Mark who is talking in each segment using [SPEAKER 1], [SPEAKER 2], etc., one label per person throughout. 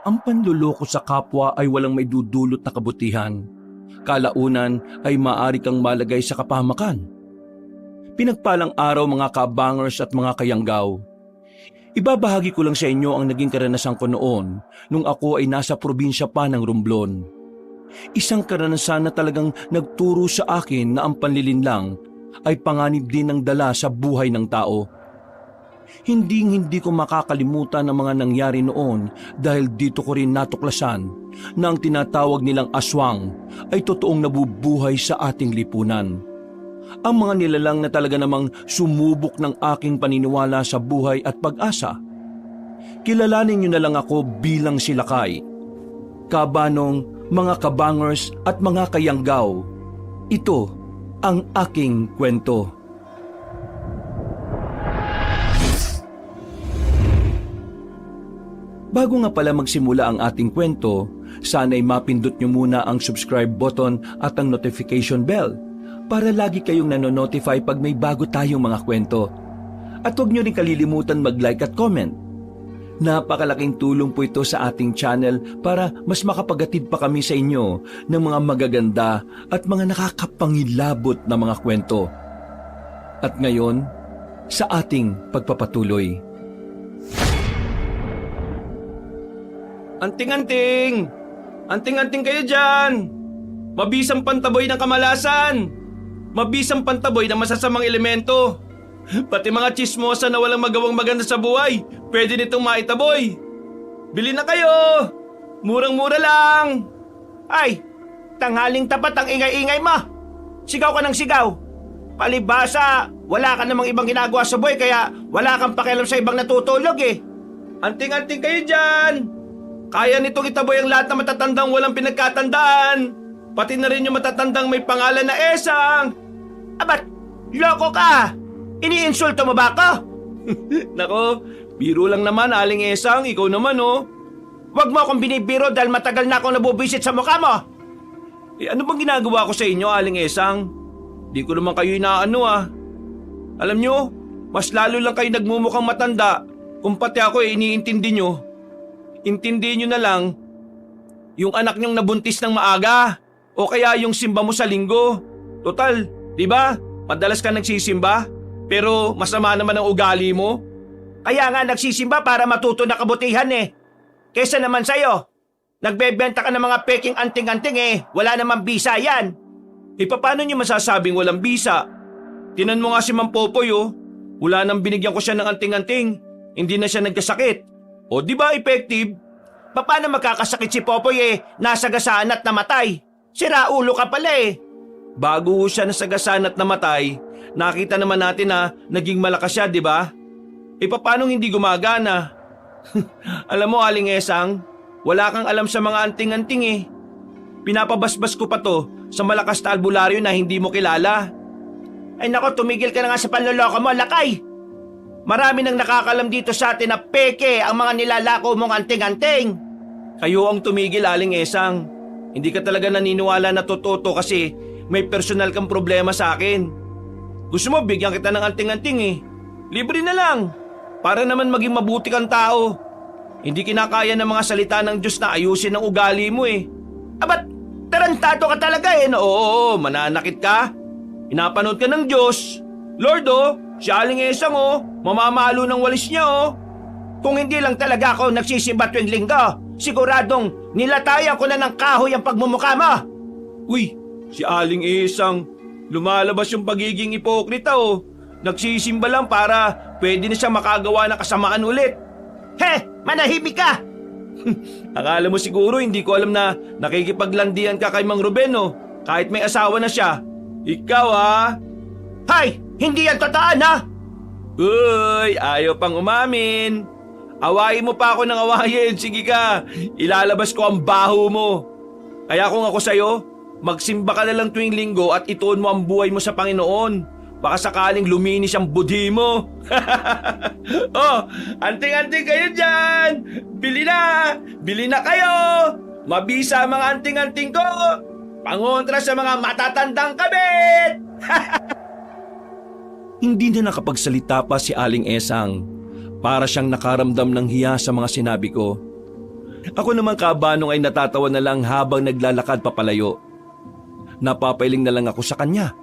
[SPEAKER 1] Ang panluloko sa kapwa ay walang may dudulot na kabutihan. Kalaunan ay maaari kang malagay sa kapahamakan. Pinagpalang araw mga kabangers at mga kayanggaw. Ibabahagi ko lang sa inyo ang naging karanasan ko noon nung ako ay nasa probinsya pa ng Romblon. Isang karanasan na talagang nagturo sa akin na ang panlilinlang ay panganib din ng dala sa buhay ng tao. Hindi ko makakalimutan ang mga nangyari noon dahil dito ko rin natuklasan na ang tinatawag nilang aswang ay totoong nabubuhay sa ating lipunan. Ang mga nilalang na talaga namang sumubok ng aking paniniwala sa buhay at pag-asa. Kilalanin niyo na lang ako bilang si Lakay. Kabanong, mga kabangers at mga kayanggaw, ito ang aking kwento. Bago nga pala magsimula ang ating kwento, sana'y mapindot nyo muna ang subscribe button at ang notification bell para lagi kayong nanonotify pag may bago tayong mga kwento. At huwag nyo rin kalilimutan mag-like at comment. Napakalaking tulong po ito sa ating channel para mas makapagatid pa kami sa inyo ng mga magaganda at mga nakakapangilabot na mga kwento. At ngayon, sa ating pagpapatuloy. Anting-anting! Anting-anting kayo dyan! Mabisang pantaboy ng kamalasan! Mabisang pantaboy ng masasamang elemento! Pati mga chismosa na walang magawang maganda sa buhay, pwede nitong maitaboy! Bili na kayo! Murang-mura lang!
[SPEAKER 2] Ay, tanghaling tapat ang ingay-ingay mo! Sigaw ka ng sigaw! Palibhasa, wala ka namang ibang ginagawa sa buhay kaya wala kang pakialam sa ibang natutulog eh!
[SPEAKER 1] Anting-anting kayo dyan! Kaya nitong itaboy ang lahat na matatandang walang pinagkatandaan. Pati na rin yung matatandang may pangalan na Esang.
[SPEAKER 2] Abat, loko ka! Iniinsulto mo ba ako?
[SPEAKER 1] Nako, biro lang naman Aling Esang, ikaw naman oh.
[SPEAKER 2] Huwag mo akong binibiro dahil matagal na akong nabubisit sa mukha mo.
[SPEAKER 1] Eh ano bang ginagawa ko sa inyo Aling Esang? Di ko naman kayo inaano ah. Alam nyo, mas lalo lang kayo nagmumukhang matanda kung pati ako iniintindi nyo. Intindihin nyo na lang yung anak nyong nabuntis ng maaga o kaya yung simba mo sa linggo. Total, di ba? Madalas ka nagsisimba pero masama naman ang ugali mo.
[SPEAKER 2] Kaya nga nagsisimba para matuto na kabutihan eh. Kesa naman sa'yo, nagbebenta ka ng mga peking anting-anting eh, wala namang bisa yan.
[SPEAKER 1] E paano nyo masasabing walang bisa? Tinan mo nga si Mang Popoy oh. Wala nang binigyan ko siya ng anting-anting. Hindi na siya nagkasakit. O di ba effective?
[SPEAKER 2] Paano magkakasakit si Popoy eh, nasagasaan at namatay? Sira ulo ka pala eh.
[SPEAKER 1] Bago siya nasagasaan at namatay, nakita naman natin na naging malakas siya, di ba? E paano hindi gumagana? Alam mo Aling Esang, wala kang alam sa mga anting-anting eh. Pinapabasbas ko pa to sa malakas na albularyo na hindi mo kilala.
[SPEAKER 2] Ay nako, tumigil ka na nga sa panloloko mo, Lakay. Marami nang nakakalam dito sa atin na peke ang mga nilalako mong anting-anting.
[SPEAKER 1] Kayo ang tumigil Aling Esang. Hindi ka talaga naniniwala na totoo to kasi may personal kang problema sa akin. Gusto mo bigyan kita ng anting-anting eh. Libre na lang. Para naman maging mabuti kang tao. Hindi kinakaya ng mga salita ng Diyos na ayusin ang ugali mo eh.
[SPEAKER 2] Abat, tarantado ka talaga eh.
[SPEAKER 1] Oo, mananakit ka. Pinapanood ka ng Diyos. Lord oh, si Aling Esang oh, mamamalo ng walis niya oh.
[SPEAKER 2] Kung hindi lang talaga ako nagsisimba tuwing linggo, siguradong nilatayan ko na ng kahoy ang pagmumukha mo.
[SPEAKER 1] Uy, si Aling Esang, lumalabas yung pagiging ipokrita oh. Nagsisimba lang para pwede na siya makagawa ng kasamaan ulit.
[SPEAKER 2] He, manahimik ka!
[SPEAKER 1] Akala mo siguro hindi ko alam na nakikipaglandian ka kay Mang Ruben oh, kahit may asawa na siya. Ikaw ah.
[SPEAKER 2] Hay, hindi yan totoo na!
[SPEAKER 1] Uy, ayaw pang umamin. Awayin mo pa ako ng awayin, sige ka. Ilalabas ko ang baho mo. Kaya kung ako sa'yo, magsimba ka na lang tuwing linggo at ituon mo ang buhay mo sa Panginoon. Baka sakaling luminis ang budhi mo. Oh, anting-anting kayo dyan. Bili na kayo. Mabisa ang mga anting-anting ko. Pangontra sa mga matatandang kabit. Hindi na nakapagsalita pa si Aling Esang. Para siyang nakaramdam ng hiya sa mga sinabi ko. Ako naman kabanong ay natatawa na lang habang naglalakad papalayo. Napapailing na lang ako sa kanya.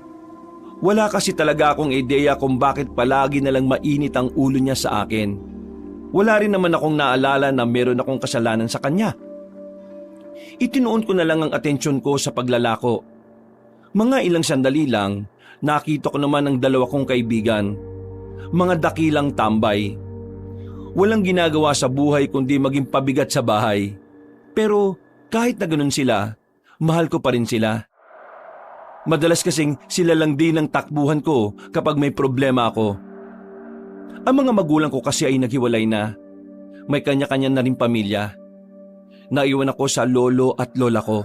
[SPEAKER 1] Wala kasi talaga akong ideya kung bakit palagi na lang mainit ang ulo niya sa akin. Wala rin naman akong naalala na meron akong kasalanan sa kanya. Itinuon ko na lang ang atensyon ko sa paglalako. Mga ilang sandali lang, nakita ko naman ang dalawa kong kaibigan. Mga dakilang tambay. Walang ginagawa sa buhay kundi maging pabigat sa bahay. Pero kahit na ganun sila, mahal ko pa rin sila. Madalas kasing sila lang din ang takbuhan ko kapag may problema ako. Ang mga magulang ko kasi ay naghiwalay na. May kanya-kanya na rin pamilya. Naiwan ako sa lolo at lola ko.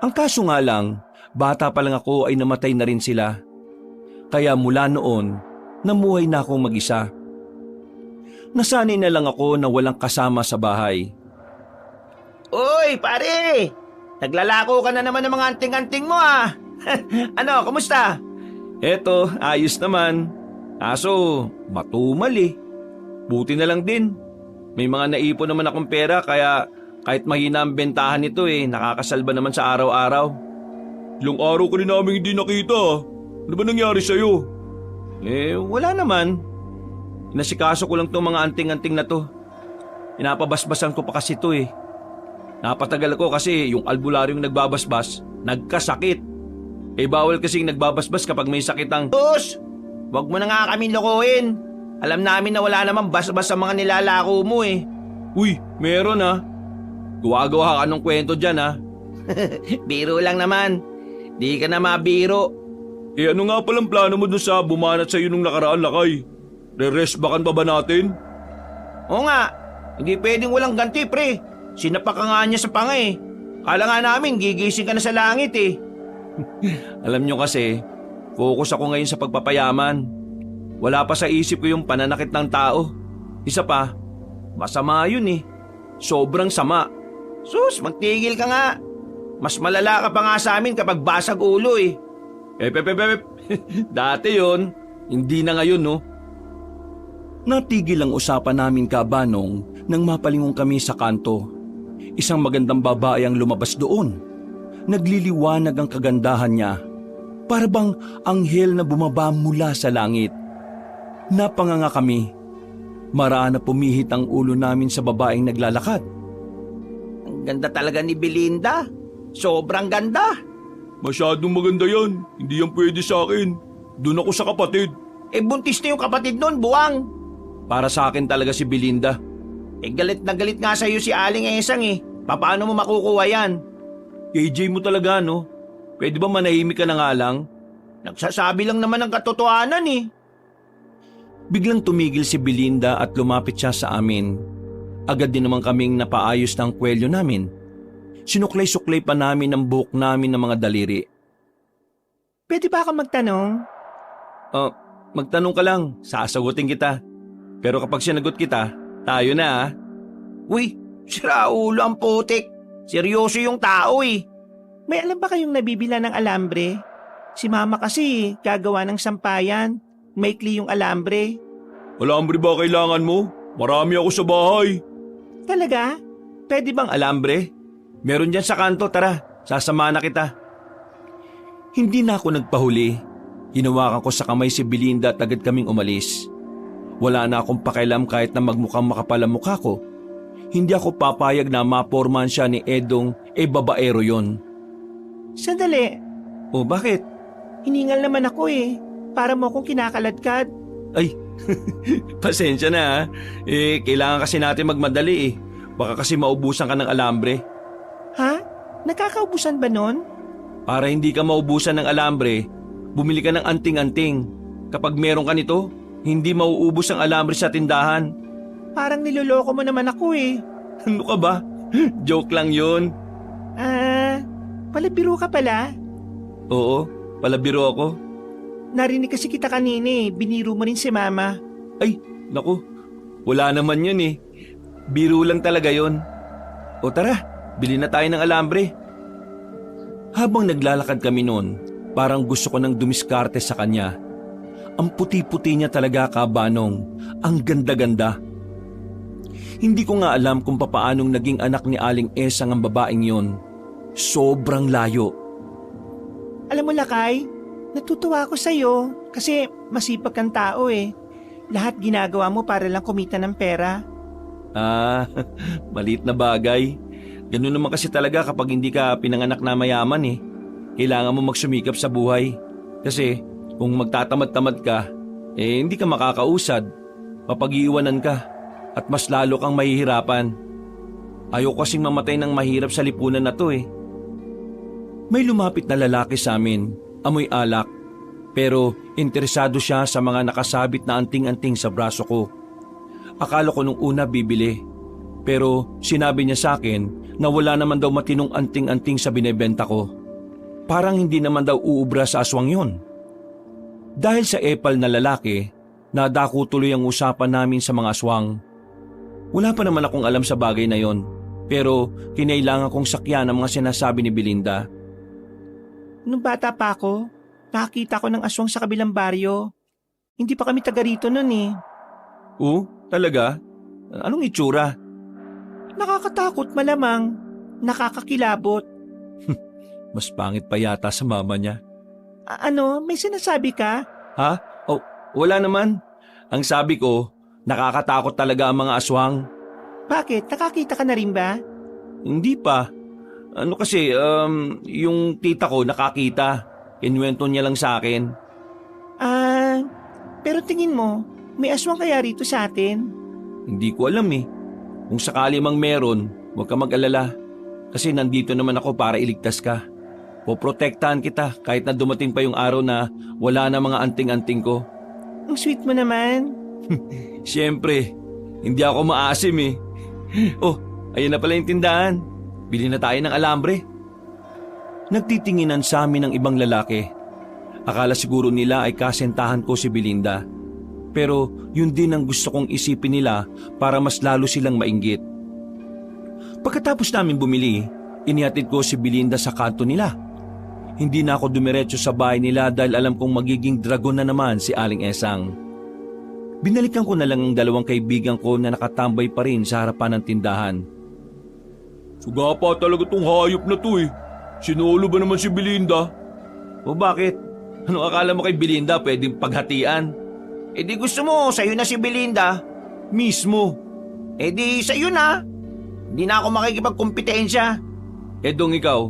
[SPEAKER 1] Ang kaso nga lang, bata pa lang ako ay namatay na rin sila. Kaya mula noon, namuhay na akong mag-isa. Nasanay na lang ako na walang kasama sa bahay.
[SPEAKER 2] Uy, pare! Naglalako ka na naman ng mga anting-anting mo ah! Ano, kumusta?
[SPEAKER 1] Eto, ayos naman. Kaso, matumal eh. Buti na lang din. May mga naipon naman akong pera kaya kahit mahina ang bentahan nito nakakasalba naman sa araw-araw. Ilang araw ka rin namin hindi nakita. Ano ba nangyari sa'yo? Wala naman. Nasikaso ko lang tong mga anting-anting na to. Pinapabasbasan ko pa kasi to eh. Napatagal ko kasi yung albularyong nagbabasbas, nagkasakit. Bawal kasing nagbabasbas kapag may sakit ang...
[SPEAKER 2] Sus! Huwag mo na nga kami lokohin. Alam namin na wala namang basbas sa mga nilalako mo eh.
[SPEAKER 1] Uy, meron ah. Gawa-gawa ka ng kwento dyan ah.
[SPEAKER 2] Biro lang naman. Di ka na mabiro.
[SPEAKER 1] Ano nga palang plano mo dun sa bumanat sa'yo nung nakaraan, Lakay? Re-rest bakan pa ba natin?
[SPEAKER 2] Oo nga. Hindi pwedeng walang ganti, pre. Sinapak ka nga niya sa panga eh. Kala nga namin gigising ka na sa langit eh.
[SPEAKER 1] Alam nyo kasi, focus ako ngayon sa pagpapayaman. Wala pa sa isip ko yung pananakit ng tao. Isa pa, masama yun eh. Sobrang sama.
[SPEAKER 2] Sus, magtigil ka nga. Mas malala ka pa nga sa amin kapag basag ulo eh.
[SPEAKER 1] Dati yun, hindi na ngayon no. Natigil ang usapan namin kabanong nang mapalingon kami sa kanto. Isang magandang babae ang lumabas doon. Nagliliwanag ang kagandahan niya. Para bang anghel na bumaba mula sa langit. Napanganga kami. Maraan na pumihit ang ulo namin sa babaeng naglalakad.
[SPEAKER 2] Ang ganda talaga ni Belinda. Sobrang ganda.
[SPEAKER 1] Masyadong maganda yan. Hindi yan pwede sa akin. Doon ako sa kapatid.
[SPEAKER 2] Buntis na yung kapatid nun, buwang.
[SPEAKER 1] Para sa akin talaga si Belinda.
[SPEAKER 2] Galit na galit nga sa'yo si Aling Esang eh. Paano mo makukuha yan?
[SPEAKER 1] KJ mo talaga no? Pwede ba manahimik ka na nga lang?
[SPEAKER 2] Nagsasabi lang naman ng katotohanan eh.
[SPEAKER 1] Biglang tumigil si Belinda at lumapit siya sa amin. Agad din naman kaming napaayos ng kwelyo namin. Sinuklay-suklay pa namin ang buhok namin ng mga daliri.
[SPEAKER 2] Pwede ba ako magtanong?
[SPEAKER 1] Magtanong ka lang, sasagutin kita. Pero kapag sinagot kita, tayo na ah.
[SPEAKER 2] Uy, sira ulo ang putik. Seryoso yung tao eh.
[SPEAKER 3] May alam ba kayong nabibila ng alambre? Si mama kasi gagawa ng sampayan. Maikli yung alambre.
[SPEAKER 1] Alambre ba kailangan mo? Marami ako sa bahay.
[SPEAKER 3] Talaga?
[SPEAKER 1] Pwede bang alambre? Meron dyan sa kanto, tara. Sasama na kita. Hindi na ako nagpahuli. Hinawakan ko sa kamay si Belinda at agad kaming umalis. Wala na akong pakialam kahit na magmukhang makapal ang mukha ko. Hindi ako papayag na mapormahan siya ni Edong babaero yon.
[SPEAKER 3] Sandali.
[SPEAKER 1] O bakit?
[SPEAKER 3] Hiningal naman ako eh. Para mo akong kinakaladkad.
[SPEAKER 1] Ay, pasensya na ha. Kailangan kasi natin magmadali eh. Baka kasi maubusan ka ng alambre.
[SPEAKER 3] Ha? Nakakaubusan ba nun?
[SPEAKER 1] Para hindi ka maubusan ng alambre, bumili ka ng anting-anting. Kapag meron ka nito, hindi mauubos ang alambre sa tindahan.
[SPEAKER 3] Parang niloloko mo naman ako eh.
[SPEAKER 1] Ano ka ba? Joke lang yun.
[SPEAKER 3] Palabiro ka pala.
[SPEAKER 1] Oo, palabiro ako.
[SPEAKER 3] Narinig kasi kita kanina eh. Biniro mo rin si mama.
[SPEAKER 1] Ay, naku. Wala naman yun eh. Biro lang talaga yun. O tara, bili na tayo ng alambre. Habang naglalakad kami noon, parang gusto ko nang dumiskarte sa kanya. Ang puti-puti niya talaga kabanong. Ang ganda-ganda. Hindi ko nga alam kung papaanong naging anak ni Aling Esang ang babaeng yon. Sobrang layo.
[SPEAKER 3] Alam mo, Lakay, natutuwa ako sa'yo kasi masipag kang tao eh. Lahat ginagawa mo para lang kumita ng pera.
[SPEAKER 1] Ah, maliit na bagay. Ganun naman kasi talaga kapag hindi ka pinanganak na mayaman eh. Kailangan mo magsumikap sa buhay. Kasi kung magtatamad-tamad ka, hindi ka makakausad. Mapag-iiwanan ka at mas lalo kang mahihirapan. Ayaw kasing mamatay ng mahirap sa lipunan na to eh. May lumapit na lalaki sa amin, amoy alak. Pero interesado siya sa mga nakasabit na anting-anting sa braso ko. Akala ko nung una bibili. Pero sinabi niya sa akin na wala naman daw matinong anting-anting sa binebenta ko. Parang hindi naman daw uubra sa aswang yon. Dahil sa epal na lalaki, nadako tuloy ang usapan namin sa mga aswang. Wala pa naman akong alam sa bagay na yon. Pero kinailangan kong sakyan ang mga sinasabi ni Belinda.
[SPEAKER 3] Nung bata pa ako, nakakita ko ng aswang sa kabilang baryo. Hindi pa kami taga rito nun eh.
[SPEAKER 1] Talaga? Anong itsura?
[SPEAKER 3] Nakakatakot malamang. Nakakakilabot.
[SPEAKER 1] Mas pangit pa yata sa mama niya.
[SPEAKER 3] Ano? May sinasabi ka?
[SPEAKER 1] Ha? Wala naman. Ang sabi ko, nakakatakot talaga ang mga aswang.
[SPEAKER 3] Bakit? Nakakita ka na rin ba?
[SPEAKER 1] Hindi pa. Ano kasi, yung tita ko nakakita. Kinuwento niya lang sa akin.
[SPEAKER 3] Pero tingin mo, may aswang kaya rito sa atin?
[SPEAKER 1] Hindi ko alam eh. Kung sakali mang meron, huwag ka mag-alala. Kasi nandito naman ako para iligtas ka. Poprotektahan kita kahit na dumating pa yung araw na wala na mga anting-anting ko.
[SPEAKER 3] Ang sweet mo naman.
[SPEAKER 1] Siyempre, hindi ako maasim eh. Ayun na pala yung tindahan. Bili na tayo ng alambre. Nagtitinginan sa amin ng ibang lalaki. Akala siguro nila ay kasentahan ko si Belinda. Pero yun din ang gusto kong isipin nila para mas lalo silang mainggit. Pagkatapos namin bumili, inihatid ko si Belinda sa kanto nila. Hindi na ako dumiretso sa bahay nila dahil alam kong magiging dragon na naman si Aling Esang. Binalikan ko na lang ang dalawang kaibigan ko na nakatambay pa rin sa harapan ng tindahan. Suga pa talaga tong hayop na to eh. Sinulo ba naman si Belinda? O bakit? Anong akala mo kay Belinda pwedeng paghatian?
[SPEAKER 2] Di gusto mo, sa'yo na si Belinda.
[SPEAKER 1] Mismo.
[SPEAKER 2] Di sa'yo na. Hindi na ako makikipagkompetensya.
[SPEAKER 1] Dong ikaw,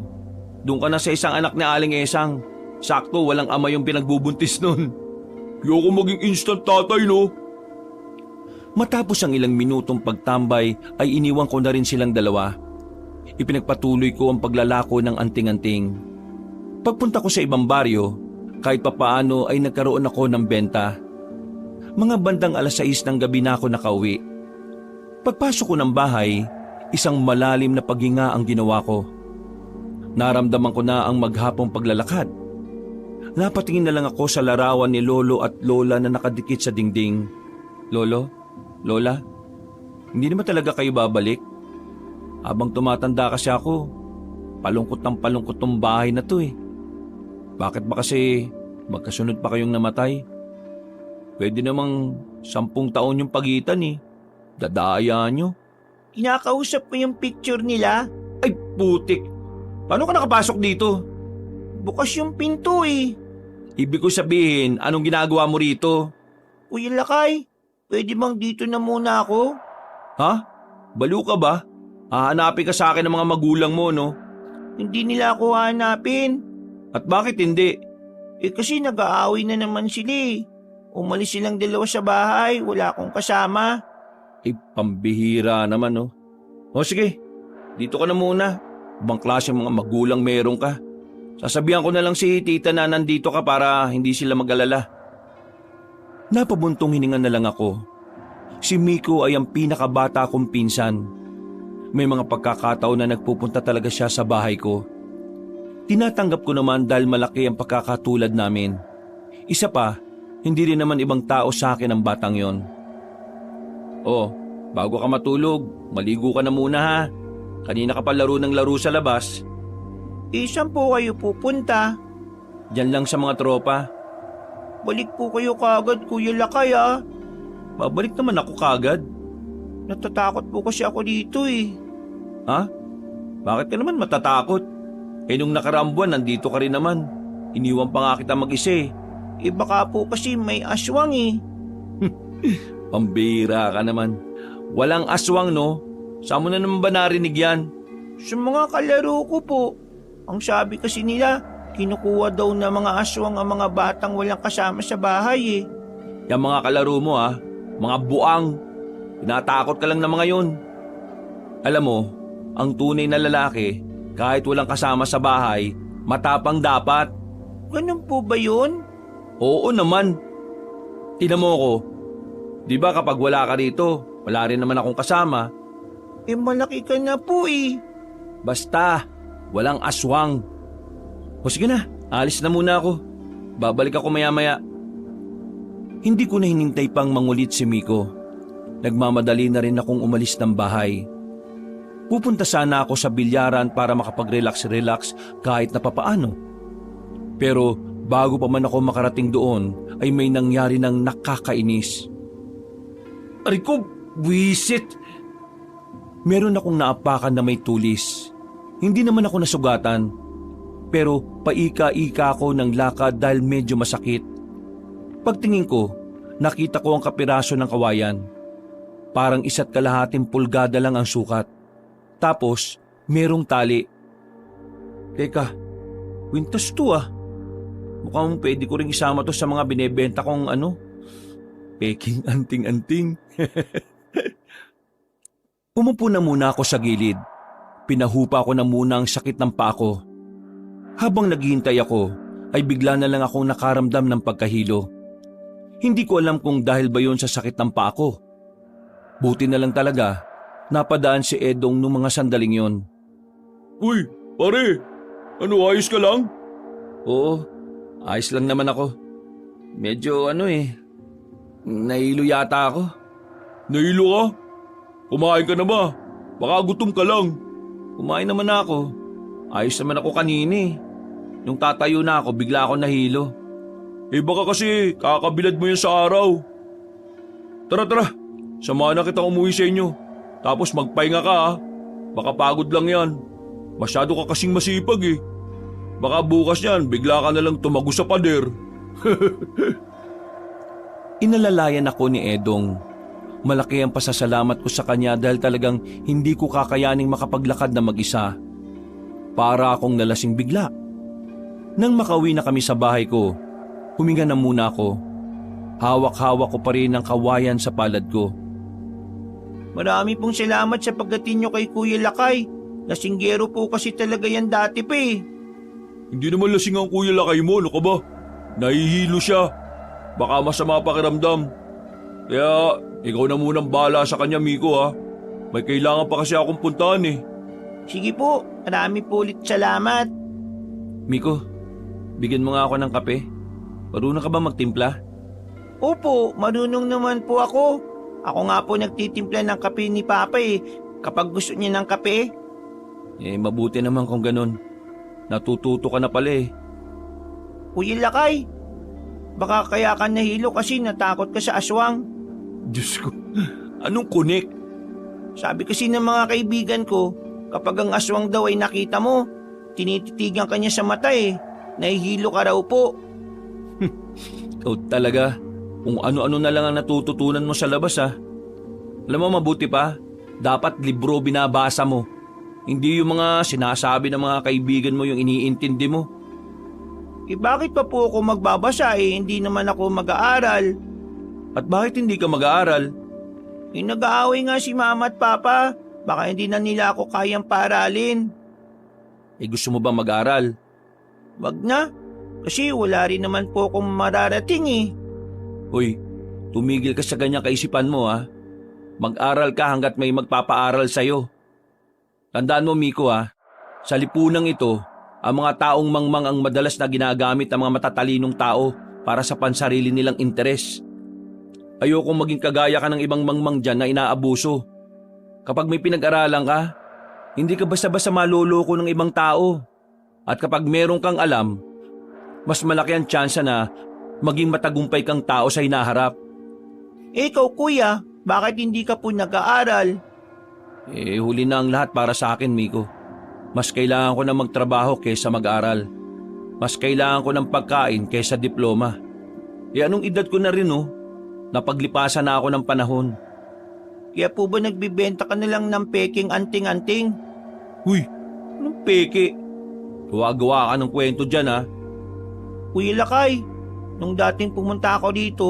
[SPEAKER 1] doon ka na sa isang anak ni Aling Esang. Sakto walang ama yung pinagbubuntis nun. Ayoko maging instant tatay no. Matapos ang ilang minutong pagtambay ay iniwan ko na rin silang dalawa. Ipinagpatuloy ko ang paglalako ng anting-anting. Pagpunta ko sa ibang baryo, kahit papaano ay nagkaroon ako ng benta. Mga bandang 6:00 ng gabi na ako nakauwi. Pagpasok ko ng bahay, isang malalim na paghinga ang ginawa ko. Naramdaman ko na ang maghapong paglalakad. Napatingin na lang ako sa larawan ni Lolo at Lola na nakadikit sa dingding. Lolo? Lola? Hindi naman talaga kayo babalik? Habang tumatanda kasi ako, palungkot tong bahay na to eh. Bakit ba kasi magkasunod pa kayong namatay? Pwede namang 10 taon yung pagitan eh. Dadaya nyo.
[SPEAKER 3] Kinakausap mo yung picture nila?
[SPEAKER 1] Ay putik! Paano ka nakapasok dito?
[SPEAKER 3] Bukas yung pinto eh.
[SPEAKER 1] Ibig ko sabihin, anong ginagawa mo rito?
[SPEAKER 3] Kuya Lakay, pwede bang dito na muna ako?
[SPEAKER 1] Ha? Baliw ka ba? Hahanapin ka sa akin ng mga magulang mo, no?
[SPEAKER 3] Hindi nila ako hanapin.
[SPEAKER 1] At bakit hindi?
[SPEAKER 3] Kasi nag-aaway na naman sila eh. Umalis silang dalawa sa bahay, wala akong kasama.
[SPEAKER 1] Pambihira naman, no? Sige, dito ka na muna. Ibang klase mga magulang meron ka. Sasabihan ko na lang si tita na nandito ka para hindi sila mag-alala. Napabuntong hininga na lang ako. Si Miko ay ang pinakabata kong pinsan. May mga pagkakataon na nagpupunta talaga siya sa bahay ko. Tinatanggap ko naman dahil malaki ang pagkakatulad namin. Isa pa, hindi rin naman ibang tao sa akin ang batang yon. Bago ka matulog, maligo ka na muna ha. Kanina ka pa laro ng laro sa labas.
[SPEAKER 3] Saan po kayo pupunta?
[SPEAKER 1] Diyan lang sa mga tropa.
[SPEAKER 3] Balik po kayo kagad, Kuya Lakay ah.
[SPEAKER 1] Babalik naman ako kagad.
[SPEAKER 3] Natatakot po kasi ako dito eh.
[SPEAKER 1] Ha? Bakit ka naman matatakot? Nung nakaraang buwan, nandito ka rin naman. Iniwan pa nga kita mag-isa eh.
[SPEAKER 3] Baka po kasi may aswang eh.
[SPEAKER 1] Pambira ka naman. Walang aswang no? Saan mo na naman ba narinig yan?
[SPEAKER 3] Sa mga kalaro ko po. Ang sabi kasi nila, kinukuha daw na mga aswang ang mga batang walang kasama sa bahay eh.
[SPEAKER 1] Yung mga kalaro mo mga buang. Tinatakot ka lang na mga yun. Alam mo, ang tunay na lalaki, kahit walang kasama sa bahay, matapang dapat.
[SPEAKER 3] Ganun po ba yun?
[SPEAKER 1] Oo naman. Tingnan mo ko. Di ba kapag wala ka rito, wala rin naman akong kasama.
[SPEAKER 3] Malaki ka na po eh.
[SPEAKER 1] Basta, walang aswang. O sige na, alis na muna ako. Babalik ako maya-maya. Hindi ko na hinintay pang mangulit si Miko. Nagmamadali na rin akong umalis ng bahay. Pupunta sana ako sa bilyaran para makapag-relax-relax kahit na papaano. Pero bago pa man ako makarating doon ay may nangyari ng nakakainis. Aray ko, buwisit! Meron akong naapakan na may tulis. Hindi naman ako nasugatan. Pero paika-ika ako ng lakad dahil medyo masakit. Pagtingin ko, nakita ko ang kapiraso ng kawayan. Parang 1.5 pulgada lang ang sukat. Tapos, merong tali. Teka, kwintas to Mukhang pwede ko rin isama to sa mga binebenta kong peking anting-anting. Umupo na muna ako sa gilid. Pinahupa ko na muna ang sakit ng paa ko. Habang naghihintay ako, ay bigla na lang akong nakaramdam ng pagkahilo. Hindi ko alam kung dahil ba yun sa sakit ng paa ko. Buti na lang talaga, napadaan si Edong nung mga sandaling yon. Uy, pare! Ayos ka lang? Oo, ayos lang naman ako. Medyo nahilo yata ako. Nahilo ka? Kumain ka na ba? Baka gutom ka lang. Kumain naman ako. Ayos naman ako kanina eh. Nung tatayo na ako, bigla ako nahilo. Baka kasi kakabilad mo yan sa araw. Tara, samahan na kitang umuwi sa inyo. Tapos magpahinga ka Baka pagod lang yan. Masyado ka kasing masipag eh. Baka bukas yan, bigla ka nalang tumago sa pader. Inalalayan ako ni Edong. Malaki ang pasasalamat ko sa kanya dahil talagang hindi ko kakayaning makapaglakad na mag-isa. Para akong nalasing bigla. Nang makauwi na kami sa bahay ko, huminga na muna ako. Hawak-hawak ko pa rin ang kawayan sa palad ko.
[SPEAKER 3] Marami pong salamat sa pagdating nyo kay Kuya Lakay. Lasinggero po kasi talaga yan dati pa eh.
[SPEAKER 1] Hindi naman lasing ang Kuya Lakay mo, ano ka ba? Nahihilo siya. Baka masama pakiramdam. Kaya ikaw na munang bahala sa kanya, Miko ha. May kailangan pa kasi akong puntahan eh.
[SPEAKER 3] Sige po, marami po ulit salamat.
[SPEAKER 1] Miko, bigyan mo nga ako ng kape. Marunong ka ba magtimpla?
[SPEAKER 3] Opo, marunong naman po ako. Ako nga po nagtitimpla ng kape ni Papa eh. Kapag gusto niya ng kape.
[SPEAKER 1] Mabuti naman kung ganun. Natututo ka na pala eh.
[SPEAKER 3] Kuya Lakay, baka kaya ka nahilo kasi natakot ka sa aswang.
[SPEAKER 1] Diyos ko, anong kunik?
[SPEAKER 3] Sabi kasi ng mga kaibigan ko, kapag ang aswang daw ay nakita mo, tinititigan ka niya sa mata eh. Nahihilo ka raw po.
[SPEAKER 1] Ikaw talaga, kung ano-ano na lang ang natututunan mo sa labas ha. Alam mo mabuti pa, dapat libro binabasa mo. Hindi yung mga sinasabi ng mga kaibigan mo yung iniintindi mo.
[SPEAKER 3] Bakit pa po ako magbabasa eh, hindi naman ako mag-aaral.
[SPEAKER 1] At bakit hindi ka mag-aaral?
[SPEAKER 3] Nag-aaway nga si Mama at Papa, baka hindi na nila ako kayang paralin.
[SPEAKER 1] Gusto mo ba mag-aaral?
[SPEAKER 3] Wag na, kasi wala rin naman po akong mararating eh.
[SPEAKER 1] Hoy, tumigil ka sa ganyang kaisipan mo ha. Mag-aral ka hanggat may magpapaaral sa'yo. Tandaan mo Miko ha, sa lipunang ito, ang mga taong mangmang ang madalas na ginagamit ng mga matatalinong tao para sa pansarili nilang interes. Ayokong maging kagaya ka ng ibang mangmang dyan na inaabuso. Kapag may pinag-aralan ka, hindi ka basta-basta maloloko ng ibang tao. At kapag meron kang alam, mas malaki ang tsansa na maging matagumpay kang tao sa hinaharap.
[SPEAKER 3] Ikaw kuya, Bakit hindi ka po nag-aaral?
[SPEAKER 1] Huli na ang lahat para sa akin, Miko. Mas kailangan ko na magtrabaho kaysa mag-aral. Mas kailangan ko ng pagkain kaysa diploma. Anong edad ko na rin, oh? Napaglipasan na ako ng panahon.
[SPEAKER 3] Kaya po ba nagbibenta ka na lang ng peking anting-anting?
[SPEAKER 1] Huy, anong peke? Gawa-gawa ka ng kwento dyan, ha?
[SPEAKER 3] Kuya Lakay, nung dating pumunta ako dito,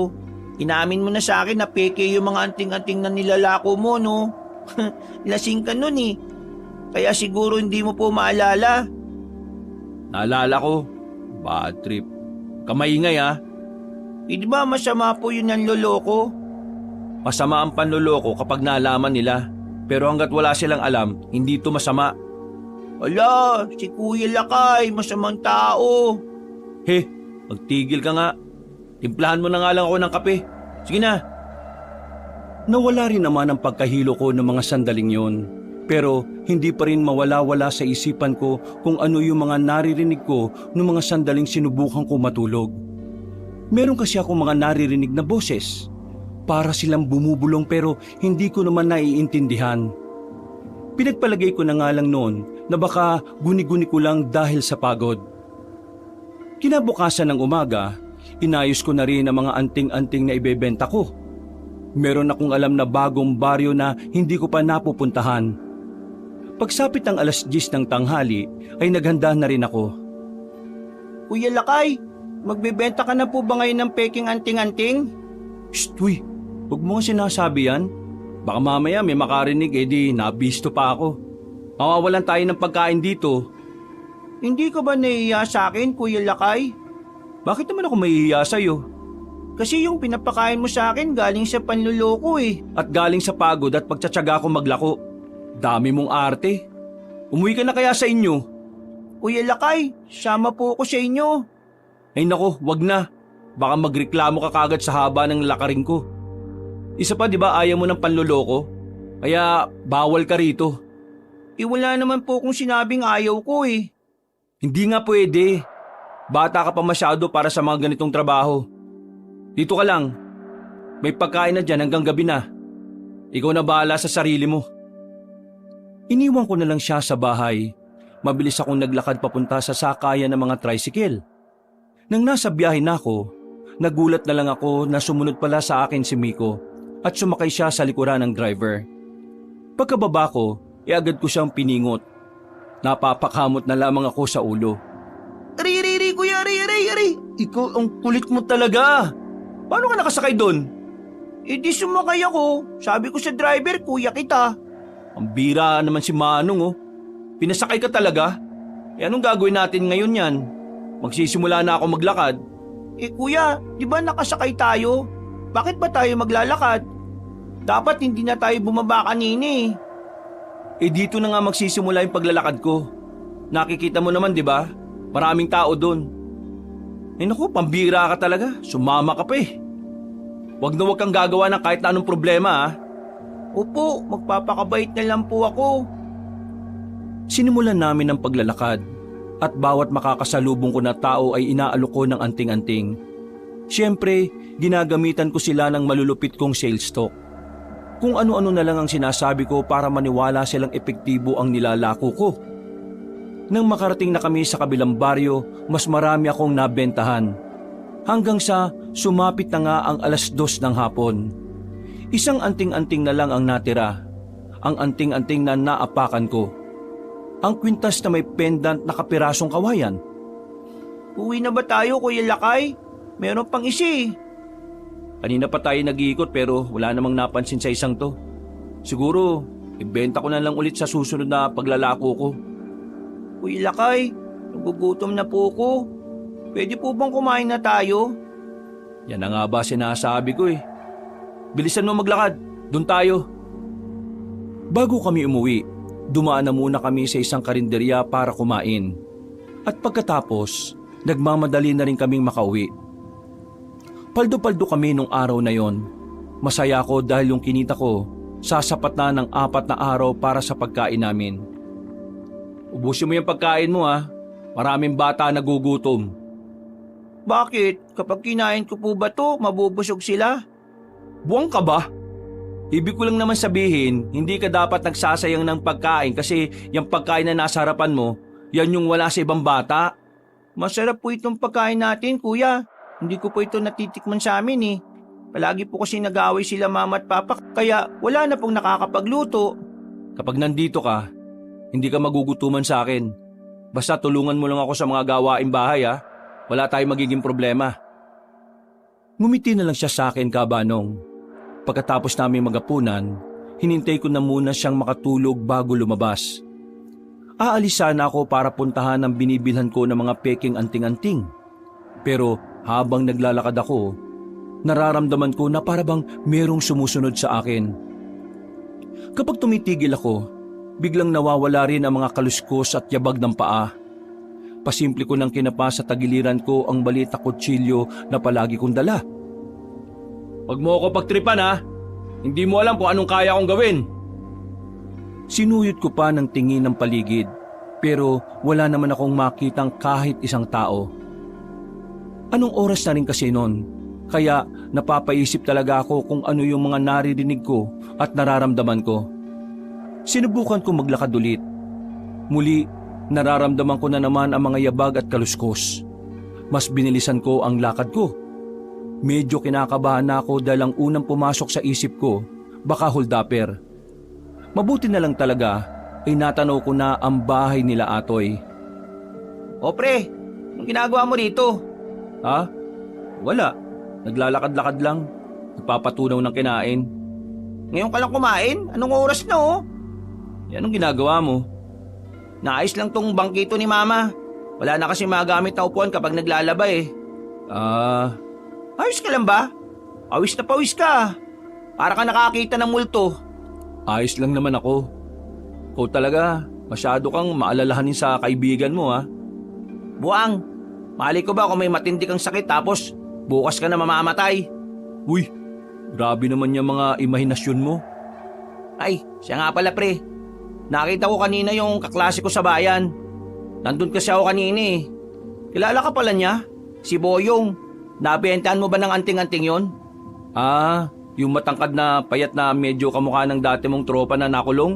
[SPEAKER 3] inamin mo na sa akin na peke yung mga anting-anting na nilalako mo, no? Lasing ka nun eh. Kaya siguro hindi mo po maalala.
[SPEAKER 1] Naalala ko. Bad trip. Kamaingay, ha?
[SPEAKER 3] Di ba masama po yun ang loloko?
[SPEAKER 1] Masama ang panloloko kapag nalaman nila. Pero hanggat wala silang alam, hindi ito masama.
[SPEAKER 3] Ala, si Kuya Lakay, masamang tao.
[SPEAKER 1] He, magtigil ka nga. Timplahan mo na nga lang ako ng kape. Sige na. Nawala rin naman ang pagkahilo ko ng mga sandaling yon. Pero hindi pa rin mawala-wala sa isipan ko kung ano yung mga naririnig ko ng mga sandaling sinubukan ko matulog. Meron kasi ako mga naririnig na boses. Para silang bumubulong pero hindi ko naman naiintindihan. Pinagpalagay ko na nga lang noon na baka guni-guni ko lang dahil sa pagod. Kinabukasan ng umaga, inayos ko na rin ang mga anting-anting na ibebenta ko. Meron akong alam na bagong baryo na hindi ko pa napupuntahan. Pagsapit ng 10:00 ng tanghali ay naghanda na rin ako.
[SPEAKER 3] Kuya Lakay, magbebenta ka na po ba ngayon ng peking anting-anting?
[SPEAKER 1] Shh, uy, huwag mo nga sinasabi yan. Baka mamaya may makarinig di nabisto pa ako. Mawawalan tayo ng pagkain dito.
[SPEAKER 3] Hindi ka ba nahihiya sa akin, Kuya Lakay?
[SPEAKER 1] Bakit naman ako mahihiya sa'yo?
[SPEAKER 3] Kasi yung pinapakain mo sa akin galing sa panluloko eh.
[SPEAKER 1] At galing sa pagod at pagtsatsaga ko maglako. Dami mong arte. Umuwi ka na kaya sa inyo?
[SPEAKER 3] Kuya Lakay, sama po ako sa inyo.
[SPEAKER 1] Ay nako, wag na. Baka magreklamo ka kagad sa haba ng lakaring ko. Isa pa, di ba ayaw mo ng panloloko? Kaya bawal ka rito.
[SPEAKER 3] Wala naman po kung sinabing ayaw ko eh.
[SPEAKER 1] Hindi nga pwede. Bata ka pa masyado para sa mga ganitong trabaho. Dito ka lang. May pagkain na dyan hanggang gabi na. Ikaw na bahala sa sarili mo. Iniwan ko na lang siya sa bahay. Mabilis akong naglakad papunta sa sakayan ng mga tricycle. Nang nasa biyahe na ako, nagulat na lang ako na sumunod pala sa akin si Miko at sumakay siya sa likuran ng driver. Pagkababa ko, agad ko siyang piningot. Napapakamot na lamang ako sa ulo.
[SPEAKER 3] Ari, kuya, ari.
[SPEAKER 1] Ikaw ang kulit mo talaga. Paano ka nakasakay doon?
[SPEAKER 3] Di sumakay ako. Sabi ko sa driver, kuya kita.
[SPEAKER 1] Ang bira naman si Manong, oh. Pinasakay ka talaga? Anong gagawin natin ngayon yan? Magsisimula na ako maglakad.
[SPEAKER 3] Kuya, di ba nakasakay tayo? Bakit ba tayo maglalakad? Dapat hindi na tayo bumaba kanina eh.
[SPEAKER 1] Dito na nga magsisimula yung paglalakad ko. Nakikita mo naman, di ba? Maraming tao doon. Naku, pambira ka talaga. Sumama ka pa eh. Wag na wag kang gagawa ng kahit na anong problema, ha?
[SPEAKER 3] Opo, magpapakabait na lang po ako.
[SPEAKER 1] Sinimulan namin ang paglalakad at bawat makakasalubong ko na tao ay inaalok ko ng anting-anting. Siyempre, ginagamitan ko sila ng malulupit kong sales talk. Kung ano-ano na lang ang sinasabi ko para maniwala silang epektibo ang nilalako ko. Nang makarating na kami sa kabilang baryo, mas marami akong nabentahan. Hanggang sa sumapit na nga ang 2:00 ng hapon. Isang anting-anting na lang ang natira. Ang anting-anting na naapakan ko. Ang kwintas na may pendant na kapirasong kawayan.
[SPEAKER 3] Uwi na ba tayo, Kuya Lakay? Meron pang isa eh.
[SPEAKER 1] Kanina pa tayo nag-iikot pero wala namang napansin sa isang to. Siguro, ibenta ko na lang ulit sa susunod na paglalako ko.
[SPEAKER 3] Kuya Lakay, nagugutom na po ko. Pwede po bang kumain na tayo?
[SPEAKER 1] Yan na nga ba sinasabi ko eh. Bilisan mo maglakad, doon tayo. Bago kami umuwi, dumaan na muna kami sa isang karinderya para kumain. At pagkatapos, nagmamadali na rin kaming makauwi. Paldo-paldo kami nung araw na yon. Masaya ko dahil yung kinita ko, sasapat na ng 4 na araw para sa pagkain namin. Ubusin mo yung pagkain mo, ha. Maraming bata nagugutom.
[SPEAKER 3] Bakit? Kapag kinain ko po ba to, mabubusog sila?
[SPEAKER 1] Buwang ka ba? Ibig ko lang naman sabihin, hindi ka dapat nagsasayang ng pagkain kasi yung pagkain na nasa harapan mo, yan yung wala sa ibang bata.
[SPEAKER 3] Masarap po itong pagkain natin, kuya. Hindi ko po ito natitikman sa amin eh. Palagi po kasi nag-aaway sila mama at papa, kaya wala na pong nakakapagluto.
[SPEAKER 1] Kapag nandito ka, hindi ka magugutuman sa akin. Basta tulungan mo lang ako sa mga gawaing bahay ha. Wala tayong magiging problema. Ngumiti na lang siya sa akin, Kabanong. Pagkatapos namin magapunan, hinintay ko na muna siyang makatulog bago lumabas. Aalis sana ako para puntahan ang binibilhan ko ng mga peking anting-anting. Pero habang naglalakad ako, nararamdaman ko na parabang merong sumusunod sa akin. Kapag tumitigil ako, biglang nawawala rin ang mga kaluskos at yabag ng paa. Pasimple ko nang kinapa sa tagiliran ko ang maliit na kutsilyo na palagi kong dala. Huwag mo ako pagtripan ha. Hindi mo alam kung anong kaya kong gawin. Sinuyot ko pa ng tingin ng paligid pero wala naman akong makitang kahit isang tao. Anong oras na rin kasi noon? Kaya napapaisip talaga ako kung ano yung mga naririnig ko at nararamdaman ko. Sinubukan ko maglakad ulit. Muli, nararamdaman ko na naman ang mga yabag at kaluskos. Mas binilisan ko ang lakad ko. Medyo kinakabahan na ako dahil ang unang pumasok sa isip ko, baka holdapper. Mabuti na lang talaga ay natanaw ko na ang bahay nila Atoy.
[SPEAKER 3] O pre, anong ginagawa mo dito?
[SPEAKER 1] Ha? Wala. Naglalakad-lakad lang. Nagpapatunaw ng kinain.
[SPEAKER 3] Ngayon ka lang kumain? Anong oras na oh?
[SPEAKER 1] Yan ang ginagawa mo.
[SPEAKER 3] Naayos lang tong bangkito ni mama. Wala na kasi magamit na upuan kapag naglalaba eh. Ayos ka lang ba? Pawis na pawis ka. Para ka nakakita ng multo.
[SPEAKER 1] Ayos lang naman ako. Ikaw talaga, masyado kang maalalahanin sa kaibigan mo ha.
[SPEAKER 3] Buang, mali ko ba kung may matindi kang sakit tapos bukas ka na mamamatay?
[SPEAKER 1] Uy, grabe naman yung mga imahinasyon mo.
[SPEAKER 3] Ay, siya nga pala pre. Nakita ko kanina yung kaklase ko sa bayan. Nandun kasi ako kanina eh. Kilala ka pala niya? Si Boyong. Nabentahan mo ba ng anting-anting yon?
[SPEAKER 1] Yung matangkad na payat na medyo kamukha ng dati mong tropa na nakulong?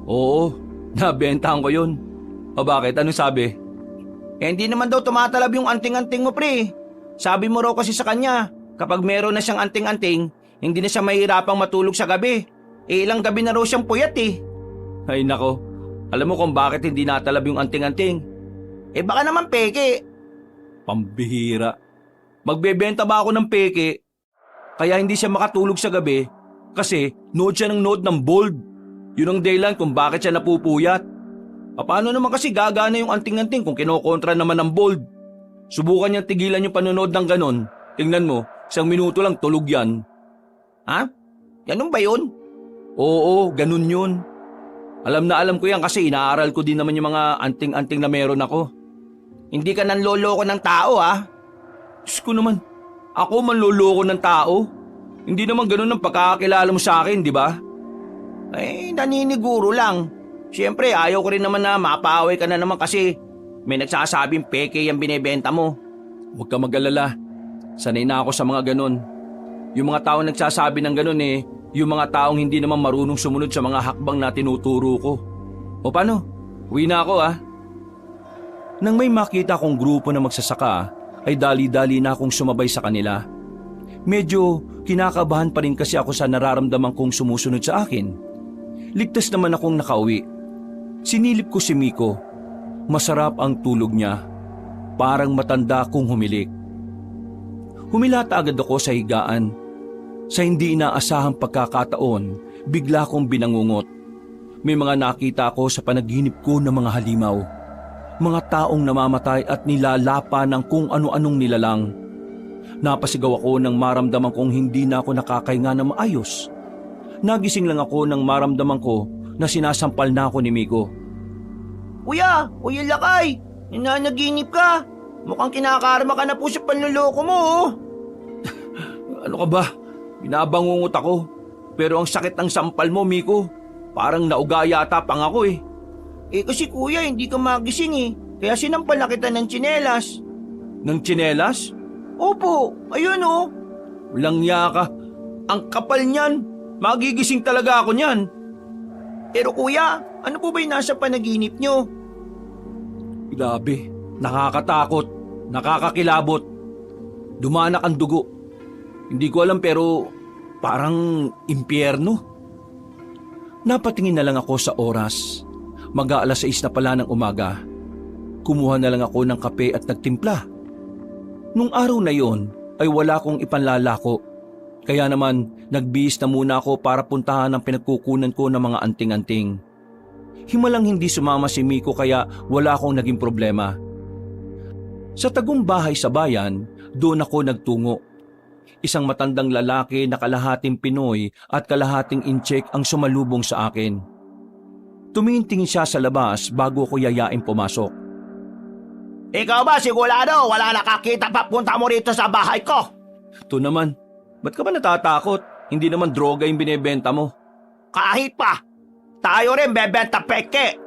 [SPEAKER 1] Oo, nabentahan ko yun. O bakit? Anong sabi?
[SPEAKER 3] Hindi naman daw tumatalab yung anting-anting mo pre. Sabi mo raw kasi sa kanya, kapag meron na siyang anting-anting, hindi na siya mahihirapang matulog sa gabi. Ilang gabi na raw siyang puyat eh.
[SPEAKER 1] Ay nako, alam mo kung bakit hindi natalab yung anting-anting?
[SPEAKER 3] Baka naman peke.
[SPEAKER 1] Pambihira. Magbebenta ba ako ng peke? Kaya hindi siya makatulog sa gabi kasi nood siya ng bold. Yun ang dahilan kung bakit siya napupuyat. Paano naman kasi gagana yung anting-anting kung kinokontra naman ng bold? Subukan niyang tigilan yung panonood ng ganon. Tingnan mo, 1 minuto lang tulog yan.
[SPEAKER 3] Ha? Ganun ba yun?
[SPEAKER 1] Oo, ganun yun. Alam na alam ko yan kasi inaaral ko din naman yung mga anting-anting na meron ako.
[SPEAKER 3] Hindi ka nanloloko ng tao ha?
[SPEAKER 1] Diyos ko naman, ako manloloko ng tao? Hindi naman ganun ang pagkakakilala mo sa akin, di ba?
[SPEAKER 3] Naniniguro lang. Siyempre, ayaw ko rin naman na mapaaway ka na naman kasi may nagsasabing peke yung binebenta mo.
[SPEAKER 1] Huwag ka mag-alala. Sanay na ako sa mga ganun. Yung mga taong nagsasabi ng ganun yung mga taong hindi naman marunong sumunod sa mga hakbang na tinuturo ko. O paano? Uwi na ako ah. Nang may makita kong grupo na magsasaka, ay dali-dali na akong sumabay sa kanila. Medyo kinakabahan pa rin kasi ako sa nararamdaman kong sumusunod sa akin. Ligtas naman akong nakauwi. Sinilip ko si Miko. Masarap ang tulog niya. Parang matanda kong humilik. Humilata agad ako sa higaan. Sa hindi inaasahang pagkakataon, bigla kong binangungot. May mga nakita ako sa panaginip ko ng mga halimaw. Mga taong namamatay at nilalapa ng kung ano-anong nilalang. Napasigaw ako nang maramdaman kong hindi na ako nakakahinga na maayos. Nagising lang ako nang maramdaman ko na sinasampal na ako ni Miko.
[SPEAKER 3] Kuya Lakay, nananaginip ka. Mukhang kinakarma ka na po sa panluloko mo oh.
[SPEAKER 1] Ano ka ba? Binabangungot ako. Pero ang sakit ng sampal mo, Miko. Parang nauga yata pang ako eh.
[SPEAKER 3] Kasi kuya, hindi ka magising eh. Kaya sinampal na kita ng tsinelas.
[SPEAKER 1] Ng tsinelas?
[SPEAKER 3] Opo, ayun oh.
[SPEAKER 1] Walang niya ka. Ang kapal niyan. Magigising talaga ako niyan.
[SPEAKER 3] Pero kuya, ano po ba yung nasa panaginip nyo?
[SPEAKER 1] Grabe, nakakatakot, nakakakilabot. Dumanak ang dugo. Hindi ko alam pero parang impyerno. Napatingin na lang ako sa oras. Mag-aalas 6 na pala ng umaga. Kumuha na lang ako ng kape at nagtimpla. Nung araw na yon ay wala akong ipanlalako. Kaya naman nagbihis na muna ako para puntahan ang pinagkukunan ko ng mga anting-anting. Himalang hindi sumama si Miko kaya wala akong naging problema. Sa tagong bahay sa bayan, doon ako nagtungo. Isang matandang lalaki na kalahating Pinoy at kalahating Incheck ang sumalubong sa akin. Tumingin-tingin siya sa labas bago ko yayain pumasok.
[SPEAKER 2] Ikaw ba sigurado wala nakakita papunta mo rito sa bahay ko?
[SPEAKER 1] Ito naman, ba't ka ba natatakot? Hindi naman droga yung binebenta mo.
[SPEAKER 2] Kahit pa, tayo rin bebenta peke.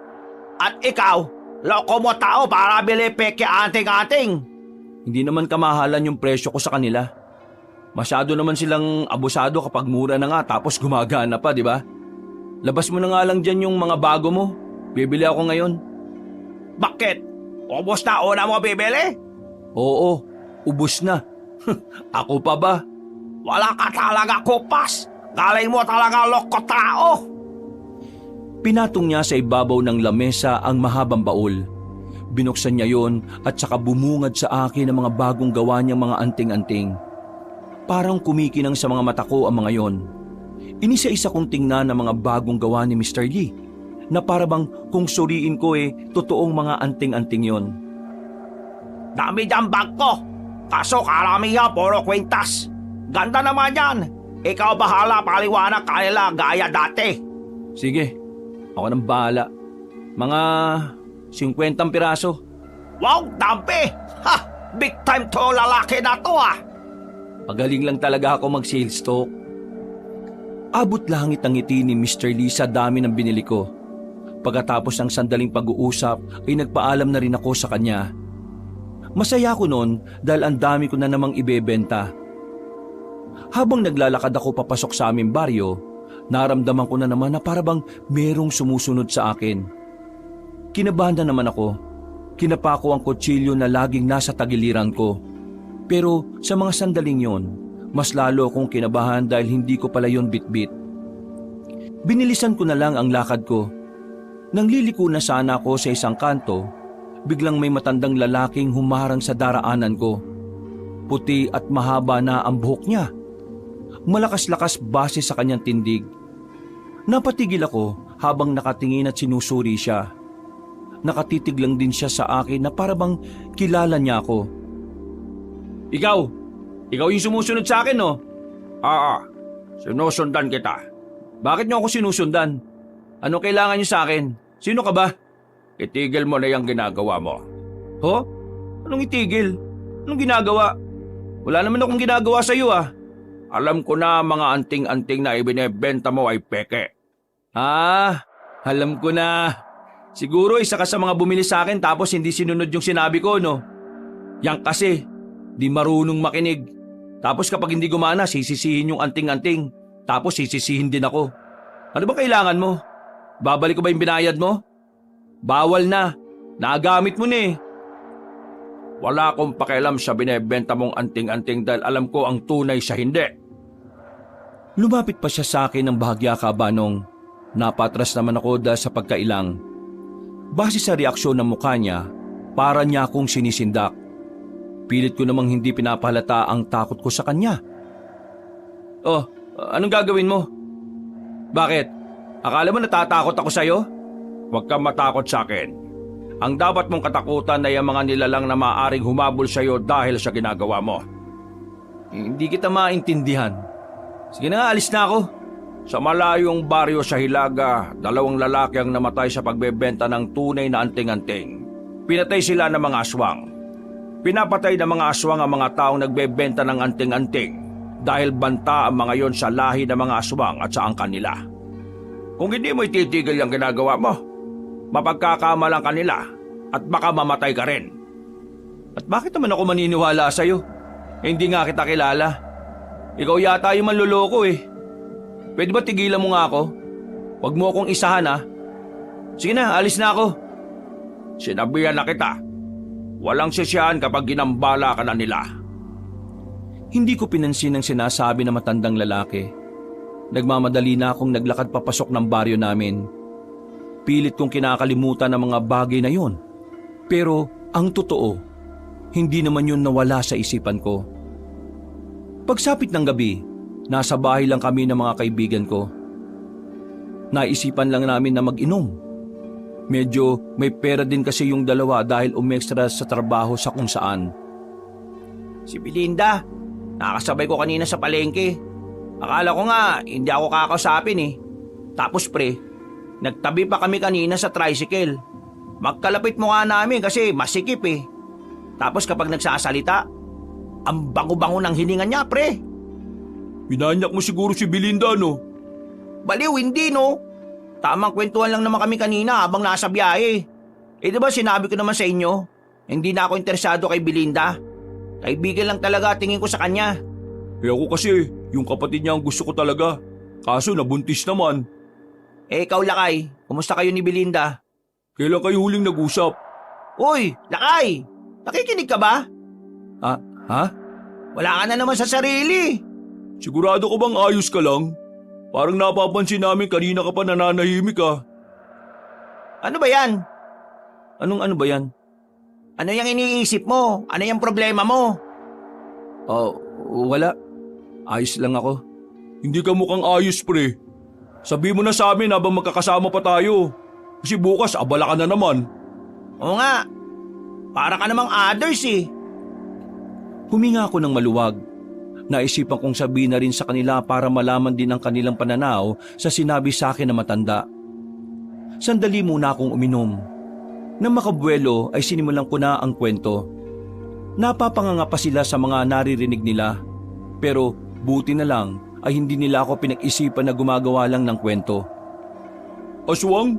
[SPEAKER 2] At ikaw, loko mo tao para bili peke anting-anting.
[SPEAKER 1] Hindi naman kamahalan yung presyo ko sa kanila. Masyado naman silang abusado kapag mura na nga tapos gumagana pa, di ba? Labas mo na nga lang dyan yung mga bago mo. Bibili ako ngayon.
[SPEAKER 2] Bakit? Ubos na una mo bibili?
[SPEAKER 1] Oo, ubos na. Ako pa ba?
[SPEAKER 2] Wala ka talaga kupas. Galing mo talaga loko tao.
[SPEAKER 1] Pinatong niya sa ibabaw ng lamesa ang mahabang baul. Binuksan niya yon at saka bumungad sa akin ang mga bagong gawa niyang mga anting-anting. Parang kumikinang sa mga mata ko ang mga yon. Inisa-isa kong tingnan ang mga bagong gawa ni Mr. Lee na parabang kung suriin ko totoong mga anting-anting yon.
[SPEAKER 2] Dami dyan bag ko. Kaso karamihan puro kwintas. Ganda naman yan. Ikaw bahala paliwanag kanila gaya dati.
[SPEAKER 1] Sige, ako nang bahala. Mga 50 piraso.
[SPEAKER 2] Wow, dami! Ha! Big time to lalaki na to ah!
[SPEAKER 1] Pagaling lang talaga ako mag-sales talk. Abot langit ang ngiti ni Mr. Lee sa dami ng binili ko. Pagkatapos ng sandaling pag-uusap ay nagpaalam na rin ako sa kanya. Masaya ako noon dahil ang dami ko na namang ibebenta. Habang naglalakad ako papasok sa aming baryo, naramdaman ko na naman na parabang merong sumusunod sa akin. Kinabahan na naman ako. Kinapa ko ang kutsilyo na laging nasa tagiliran ko. Pero sa mga sandaling yon, mas lalo akong kinabahan dahil hindi ko pala yon bitbit. Binilisan ko na lang ang lakad ko. Nang liliko na sana ako sa isang kanto, biglang may matandang lalaking humarang sa daraanan ko. Puti at mahaba na ang buhok niya. Malakas-lakas base sa kanyang tindig. Napatigil ako habang nakatingin at sinusuri siya. Nakatitig lang din siya sa akin na parabang kilala niya ako. Ikaw yung sumusunod sa akin, no?
[SPEAKER 2] Oo, sinusundan kita.
[SPEAKER 1] Bakit niyo ako sinusundan? Anong kailangan niyo sa akin? Sino ka ba?
[SPEAKER 2] Itigil mo na yung ginagawa mo.
[SPEAKER 1] Ho? Anong itigil? Anong ginagawa? Wala naman akong ginagawa sa iyo ah.
[SPEAKER 2] Alam ko na mga anting-anting na ibinebenta mo ay peke.
[SPEAKER 1] Ah, alam ko na. Siguro isa ka sa mga bumili sa akin tapos hindi sinunod yung sinabi ko, no? Yang kasi, di marunong makinig. Tapos kapag hindi gumana, sisisihin yung anting-anting. Tapos sisisihin din ako. Ano ba kailangan mo? Babalik ko ba yung binayad mo? Bawal na. Nagamit mo na eh.
[SPEAKER 2] Wala akong pakialam sa binebenta mong anting-anting dahil alam ko ang tunay sa hindi.
[SPEAKER 1] Lumapit pa siya sa akin ng bahagya kabanong. Napatras naman ako dahil sa pagkailang. Base sa reaksyon ng mukha niya, para niya akong sinisindak. Pilit ko namang hindi pinapahalata ang takot ko sa kanya. Oh, anong gagawin mo? Bakit? Akala mo natatakot ako sa'yo?
[SPEAKER 2] Huwag kang matakot sa akin. Ang dapat mong katakutan ay ang mga nilalang na maaaring humabol sa iyo dahil sa ginagawa mo.
[SPEAKER 1] Hindi kita maintindihan. Sige na nga, alis na ako.
[SPEAKER 2] Sa malayong baryo sa Hilaga, 2 lalaki ang namatay sa pagbebenta ng tunay na anting-anting. Pinatay sila ng mga aswang. Pinapatay ng mga aswang ang mga taong nagbebenta ng anting-anting dahil banta ang mga yon sa lahi ng mga aswang at sa angkan nila. Kung hindi mo ititigil ang ginagawa mo, mapagkakamalang ka nila at baka mamatay ka rin.
[SPEAKER 1] At bakit naman ako maniniwala sa'yo? Hindi nga kita kilala. Ikaw yata yung manluloko eh.
[SPEAKER 2] Pwede ba tigilan mo nga ako? Huwag mo akong isahan ha. Sige na, alis na ako. Sinabihan na kita. Walang sisiyahan kapag ginambala ka na nila.
[SPEAKER 1] Hindi ko pinansin ang sinasabi ng matandang lalaki. Nagmamadali na akong naglakad papasok ng baryo namin. Pilit kong kinakalimutan ang mga bagay na yon. Pero ang totoo, hindi naman yun nawala sa isipan ko. Pagsapit ng gabi, nasa bahay lang kami ng mga kaibigan ko. Naisipan lang namin na mag-inom. Medyo may pera din kasi yung dalawa dahil umextra sa trabaho sa kung saan.
[SPEAKER 3] Si Belinda, nakasabay ko kanina sa palengke. Akala ko nga, hindi ako kakausapin eh. Tapos pre, nagtabi pa kami kanina sa tricycle. Magkalapit mukha namin kasi masikip eh. Tapos kapag nagsasalita, ang bango-bango ng hininga niya pre.
[SPEAKER 1] Binanyak mo siguro si Belinda, no?
[SPEAKER 3] Baliw, hindi no. Tamang kwentuhan lang naman kami kanina habang nasa biyahe. Eh diba sinabi ko naman sa inyo, hindi na ako interesado kay Belinda. Kaibigan lang talaga tingin ko sa kanya.
[SPEAKER 1] Eh ako kasi, yung kapatid niya ang gusto ko talaga. Kaso nabuntis naman.
[SPEAKER 3] Eh ikaw Lakay, kumusta kayo ni Belinda?
[SPEAKER 1] Kailan kayo huling nag-usap?
[SPEAKER 3] Uy, Lakay! Nakikinig ka ba?
[SPEAKER 1] Ha?
[SPEAKER 3] Wala ka na naman sa sarili.
[SPEAKER 1] Sigurado ko bang ayos ka lang? Parang napapansin namin kanina ka pa nananahimik ka.
[SPEAKER 3] Ano ba yan?
[SPEAKER 1] Anong ano ba yan?
[SPEAKER 3] Ano yung iniisip mo? Ano yung problema mo?
[SPEAKER 1] Oh, wala. Ayos lang ako.
[SPEAKER 2] Hindi ka mukhang ayos pre. Sabi mo na sa amin habang magkakasama pa tayo. Kasi bukas abala ka na naman.
[SPEAKER 3] Oo nga. Para ka namang others eh.
[SPEAKER 1] Huminga ako ng maluwag. Naisipan kong sabihin na rin sa kanila para malaman din ang kanilang pananaw sa sinabi sa akin na matanda. Sandali muna akong uminom. Nang makabuelo ay sinimulan ko na ang kwento. Napapanganga pa sila sa mga naririnig nila. Pero buti na lang ay hindi nila ako pinag-isipan na gumagawa lang ng kwento.
[SPEAKER 2] Aswang?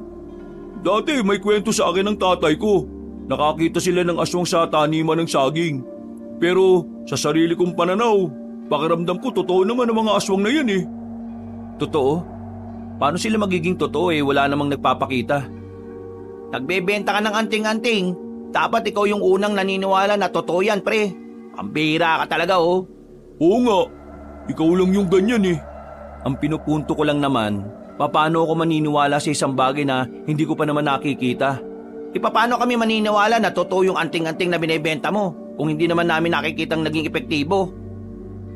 [SPEAKER 2] Dati may kwento sa akin ng tatay ko. Nakakita sila ng aswang sa taniman ng saging. Pero sa sarili kong pananaw, pakiramdam ko totoo naman ang mga aswang na yan eh.
[SPEAKER 1] Totoo? Paano sila magiging totoo wala namang nagpapakita?
[SPEAKER 3] Nagbebenta ka ng anting-anting. Dapat ikaw yung unang naniniwala na totoo yan, pre. Ang bihira ka talaga, oh.
[SPEAKER 2] Oo nga, ikaw lang yung ganyan eh.
[SPEAKER 1] Ang pinupunto ko lang naman, paano ako maniniwala sa isang bagay na hindi ko pa naman nakikita?
[SPEAKER 3] Paano kami maniniwala na totoo yung anting-anting na binebenta mo kung hindi naman namin nakikitang naging epektibo?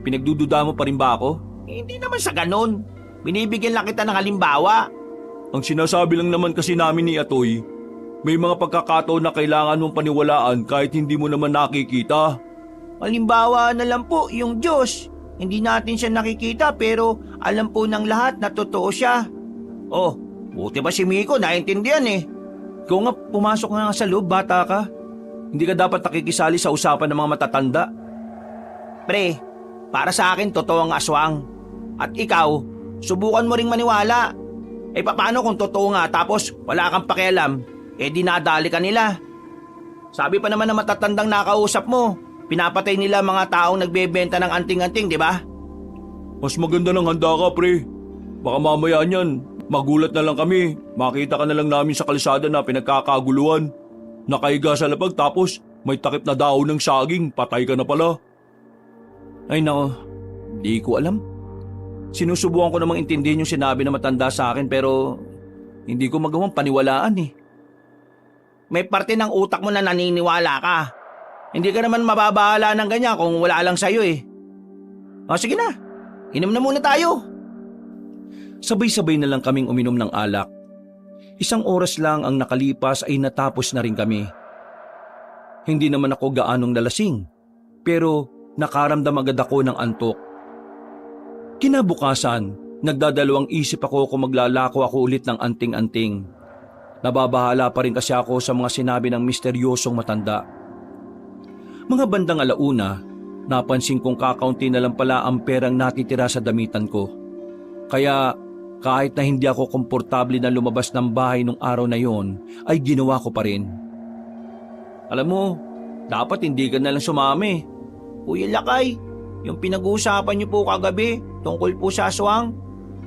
[SPEAKER 1] Pinagdududa mo pa rin ba ako?
[SPEAKER 3] Hindi naman sa ganun. Binibigyan lang kita ng halimbawa.
[SPEAKER 2] Ang sinasabi lang naman kasi namin ni Atoy, may mga pagkakataon na kailangan mong paniwalaan kahit hindi mo naman nakikita.
[SPEAKER 3] Halimbawa na lang po yung Diyos. Hindi natin siya nakikita pero alam po ng lahat na totoo siya. Oh, buti ba si Miko naintindihan eh.
[SPEAKER 1] Ikaw nga, pumasok nga sa loob, bata ka. Hindi ka dapat nakikisali sa usapan ng mga matatanda.
[SPEAKER 3] Pre, para sa akin totoo ang aswang. At ikaw, subukan mo ring maniwala. Paano kung totoo nga tapos wala kang pakialam, dinadali ka nila. Sabi pa naman ng matatandang nakausap mo, pinapatay nila mga taong nagbebenta ng anting-anting, di ba?
[SPEAKER 2] Mas maganda ng handa ka pre. Baka mamaya niyan, magulat na lang kami, makita ka na lang namin sa kalsada na pinagkakaguluhan. Nakahiga sa lapag tapos may takip na daon ng saging, patay ka na pala.
[SPEAKER 1] Ay nako, di ko alam. Sinusubukan ko namang intindihin yung sinabi na matanda sa akin pero hindi ko magawang paniwalaan eh.
[SPEAKER 3] May parte ng utak mo na naniniwala ka. Hindi ka naman mababahala ng ganyan kung wala lang sa'yo eh. O sige na, inom na muna tayo.
[SPEAKER 1] Sabay-sabay na lang kaming uminom ng alak. Isang oras lang ang nakalipas ay natapos na rin kami. Hindi naman ako gaanong lalasing, pero nakaramdam agad ako ng antok. Kinabukasan, nagdadalawang isip ako kung maglalako ako ulit ng anting-anting. Nababahala pa rin kasi ako sa mga sinabi ng misteryosong matanda. Mga bandang alauna, napansin kong kakaunti na lang pala ang perang natitira sa damitan ko. Kaya kahit na hindi ako komportable na lumabas ng bahay nung araw na yon, ay ginawa ko pa rin. Alam mo, dapat hindi ka na lang sumami.
[SPEAKER 3] Kuya Lakay, yung pinag-uusapan niyo po kagabi tungkol po sa aswang,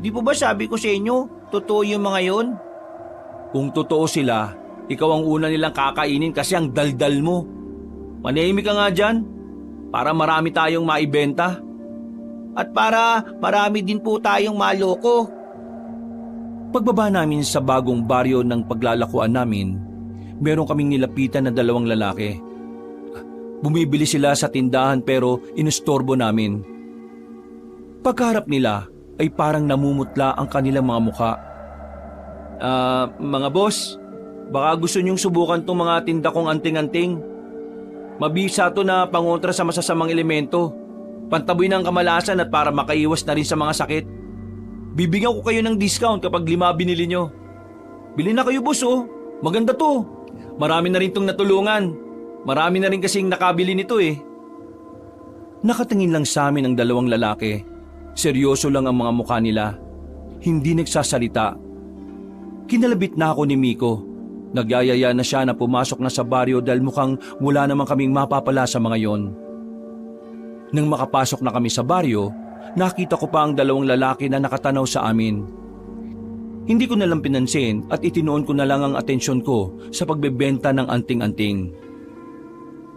[SPEAKER 3] Di po ba sabi ko sa inyo, totoo yung mga yon?
[SPEAKER 1] Kung totoo sila, ikaw ang una nilang kakainin kasi ang daldal mo. Manahimik ka nga dyan para marami tayong maibenta.
[SPEAKER 3] At para marami din po tayong maloko.
[SPEAKER 1] Pagbaba namin sa bagong baryo ng paglalakuan namin, meron kaming nilapitan na 2 lalaki. Bumibili sila sa tindahan pero inistorbo namin. Pagkaharap nila ay parang namumutla ang kanilang mga mukha. Mga boss, baka gusto nyong subukan tong mga tinda kong anting-anting. Mabisa to na pangontra sa masasamang elemento. Pantaboy ng kamalasan at para makaiwas na rin sa mga sakit. Bibigyan ko kayo ng discount kapag 5 binili nyo. Bili na kayo boss oh, maganda to. Marami na rin tong natulungan. Marami na rin kasing nakabili nito eh. Nakatingin lang sa amin ang 2 lalaki. Seryoso lang ang mga mukha nila. Hindi nagsasalita. Kinalabit na ako ni Miko. Nagyayaya na siya na pumasok na sa baryo dahil mukhang wala namang kaming mapapala sa mga yon. Nang makapasok na kami sa baryo, nakita ko pa ang 2 lalaki na nakatanaw sa amin. Hindi ko nalang pinansin at itinoon ko na lang ang atensyon ko sa pagbebenta ng anting-anting.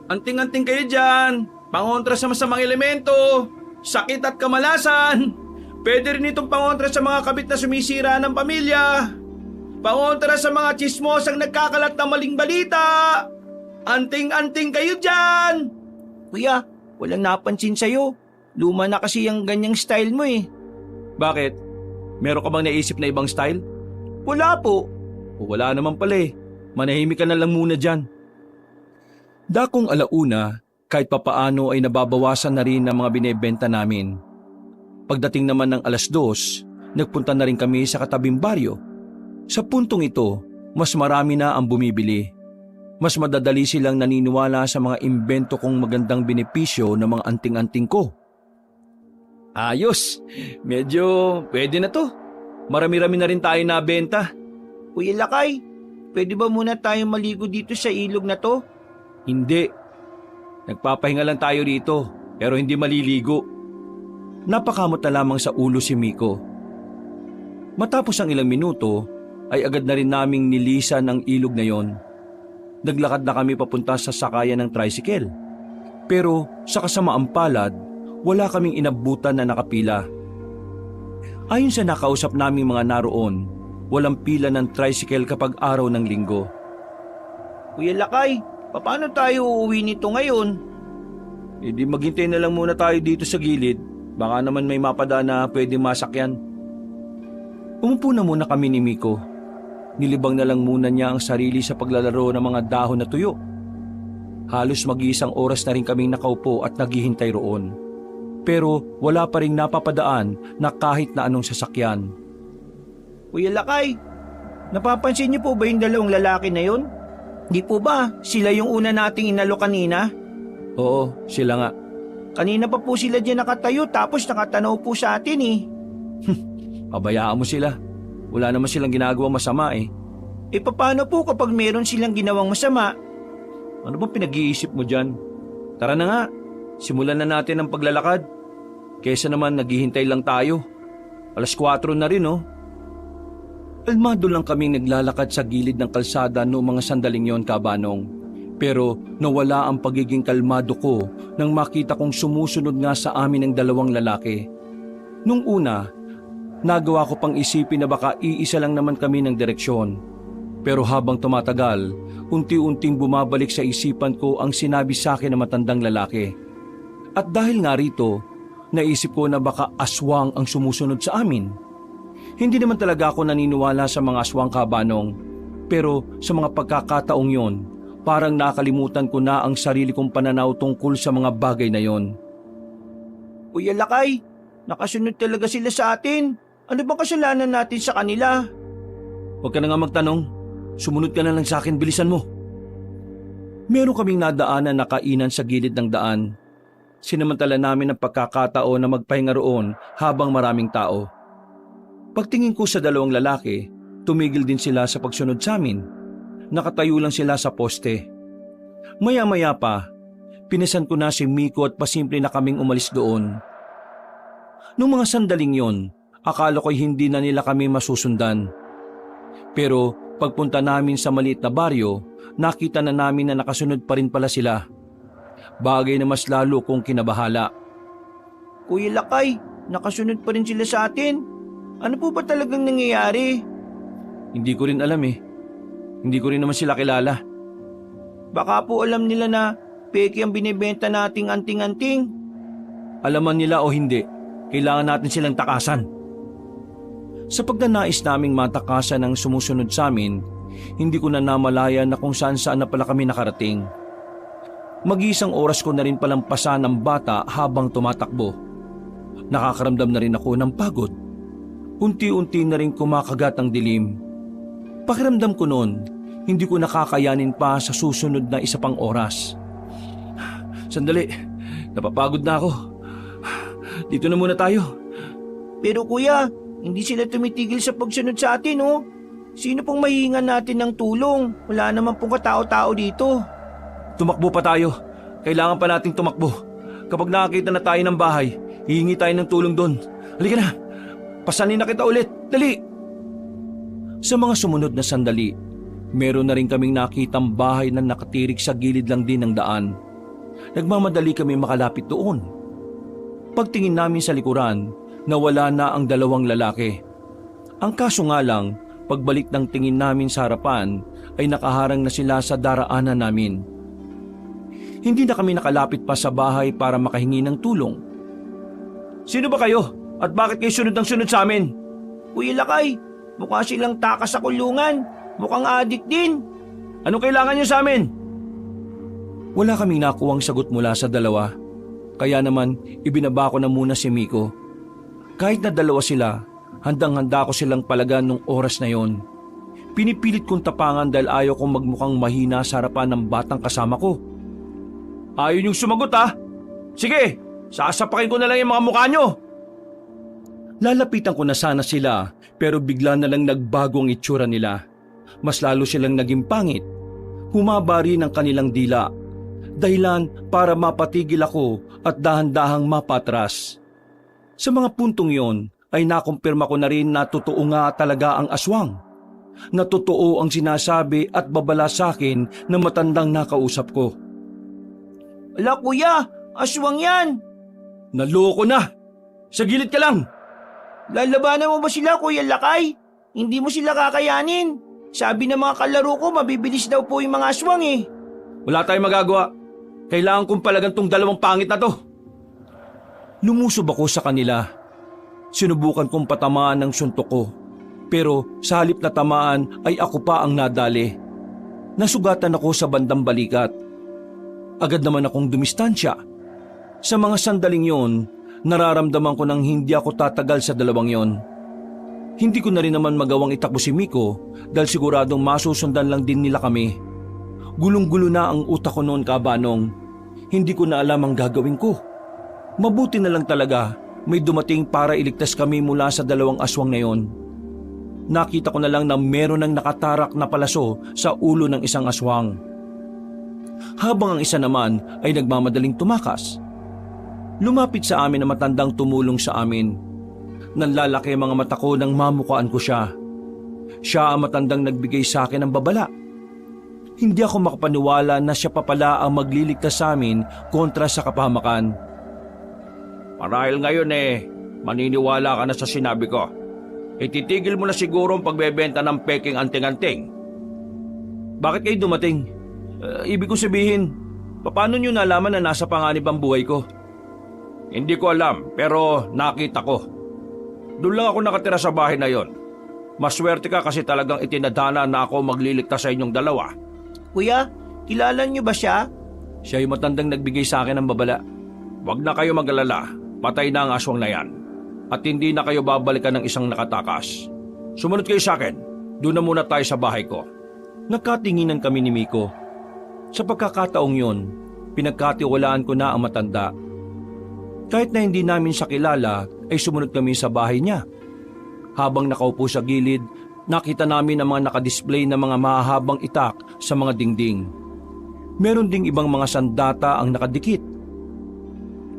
[SPEAKER 1] Anting-anting kayo dyan! Pangontra sa masamang elemento! Sakit at kamalasan! Pwede rin itong pangontra sa mga kabit na sumisira ng pamilya! Pangontra sa mga tsismosang nagkakalat ng maling balita! Anting-anting kayo dyan!
[SPEAKER 3] Kuya, walang napansin sa'yo. Luma na kasi yung ganyang style mo eh.
[SPEAKER 1] Bakit? Meron ka bang naisip na ibang style?
[SPEAKER 3] Wala po.
[SPEAKER 1] O wala naman pala eh. Manahimik ka na lang muna dyan. Dakong alauna, kahit papaano ay nababawasan na rin ang mga binebenta namin. Pagdating naman ng 2:00, nagpunta na rin kami sa katabing baryo. Sa puntong ito, mas marami na ang bumibili. Mas madadali silang naniniwala sa mga imbento kong magandang benepisyo ng mga anting-anting ko. Ayos! Medyo pwede na to. Marami-rami na rin tayo nabenta.
[SPEAKER 3] Kuya Lakay, pwede ba muna tayong maligo dito sa ilog na to?
[SPEAKER 1] Hindi. Nagpapahinga lang tayo rito, pero hindi maliligo. Napakamot na lamang sa ulo si Miko. Matapos ang ilang minuto, ay agad na rin naming nilisan ang ilog na yon. Naglakad na kami papunta sa sakayan ng tricycle. Pero sa kasamaang palad, wala kaming inabutan na nakapila. Ayon sa nakausap naming mga naroon, walang pila ng tricycle kapag araw ng linggo.
[SPEAKER 3] Kuya Lakay, paano tayo uuwi nito ngayon?
[SPEAKER 1] Di maghintay na lang muna tayo dito sa gilid. Baka naman may mapada na pwede masakyan. Umupo na muna kami ni Miko. Nilibang na lang muna niya ang sarili sa paglalaro ng mga dahon na tuyo. Halos mag-iisang oras na rin kaming nakaupo at naghihintay roon. Pero wala pa rin napapadaan na kahit na anong sasakyan.
[SPEAKER 3] Kuya Lakay, napapansin niyo po ba yung 2 lalaki na yon? Di po ba sila yung una nating inalo kanina?
[SPEAKER 1] Oo, sila nga.
[SPEAKER 3] Kanina pa po sila dyan nakatayo tapos nakatanaw po sa atin eh.
[SPEAKER 1] Pabayaan mo sila. Wala naman silang ginagawang masama eh.
[SPEAKER 3] E paano po kapag meron silang ginawang masama?
[SPEAKER 1] Ano bang pinag-iisip mo dyan? Tara na nga, simulan na natin ang paglalakad. Kesa naman naghihintay lang tayo. 4:00 na rin oh. Kalmado lang kaming naglalakad sa gilid ng kalsada noong mga sandaling yon, Kabanong. Pero nawala ang pagiging kalmado ko nang makita kong sumusunod nga sa amin ang 2 lalaki. Nung una, nagawa ko pang isipin na baka iisa lang naman kami ng direksyon. Pero habang tumatagal, unti-unting bumabalik sa isipan ko ang sinabi sa akin ng matandang lalaki. At dahil nga rito, naisip ko na baka aswang ang sumusunod sa amin. Hindi naman talaga ako naniniwala sa mga aswang, Kabanong. Pero sa mga pagkakataong yon, parang nakalimutan ko na ang sarili kong pananaw tungkol sa mga bagay na yon.
[SPEAKER 3] Kuya Lakay, nakasunod talaga sila sa atin. Ano bang kasalanan natin sa kanila?
[SPEAKER 1] Huwag ka na nga magtanong. Sumunod ka na lang sa akin, bilisan mo. Meron kaming nadaanan na kainan sa gilid ng daan. Sinamantala namin ang pagkakataon na magpahinga roon habang maraming tao. Pagtingin ko sa 2 lalaki, tumigil din sila sa pagsunod sa amin. Nakatayo lang sila sa poste. Maya-maya pa, pinasan ko na si Miko at pasimple na kaming umalis doon. Noong mga sandaling yon, Akala ko'y hindi na nila kami masusundan. Pero pagpunta namin sa maliit na baryo, nakita na namin na nakasunod pa rin pala sila. Bagay na mas lalo kong kinabahala.
[SPEAKER 3] Kuya Lakay, nakasunod pa rin sila sa atin. Ano po ba talagang nangyayari?
[SPEAKER 1] Hindi ko rin alam eh. Hindi ko rin naman sila kilala.
[SPEAKER 3] Baka po alam nila na peke ang binibenta nating anting-anting.
[SPEAKER 1] Alaman nila o hindi, kailangan natin silang takasan. Sa pagnanais naming matakasan ang sumusunod sa amin, hindi ko na namalaya na kung saan-saan na pala kami nakarating. Mag-iisang oras ko na rin palang pasa ng bata habang tumatakbo. Nakakaramdam na rin ako ng pagod. Unti-unti na rin kumakagat ang dilim. Pakiramdam ko noon, hindi ko nakakayanin pa sa susunod na isa pang oras. Sandali, napapagod na ako. Dito na muna tayo.
[SPEAKER 3] Pero kuya, hindi sila tumitigil sa pagsunod sa atin, oh. Sino pong mahihingan natin ng tulong? Wala naman pong katao-tao dito.
[SPEAKER 1] Tumakbo pa tayo. Kailangan pa nating tumakbo. Kapag nakakita na tayo ng bahay, hihingi tayo ng tulong doon. Halika na, pasanin na kita ulit. Dali! Sa mga sumunod na sandali, meron na rin kaming nakitang bahay na nakatirik sa gilid lang din ng daan. Nagmamadali kami makalapit doon. Pagtingin namin sa likuran, nawala na ang dalawang lalaki. Ang kaso nga lang, pagbalik ng tingin namin sa harapan, ay nakaharang na sila sa daraanan namin. Hindi na kami nakalapit pa sa bahay para makahingi ng tulong. Sino ba kayo? At bakit kayo sunod ng sunod sa amin?
[SPEAKER 3] Kuya Lakay, mukha silang takas sa kulungan. Mukhang adik din.
[SPEAKER 1] Anong kailangan niyo sa amin? Wala kaming nakuwang sagot mula sa dalawa. Kaya naman, ibinaba ko na muna si Miko. Kahit na dalawa sila, handang-handa ko silang palagan nung oras na yon. Pinipilit kong tapangan dahil ayaw kong magmukhang mahina sa harapan ng batang kasama ko. Ayaw niyong sumagot ha? Sige, sasapakin ko na lang yung mga mukha niyo. Lalapitan ko na sana sila pero bigla na lang nagbago ang itsura nila. Mas lalo silang naging pangit. Humaba rin ang kanilang dila. Dahilan para mapatigil ako at dahan-dahang mapatras. Sa mga puntong yon ay nakumpirma ko na rin na totoo nga talaga ang aswang. Na totoo ang sinasabi at babala sa akin ng matandang nakausap ko.
[SPEAKER 3] Ala kuya, aswang yan.
[SPEAKER 1] Naloko na! Sa gilid ka lang!
[SPEAKER 3] Lalabanan mo ba sila, Kuya Lakay? Hindi mo sila kakayanin. Sabi ng mga kalaro ko, mabibilis daw po yung mga aswang eh.
[SPEAKER 1] Wala tayong magagawa. Kailangan kong palagan tong dalawang pangit na to. Lumusob ako sa kanila. Sinubukan kong patamaan ng suntok ko. Pero sa halip na tamaan ay ako pa ang nadali. Nasugatan ako sa bandang balikat. Agad naman akong dumistansya. Sa mga sandaling yon, nararamdaman ko nang hindi ako tatagal sa dalawang yon. Hindi ko na rin naman magawang itakbo si Miko dahil siguradong masusundan lang din nila kami. Gulong-gulo na ang utak ko noon, kabanong. Hindi ko na alam ang gagawin ko. Mabuti na lang talaga may dumating para iligtas kami mula sa dalawang aswang na yon. Nakita ko na lang na meron ng nakatarak na palaso sa ulo ng isang aswang. Habang ang isa naman ay nagmamadaling tumakas. Lumapit sa amin na matandang tumulong sa amin. Nanlalaki ang mga mata ko nang mamukaan ko siya. Siya ang matandang nagbigay sa akin ng babala. Hindi ako makapaniwala na siya pa pala ang magliligtas sa amin kontra sa kapahamakan.
[SPEAKER 2] Marahil ngayon maniniwala ka na sa sinabi ko. Ititigil mo na siguro ang pagbebenta ng peking anting-anting.
[SPEAKER 1] Bakit kayo dumating? Ibig ko sabihin, paano nyo nalaman na nasa panganib ang buhay ko?
[SPEAKER 2] Hindi ko alam pero nakita ko. Doon lang ako nakatira sa bahay na yon. Maswerte ka kasi talagang itinadhana na ako magliligtas sa inyong dalawa.
[SPEAKER 3] Kuya, kilala niyo ba siya?
[SPEAKER 1] Siya yung matandang nagbigay sa akin ng babala.
[SPEAKER 2] Huwag na kayo mag-alala. Patay na ang aswang na yan. At hindi na kayo babalikan ng isang nakatakas. Sumunod kayo sa akin. Doon na muna tayo sa bahay ko.
[SPEAKER 1] Nagkatinginan kami ni Miko. Sa pagkakataong yon, pinagkatiwalaan ko na ang matanda. Kahit na hindi namin siya kilala, ay sumunod kami sa bahay niya. Habang nakaupo sa gilid, nakita namin ang mga nakadisplay na mga mahahabang itak sa mga dingding. Meron ding ibang mga sandata ang nakadikit.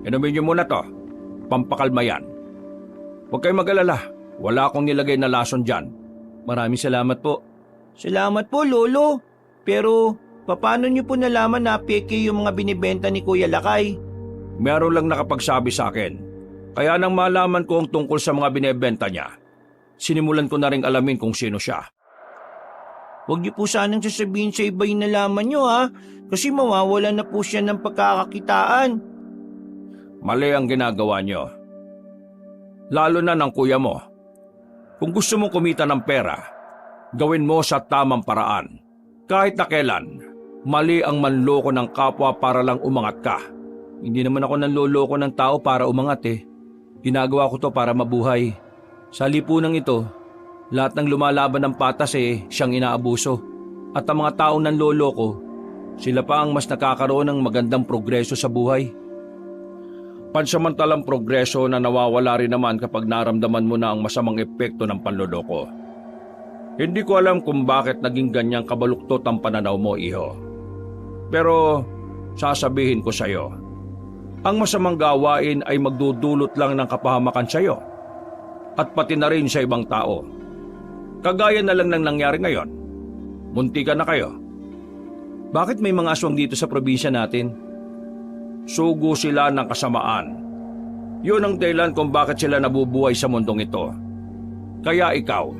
[SPEAKER 2] Inumin niyo muna to. Pampakalma yan. Huwag kayong mag-alala. Wala akong nilagay na lason dyan.
[SPEAKER 1] Maraming salamat po.
[SPEAKER 3] Salamat po, Lolo. Pero, paano niyo po nalaman na peke yung mga binibenta ni Kuya Lakay?
[SPEAKER 2] Meron lang nakapagsabi sa akin. Kaya nang malaman ko ang tungkol sa mga binebenta niya, sinimulan ko na ring alamin kung sino siya.
[SPEAKER 3] Huwag niyo po sanang sasabihin sa iba yung nalaman niyo ha, kasi mawawalan na po siya ng pagkakakitaan.
[SPEAKER 2] Mali ang ginagawa niyo. Lalo na ng kuya mo. Kung gusto mong kumita ng pera, gawin mo sa tamang paraan. Kahit na kailan, mali ang manloko ng kapwa para lang umangat ka.
[SPEAKER 1] Hindi naman ako nanloloko ng tao para umangat eh. Ginagawa ko to para mabuhay. Sa lipunang ito, lahat ng lumalaban ng patas siyang inaabuso. At ang mga taong nanloloko, sila pa ang mas nakakaroon ng magandang progreso sa buhay.
[SPEAKER 2] Pansamantalang progreso na nawawala rin naman kapag naramdaman mo na ang masamang epekto ng panloloko. Hindi ko alam kung bakit naging ganyang kabaluktot ang pananaw mo, iho. Pero sasabihin ko sa iyo, ang masamang gawain ay magdudulot lang ng kapahamakan sa iyo at pati na rin sa ibang tao. Kagaya na lang ng nangyari ngayon. Muntikan na kayo.
[SPEAKER 1] Bakit may mga aswang dito sa probinsya natin?
[SPEAKER 2] Sugo sila ng kasamaan. Yun ang dahilan kung bakit sila nabubuhay sa mundong ito. Kaya ikaw,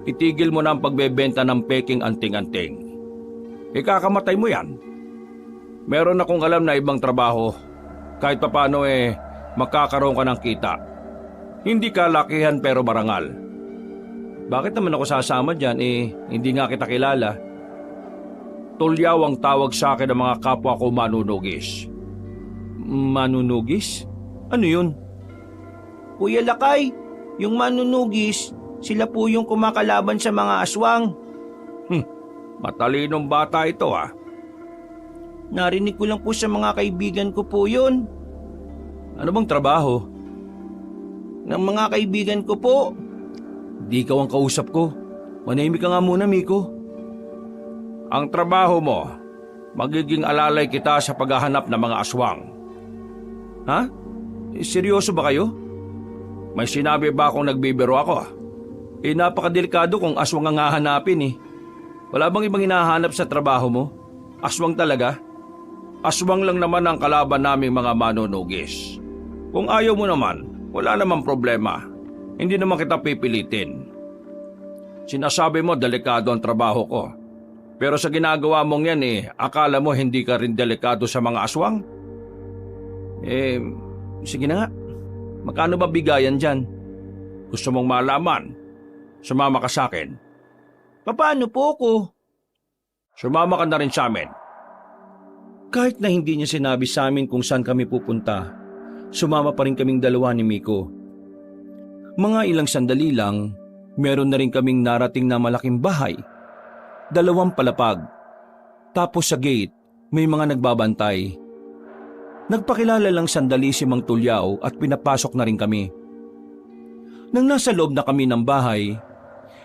[SPEAKER 2] itigil mo na ang pagbebenta ng peking anting-anting. Ikakamatay mo yan. Meron akong alam na ibang trabaho. Kahit papano makakaroon ka ng kita. Hindi kalakihan pero marangal.
[SPEAKER 1] Bakit naman ako sasama dyan hindi nga kita kilala?
[SPEAKER 2] Tulyaw ang tawag sa akin ng mga kapwa ko manunugis.
[SPEAKER 1] Manunugis? Ano yun?
[SPEAKER 3] Kuya Lakay, yung manunugis, sila po yung kumakalaban sa mga aswang.
[SPEAKER 2] Matalinong bata ito ah.
[SPEAKER 3] Narinig ko lang po sa mga kaibigan ko po yun.
[SPEAKER 1] Ano bang trabaho?
[SPEAKER 3] Ng mga kaibigan ko po.
[SPEAKER 1] Di ikaw ang kausap ko. Manahimik ka nga muna, Miko.
[SPEAKER 2] Ang trabaho mo, magiging alalay kita sa paghahanap ng mga aswang.
[SPEAKER 1] Ha? Seryoso ba kayo?
[SPEAKER 2] May sinabi ba akong nagbibiro ako?
[SPEAKER 1] Napakadelikado kung aswang ang hahanapin. Wala bang ibang hinahanap sa trabaho mo? Aswang talaga?
[SPEAKER 2] Aswang lang naman ang kalaban naming mga manunugis. Kung ayaw mo naman, wala namang problema. Hindi naman kita pipilitin. Sinasabi mo delikado ang trabaho ko. Pero sa ginagawa mong yan akala mo hindi ka rin delikado sa mga aswang?
[SPEAKER 1] Sige na nga. Magkano ba bigayan dyan?
[SPEAKER 2] Gusto mong malaman? Sumama ka sa akin.
[SPEAKER 3] Paano po ko?
[SPEAKER 2] Sumama ka na rin sa amin.
[SPEAKER 1] Kahit na hindi niya sinabi sa amin kung saan kami pupunta, sumama pa rin kaming dalawa ni Miko. Mga ilang sandali lang, meron na rin kaming narating na malaking bahay. 2 palapag. Tapos sa gate, may mga nagbabantay. Nagpakilala lang sandali si Mang Tulyaw at pinapasok na rin kami. Nang nasa loob na kami ng bahay,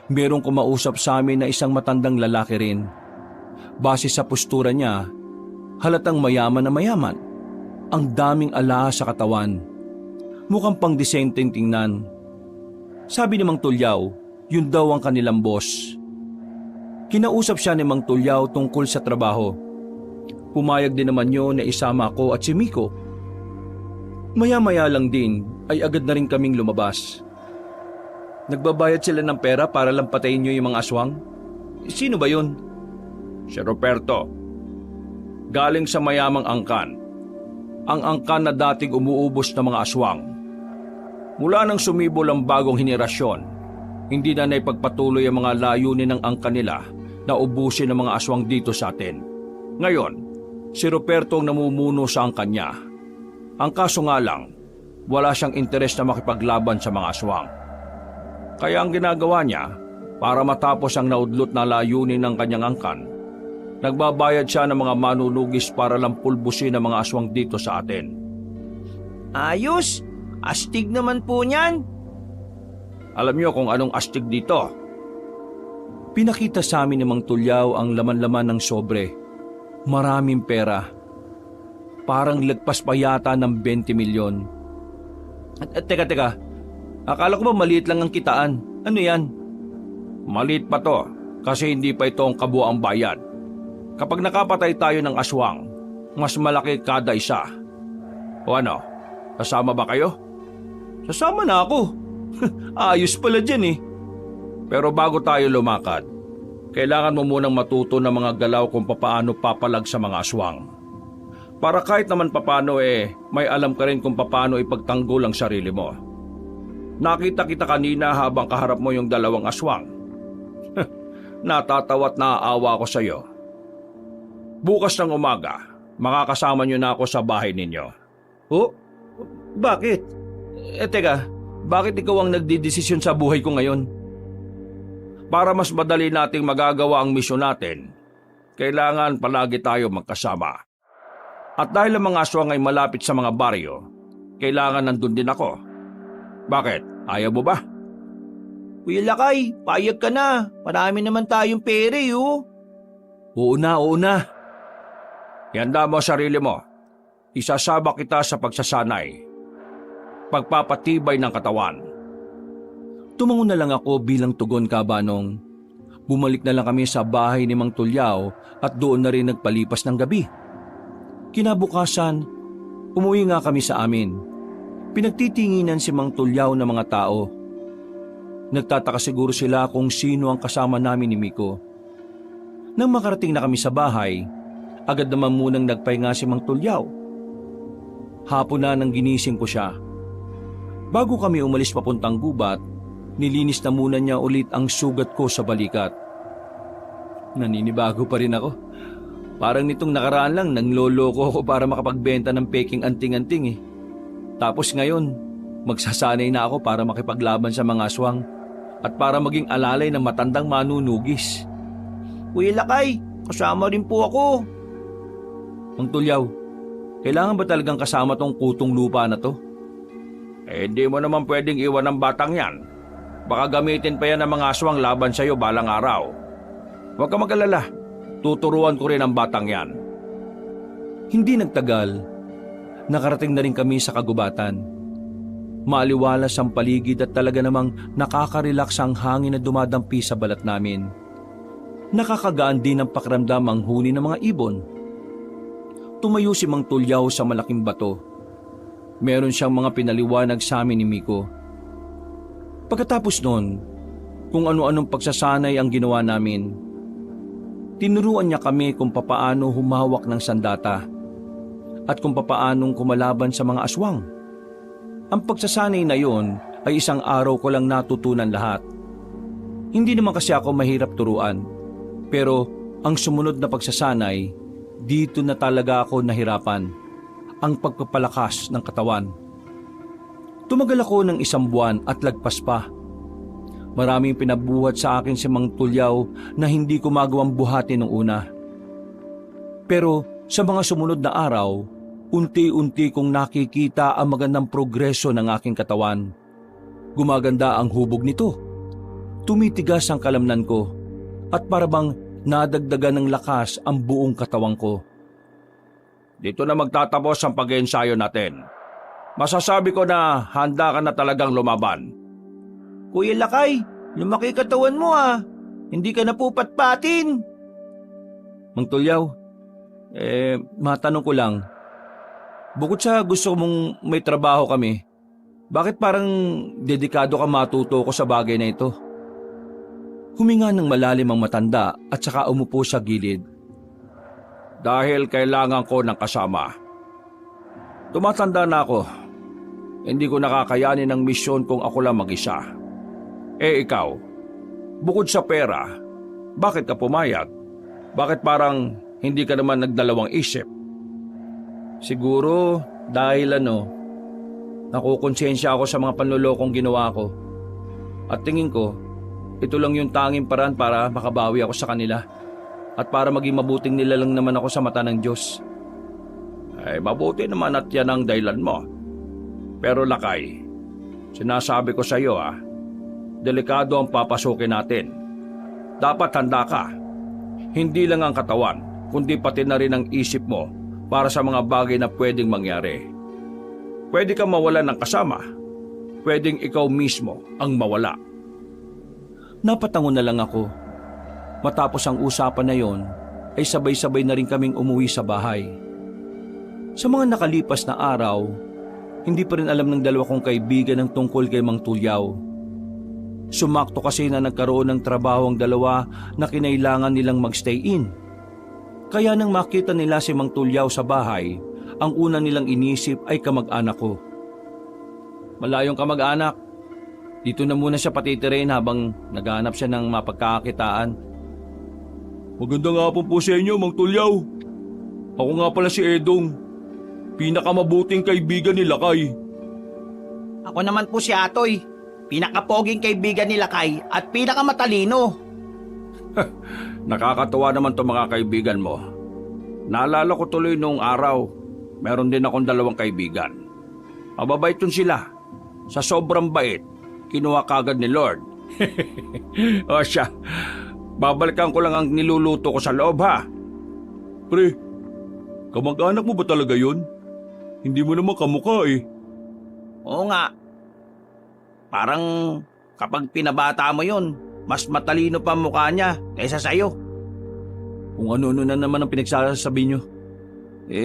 [SPEAKER 1] merong kumausap sa amin na isang matandang lalaki rin. Base sa postura niya, halatang mayaman na mayaman. Ang daming alahas sa katawan. Mukhang pang disenteng tingnan. Sabi ni Mang Tulyaw, yun daw ang kanilang boss. Kinausap siya ni Mang Tulyaw tungkol sa trabaho. Pumayag din naman yun na isama ako at si Miko. Maya-maya lang din ay agad na rin kaming lumabas. Nagbabayad sila ng pera para lang patayin nyo yung mga aswang? Sino ba yun?
[SPEAKER 2] Si Roberto. Galing sa mayamang angkan. Ang angkan na dating umuubos ng mga aswang. Mula nang sumibol ang bagong henerasyon, hindi na naipagpatuloy ang mga layunin ng angkan nila na ubusin ang mga aswang dito sa atin. Ngayon, si Roberto ang namumuno sa angkan niya. Ang kaso nga lang, wala siyang interes na makipaglaban sa mga aswang. Kaya ang ginagawa niya, para matapos ang naudlot na layunin ng kanyang angkan, nagbabayad siya ng mga manunugis para lang pulbusin ang mga aswang dito sa atin.
[SPEAKER 3] Ayos! Astig naman po niyan!
[SPEAKER 2] Alam niyo kung anong astig dito?
[SPEAKER 1] Pinakita sa amin ni Mang Tulyaw ang laman-laman ng sobre. Maraming pera. Parang lagpas pa yata ng 20 milyon. Teka. Akala ko ba maliit lang ang kitaan? Ano yan?
[SPEAKER 2] Maliit pa to kasi hindi pa ito ang kabuuang bayad. Kapag nakapatay tayo ng aswang, mas malaki kada isa. O ano, kasama ba kayo?
[SPEAKER 1] Sasama na ako. Ayos pala dyan eh.
[SPEAKER 2] Pero bago tayo lumakad, kailangan mo munang matuto ng mga galaw kung papaano papalag sa mga aswang. Para kahit naman papaano may alam ka rin kung papaano ipagtanggol ang sarili mo. Nakita kita kanina habang kaharap mo yung dalawang aswang. Natatawa't naaawa ako sa iyo. Bukas ng umaga, makakasama niyo na ako sa bahay ninyo.
[SPEAKER 1] Oh? Bakit? Teka, bakit ikaw ang nagdidesisyon sa buhay ko ngayon?
[SPEAKER 2] Para mas madali nating magagawa ang misyon natin, kailangan palagi tayo magkasama. At dahil ang mga aswang ay malapit sa mga baryo, kailangan nandun din ako. Bakit? Ayaw mo ba?
[SPEAKER 3] Kuya Lakay, payag ka na. Marami naman tayong pere, oh.
[SPEAKER 1] Oo na, oo na.
[SPEAKER 2] Ihanda mo ang sarili mo. Isasabak kita sa pagsasanay. Pagpapatibay ng katawan.
[SPEAKER 1] Tumango na lang ako bilang tugon, Kabanong. Bumalik na lang kami sa bahay ni Mang Tulyao at doon na rin nagpalipas ng gabi. Kinabukasan, umuwi nga kami sa amin. Pinagtitinginan si Mang Tulyao ng mga tao. Nagtataka siguro sila kung sino ang kasama namin ni Miko. Nang makarating na kami sa bahay, agad naman munang nagpahinga si Mang Tulyao. Hapon na nang ginising ko siya. Bago kami umalis papuntang gubat, nilinis na muna niya ulit ang sugat ko sa balikat. Naninibago pa rin ako. Parang nitong nakaraan lang nangloloko ako para makapagbenta ng peking anting-anting eh. Tapos ngayon, magsasanay na ako para makipaglaban sa mga aswang at para maging alalay ng matandang manunugis.
[SPEAKER 3] Kuya Lakay, kasama rin po ako.
[SPEAKER 1] Mang Tulyao, kailangan ba talagang kasama tong kutong lupa na to?
[SPEAKER 2] Hindi mo naman pwedeng iwan ang batang yan. Baka gamitin pa yan ng mga aswang laban sa'yo balang araw. Huwag ka mag-alala. Tuturuan ko rin ang batang yan.
[SPEAKER 1] Hindi nagtagal, nakarating na rin kami sa kagubatan. Maaliwalas ang paligid at talaga namang nakaka-relax ang hangin na dumadampi sa balat namin. Nakakagaan din ang pakiramdam ang huni ng mga ibon. Tumayo si Mang Tulyao sa malaking bato. Meron siyang mga pinaliwanag sa amin ni Miko. Pagkatapos noon, kung ano-anong pagsasanay ang ginawa namin, tinuruan niya kami kung papaano humawak ng sandata at kung papaanong kumalaban sa mga aswang. Ang pagsasanay na yon ay isang araw ko lang natutunan lahat. Hindi naman kasi ako mahirap turuan, pero ang sumunod na pagsasanay, dito na talaga ako nahirapan, ang pagpapalakas ng katawan. Tumagal ako ng 1 buwan at lagpas pa. Maraming pinabuhat sa akin si Mang Tulyao na hindi ko magawang buhatin nung una. Pero sa mga sumunod na araw, unti-unti kong nakikita ang magandang progreso ng aking katawan. Gumaganda ang hubog nito. Tumitigas ang kalamnan ko at parabang nadagdagan ng lakas ang buong katawan ko.
[SPEAKER 2] Dito na magtatapos ang pag-ensayo natin. Masasabi ko na handa ka na talagang lumaban.
[SPEAKER 3] Kuya Lakay, lumaki katawan mo ah. Hindi ka na po patpatin.
[SPEAKER 1] Mang Tulyao, matanong ko lang. Bukod sa gusto mong may trabaho kami, bakit parang dedikado ka matuto ko sa bagay na ito? Huminga ng malalim ang matanda at saka umupo sa gilid.
[SPEAKER 2] Dahil kailangan ko ng kasama. Tumatanda na ako. Hindi ko nakakayanin ang misyon kung ako lang mag-isa. Ikaw, bukod sa pera, bakit ka pumayag? Bakit parang hindi ka naman nagdalawang isip?
[SPEAKER 1] Siguro dahil nakukonsensya ako sa mga panlolokong ginawa ko. At tingin ko, ito lang yung tanging paraan para makabawi ako sa kanila. At para maging mabuting nilalang naman ako sa mata ng Diyos.
[SPEAKER 2] Mabuti naman at yan ang dahilan mo. Pero Lakay, sinasabi ko sa iyo delikado ang papasukin natin. Dapat handa ka. Hindi lang ang katawan, kundi pati na rin ang isip mo para sa mga bagay na pwedeng mangyari. Pwede kang mawalan ng kasama. pwedeng ikaw mismo ang mawala.
[SPEAKER 1] Napatango na lang ako. Matapos ang usapan na yon, ay sabay-sabay na rin kaming umuwi sa bahay. Sa mga nakalipas na araw, hindi pa rin alam ng dalawa kong kaibigan ang tungkol kay Mang Tulyaw. Sumakto kasi na nagkaroon ng trabaho ang dalawa na kinailangan nilang magstay in. Kaya nang makita nila si Mang Tulyaw sa bahay, ang una nilang inisip ay kamag-anak ko. Malayong kamag-anak, dito na muna siya patitirin habang naghahanap siya ng mapagkakakitaan.
[SPEAKER 2] Magandang hapon po sa inyo, Mang Tulyaw. Ako nga pala si Edong, pinakamabuting kaibigan ni Lakay.
[SPEAKER 3] Ako naman po si Atoy, pinakapoging kaibigan ni Lakay at pinakamatalino.
[SPEAKER 2] Nakakatuwa naman to mga kaibigan mo. Naalala ko tuloy noong araw, meron din akong dalawang kaibigan. Mababait yun sila. Sa sobrang bait, kinuha kagad ni Lord. O siya, babalikan ko lang ang niluluto ko sa loob ha.
[SPEAKER 1] Pre, kamag-anak mo ba talaga yun? Hindi mo naman kamukha eh.
[SPEAKER 3] Oo nga. Parang kapag pinabata mo yun, mas matalino pa ang mukha niya kaysa sa'yo.
[SPEAKER 1] Kung ano-ano na naman ang pinagsasabi nyo.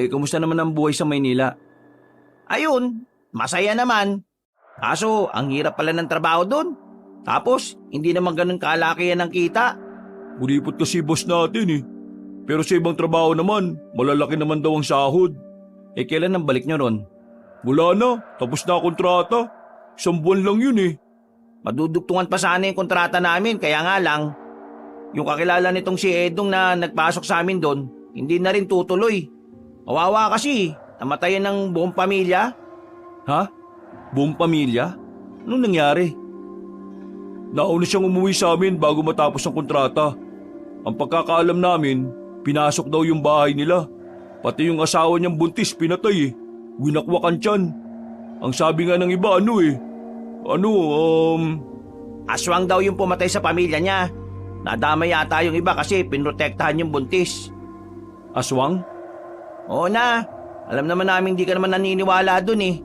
[SPEAKER 1] Kumusta naman ang buhay sa Maynila?
[SPEAKER 3] Ayun, masaya naman. Kaso, ang hirap pala ng trabaho doon. Tapos, hindi naman ganun kalakihan ang kita.
[SPEAKER 1] Uripot kasi boss natin eh. Pero sa ibang trabaho naman, malalaki naman daw ang sahod. Kailan ang balik nyo ron?
[SPEAKER 2] Wala na, tapos na ang kontrata. 1 buwan lang yun eh.
[SPEAKER 3] Madudugtungan pa sana yung kontrata namin, kaya nga lang, yung kakilala nitong si Edong na nagpasok sa amin doon, hindi na rin tutuloy. Kawawa kasi, namatayan ng buong pamilya.
[SPEAKER 1] Ha? Buong pamilya? Anong nangyari?
[SPEAKER 2] Nauna siyang umuwi sa amin bago matapos ang kontrata. Ang pagkakaalam namin, pinasok daw yung bahay nila. Pati yung asawa niyang buntis pinatay eh. Winakwakan tiyan. Ang sabi nga ng iba
[SPEAKER 3] Aswang daw yung pumatay sa pamilya niya. Nadama yata yung iba kasi pinrotektahan yung buntis.
[SPEAKER 1] Aswang?
[SPEAKER 3] Oo na, alam naman namin di ka naman naniniwala dun eh.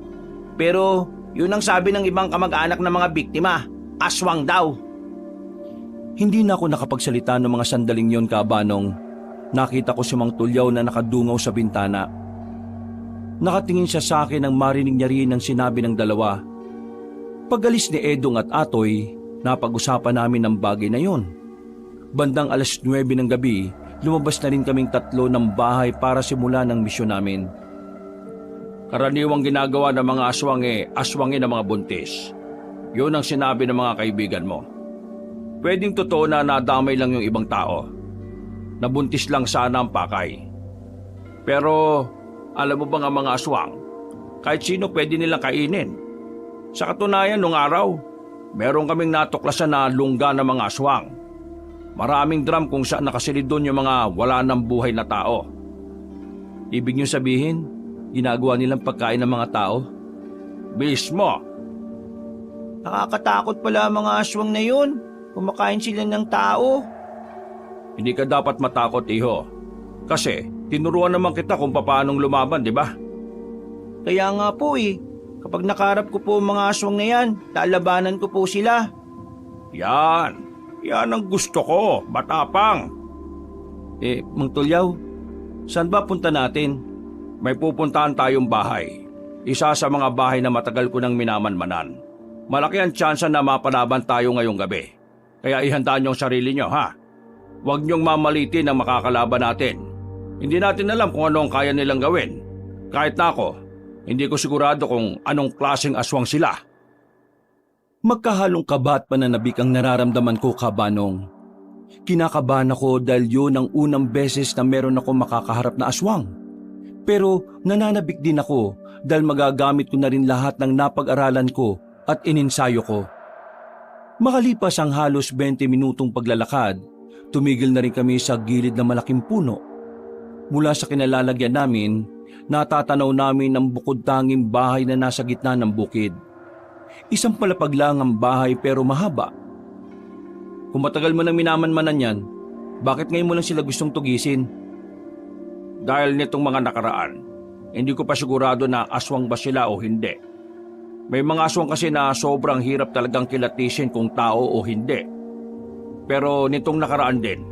[SPEAKER 3] Pero yun ang sabi ng ibang kamag-anak ng mga biktima, aswang daw.
[SPEAKER 1] Hindi na ako nakapagsalita ng mga sandaling yon, Kabanong. Nakita ko si Mang Tulyaw na nakadungaw sa bintana. Nakatingin siya sa akin nang marinig niya rin ang sinabi ng dalawa. Pag-alis ni Edong at Atoy, napag-usapan namin ang bagay na yon. Bandang 9:00 ng gabi, lumabas na rin kaming 3 ng bahay para simulan ang misyon namin.
[SPEAKER 2] Karaniwang ginagawa ng mga aswang aswangin ng mga buntis. Yun ang sinabi ng mga kaibigan mo. Pwedeng totoo na nadamay lang yung ibang tao. Nabuntis lang sana ang pakay. Pero alam mo bang ang mga aswang, kahit sino pwede nilang kainin. Sa katunayan nung araw, meron kaming natuklasan na lungga ng mga aswang. Maraming drum kung saan nakasilid doon yung mga wala ng buhay na tao.
[SPEAKER 1] Ibig niyo sabihin, ginagawa nilang pagkain ng mga tao?
[SPEAKER 2] Mismo.
[SPEAKER 3] Nakakatakot pala ang mga aswang na yun. Kumakain sila ng tao.
[SPEAKER 2] Hindi ka dapat matakot, iho. Kasi tinuruan naman kita kung paanong lumaban, di ba?
[SPEAKER 3] Kaya nga po eh. Kapag nakaharap ko po ang mga aswang na yan, lalabanan ko po sila.
[SPEAKER 2] Yan ang gusto ko, matapang.
[SPEAKER 1] Mang Tulyaw, saan ba punta natin?
[SPEAKER 2] May pupuntahan tayong bahay. Isa sa mga bahay na matagal ko nang minamanmanan. Malaki ang tsansa na mapalaban tayo ngayong gabi. Kaya ihanda niyo ang sarili niyo, ha? Huwag niyong mamalitin ang makakalaban natin. Hindi natin alam kung ano ang kaya nilang gawin. Kahit na ako, hindi ko sigurado kung anong klaseng aswang sila.
[SPEAKER 1] Magkahalong kaba at pananabik ang nararamdaman ko, Kabanong. Kinakabahan ako dahil yun ang unang beses na meron ako makakaharap na aswang. Pero nananabik din ako dahil magagamit ko na rin lahat ng napag-aralan ko at ininsayo ko. Makalipas ang halos 20 minutong paglalakad, tumigil na rin kami sa gilid ng malaking puno. Mula sa kinalalagyan namin, natatanaw namin ang bukod-tanging bahay na nasa gitna ng bukid. Isang palapag lang ang bahay pero mahaba. Kung matagal mo nang minamanmanan yan, bakit ngayon mo lang sila gustong tugisin?
[SPEAKER 2] Dahil nitong mga nakaraan, hindi ko pa sigurado na aswang ba sila o hindi. May mga aswang kasi na sobrang hirap talagang kilatisin kung tao o hindi. Pero nitong nakaraan din,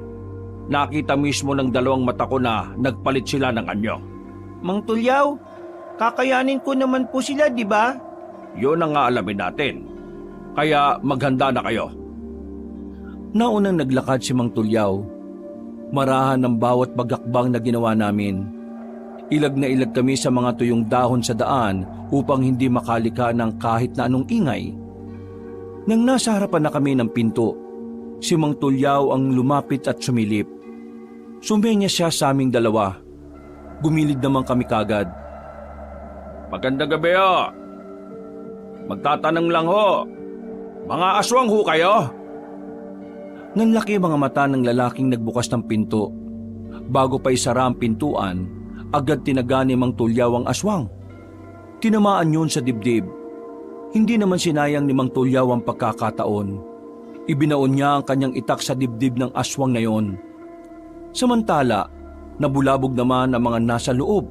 [SPEAKER 2] nakita mismo ng dalawang mata ko na nagpalit sila ng anyo.
[SPEAKER 3] Mang Tulyaw, kakayanin ko naman po sila, di ba?
[SPEAKER 2] Yun ang aalamin natin. Kaya maghanda na kayo.
[SPEAKER 1] Naunang naglakad si Mang Tulyaw. Marahan ng bawat bagakbang na ginawa namin. Ilag na ilag kami sa mga tuyong dahon sa daan upang hindi makalika ng kahit na anong ingay. Nang nasa harapan na kami ng pinto, si Mang Tulyaw ang lumapit at sumilip. Sumenya siya sa aming dalawa. Gumilid naman kami kagad.
[SPEAKER 2] Magandang gabi ho. Magtatanong lang ho. Mga aswang ho kayo?
[SPEAKER 1] Nanlaki mga mata ng lalaking nagbukas ng pinto. Bago pa isara ang pintuan, agad tinaga ni Mang Tulyaw ang aswang. Tinamaan yun sa dibdib. Hindi naman sinayang ni Mang Tulyaw ang pagkakataon. Ibinaon niya ang kanyang itak sa dibdib ng aswang na yon. Samantala, nabulabog naman ang mga nasa loob.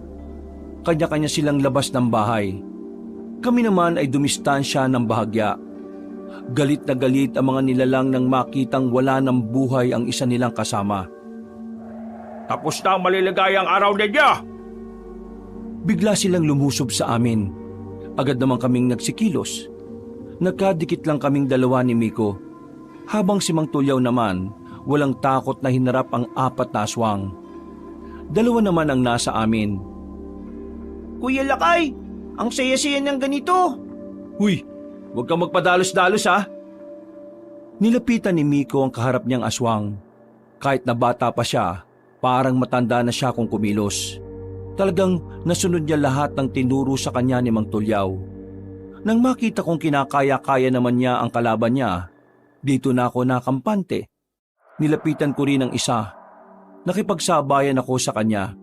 [SPEAKER 1] Kanya-kanya silang labas ng bahay. Kami naman ay dumistansya ng bahagya. Galit na galit ang mga nilalang nang makitang wala ng buhay ang isa nilang kasama.
[SPEAKER 2] Tapos na ang maliligayang araw ninyo!
[SPEAKER 1] Bigla silang lumusob sa amin. Agad naman kaming nagsikilos. Nagkadikit lang kaming dalawa ni Miko. Habang si Mang Tulyaw naman, walang takot na hinarap ang 4 na aswang. 2 naman ang nasa amin.
[SPEAKER 3] Kuya Lakay, ang saya-saya ng ganito.
[SPEAKER 1] Huy, huwag kang magpadalos-dalos ha. Nilapitan ni Miko ang kaharap niyang aswang. Kahit na bata pa siya, parang matanda na siya kung kumilos. Talagang nasunod niya lahat ng tinuro sa kanya ni Mang Tulyaw. Nang makita kong kinakaya-kaya naman niya ang kalaban niya, dito na ako nakampante. Nilapitan ko rin ang isa. Nakipagsabayan ako sa kanya.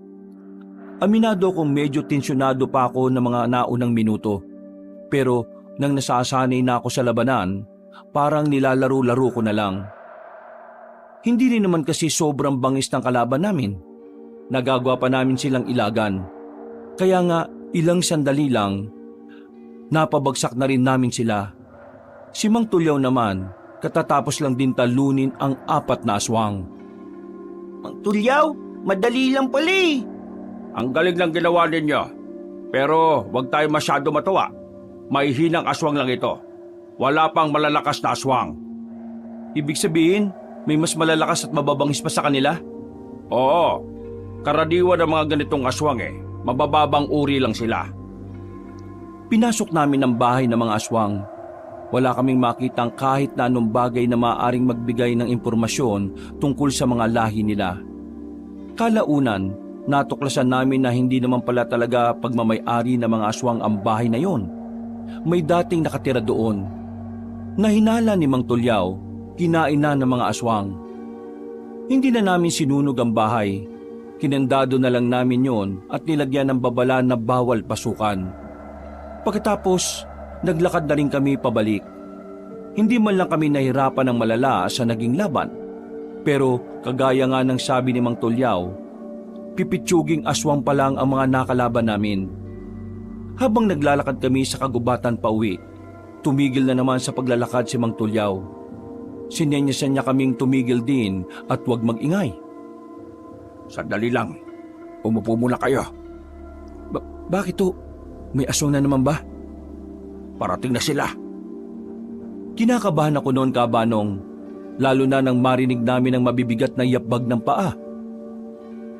[SPEAKER 1] Aminado kong medyo tensyonado pa ako ng mga naunang minuto. Pero nang nasasanay na ako sa labanan, parang nilalaro-laro ko na lang. Hindi rin naman kasi sobrang bangis ng kalaban namin. Nagagawa pa namin silang ilagan. Kaya nga ilang sandali lang, napabagsak na rin namin sila. Si Mang Tulyaw naman, katatapos lang din talunin ang 4 na aswang.
[SPEAKER 3] Mang Tulyaw, madali lang pala eh.
[SPEAKER 2] Ang galing lang ginawa ninyo. Pero huwag tayo masyado matuwa. May hinang aswang lang ito. Wala pang malalakas na aswang.
[SPEAKER 1] Ibig sabihin, may mas malalakas at mababangis pa sa kanila?
[SPEAKER 2] Oo. Karaniwan ng mga ganitong aswang mabababang uri lang sila.
[SPEAKER 1] Pinasok namin ang bahay ng mga aswang. Wala kaming makitang kahit na anong bagay na maaaring magbigay ng impormasyon tungkol sa mga lahi nila. Kalaunan, natuklasan namin na hindi naman pala talaga pagmamay-ari ng mga aswang ang bahay na yon. May dating nakatira doon. Nahinala ni Mang Tulyaw, kinain na ng mga aswang. Hindi na namin sinunog ang bahay. Kinandado na lang namin yon at nilagyan ng babala na bawal pasukan. Pagkatapos, naglakad na rin kami pabalik. Hindi man lang kami nahirapan ng malala sa naging laban. Pero kagaya nga ng sabi ni Mang Tulyaw, pipitsuging aswang pa lang ang mga nakalaban namin. Habang naglalakad kami sa kagubatan pauwi, tumigil na naman sa paglalakad si Mang Tulyaw. Sinenyasan niya kaming tumigil din at huwag mag-ingay.
[SPEAKER 2] Sandali lang. Umupo muna kayo.
[SPEAKER 1] Bakit to? May aswang na naman ba?
[SPEAKER 2] Parating na sila.
[SPEAKER 1] Kinakabahan ako noon, Kabanong, lalo na nang marinig namin ang mabibigat na yapbag ng paa.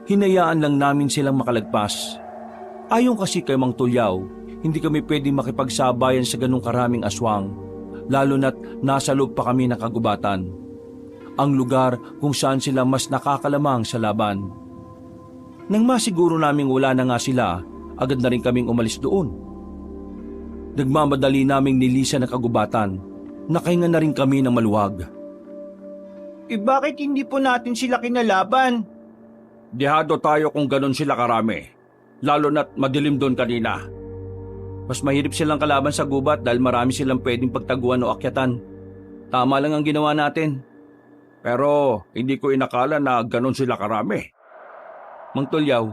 [SPEAKER 1] Hinayaan lang namin silang makalagpas. Ayon kasi kay Mang Tulyaw, hindi kami pwedeng makipagsabayan sa ganung karaming aswang, lalo na't nasa loob pa kami ng kagubatan. Ang lugar kung saan sila mas nakakalamang sa laban. Nang masiguro naming wala na nga sila, agad na rin kaming umalis doon. Nagmamadali naming nilisan ang kagubatan. Nakahinga na rin kami ng maluwag.
[SPEAKER 3] Bakit hindi po natin sila kinalaban?
[SPEAKER 2] Dihado tayo kung ganon sila karami. Lalo na't madilim doon kanina.
[SPEAKER 1] Mas mahirap silang kalaban sa gubat dahil marami silang pwedeng pagtaguan o akyatan. Tama lang ang ginawa natin.
[SPEAKER 2] Pero hindi ko inakala na ganon sila karami.
[SPEAKER 1] Mang Tulyaw,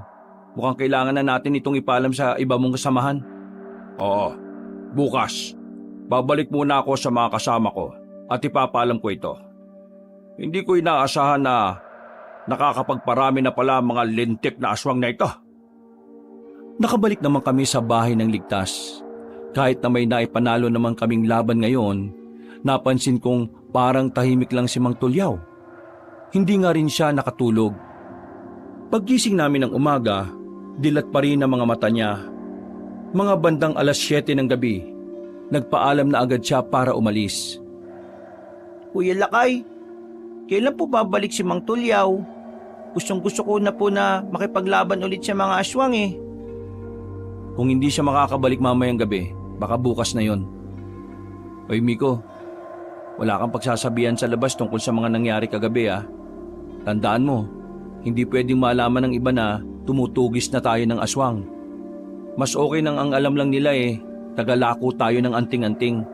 [SPEAKER 1] mukhang kailangan na natin itong ipalam sa iba mong kasamahan.
[SPEAKER 2] Oo, Bukas, babalik muna ako sa mga kasama ko at ipapaalam ko ito. Hindi ko inaasahan na nakakapagparami na pala ang mga lintik na aswang na ito.
[SPEAKER 1] Nakabalik naman kami sa bahay ng ligtas. Kahit na may naipanalo naman kaming laban ngayon, napansin kong parang tahimik lang si Mang Tulyaw. Hindi nga rin siya nakatulog. Paggising namin ng umaga, dilat pa rin ang mga mata niya. Mga bandang 7:00 ng gabi, nagpaalam na agad siya para umalis.
[SPEAKER 3] Kuya Lakay, kailan po babalik si Mang Tulyaw? Gustong-gusto ko na po na makipaglaban ulit sa mga aswang eh.
[SPEAKER 1] Kung hindi siya makakabalik mamayang gabi, baka bukas na yon. Oy Miko, wala kang pagsasabihan sa labas tungkol sa mga nangyari kagabi ah. Tandaan mo, hindi pwedeng malaman ng iba na tumutugis na tayo ng aswang. Mas okay nang ang alam lang nila tagalako tayo ng anting-anting.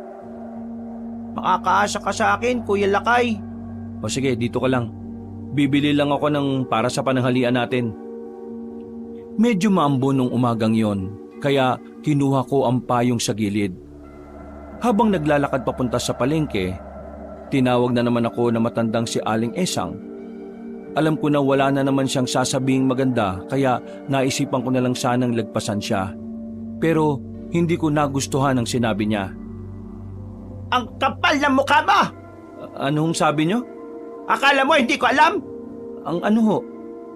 [SPEAKER 3] Makakaasa ka sa akin, Kuya Lakay.
[SPEAKER 1] O sige, dito ka lang. Bibili lang ako ng para sa pananghalian natin. Medyo maambo nung umagang yon, kaya kinuha ko ang payong sa gilid. Habang naglalakad papunta sa palengke, tinawag na naman ako na matandang si Aling Esang. Alam ko na wala na naman siyang sasabing maganda, kaya naisipan ko na lang sanang lagpasan siya. Pero hindi ko nagustuhan ang sinabi niya.
[SPEAKER 3] Ang kapal ng mukha mo!
[SPEAKER 1] Anong sabi niyo?
[SPEAKER 3] Akala mo hindi ko alam?
[SPEAKER 1] Ang ano ho?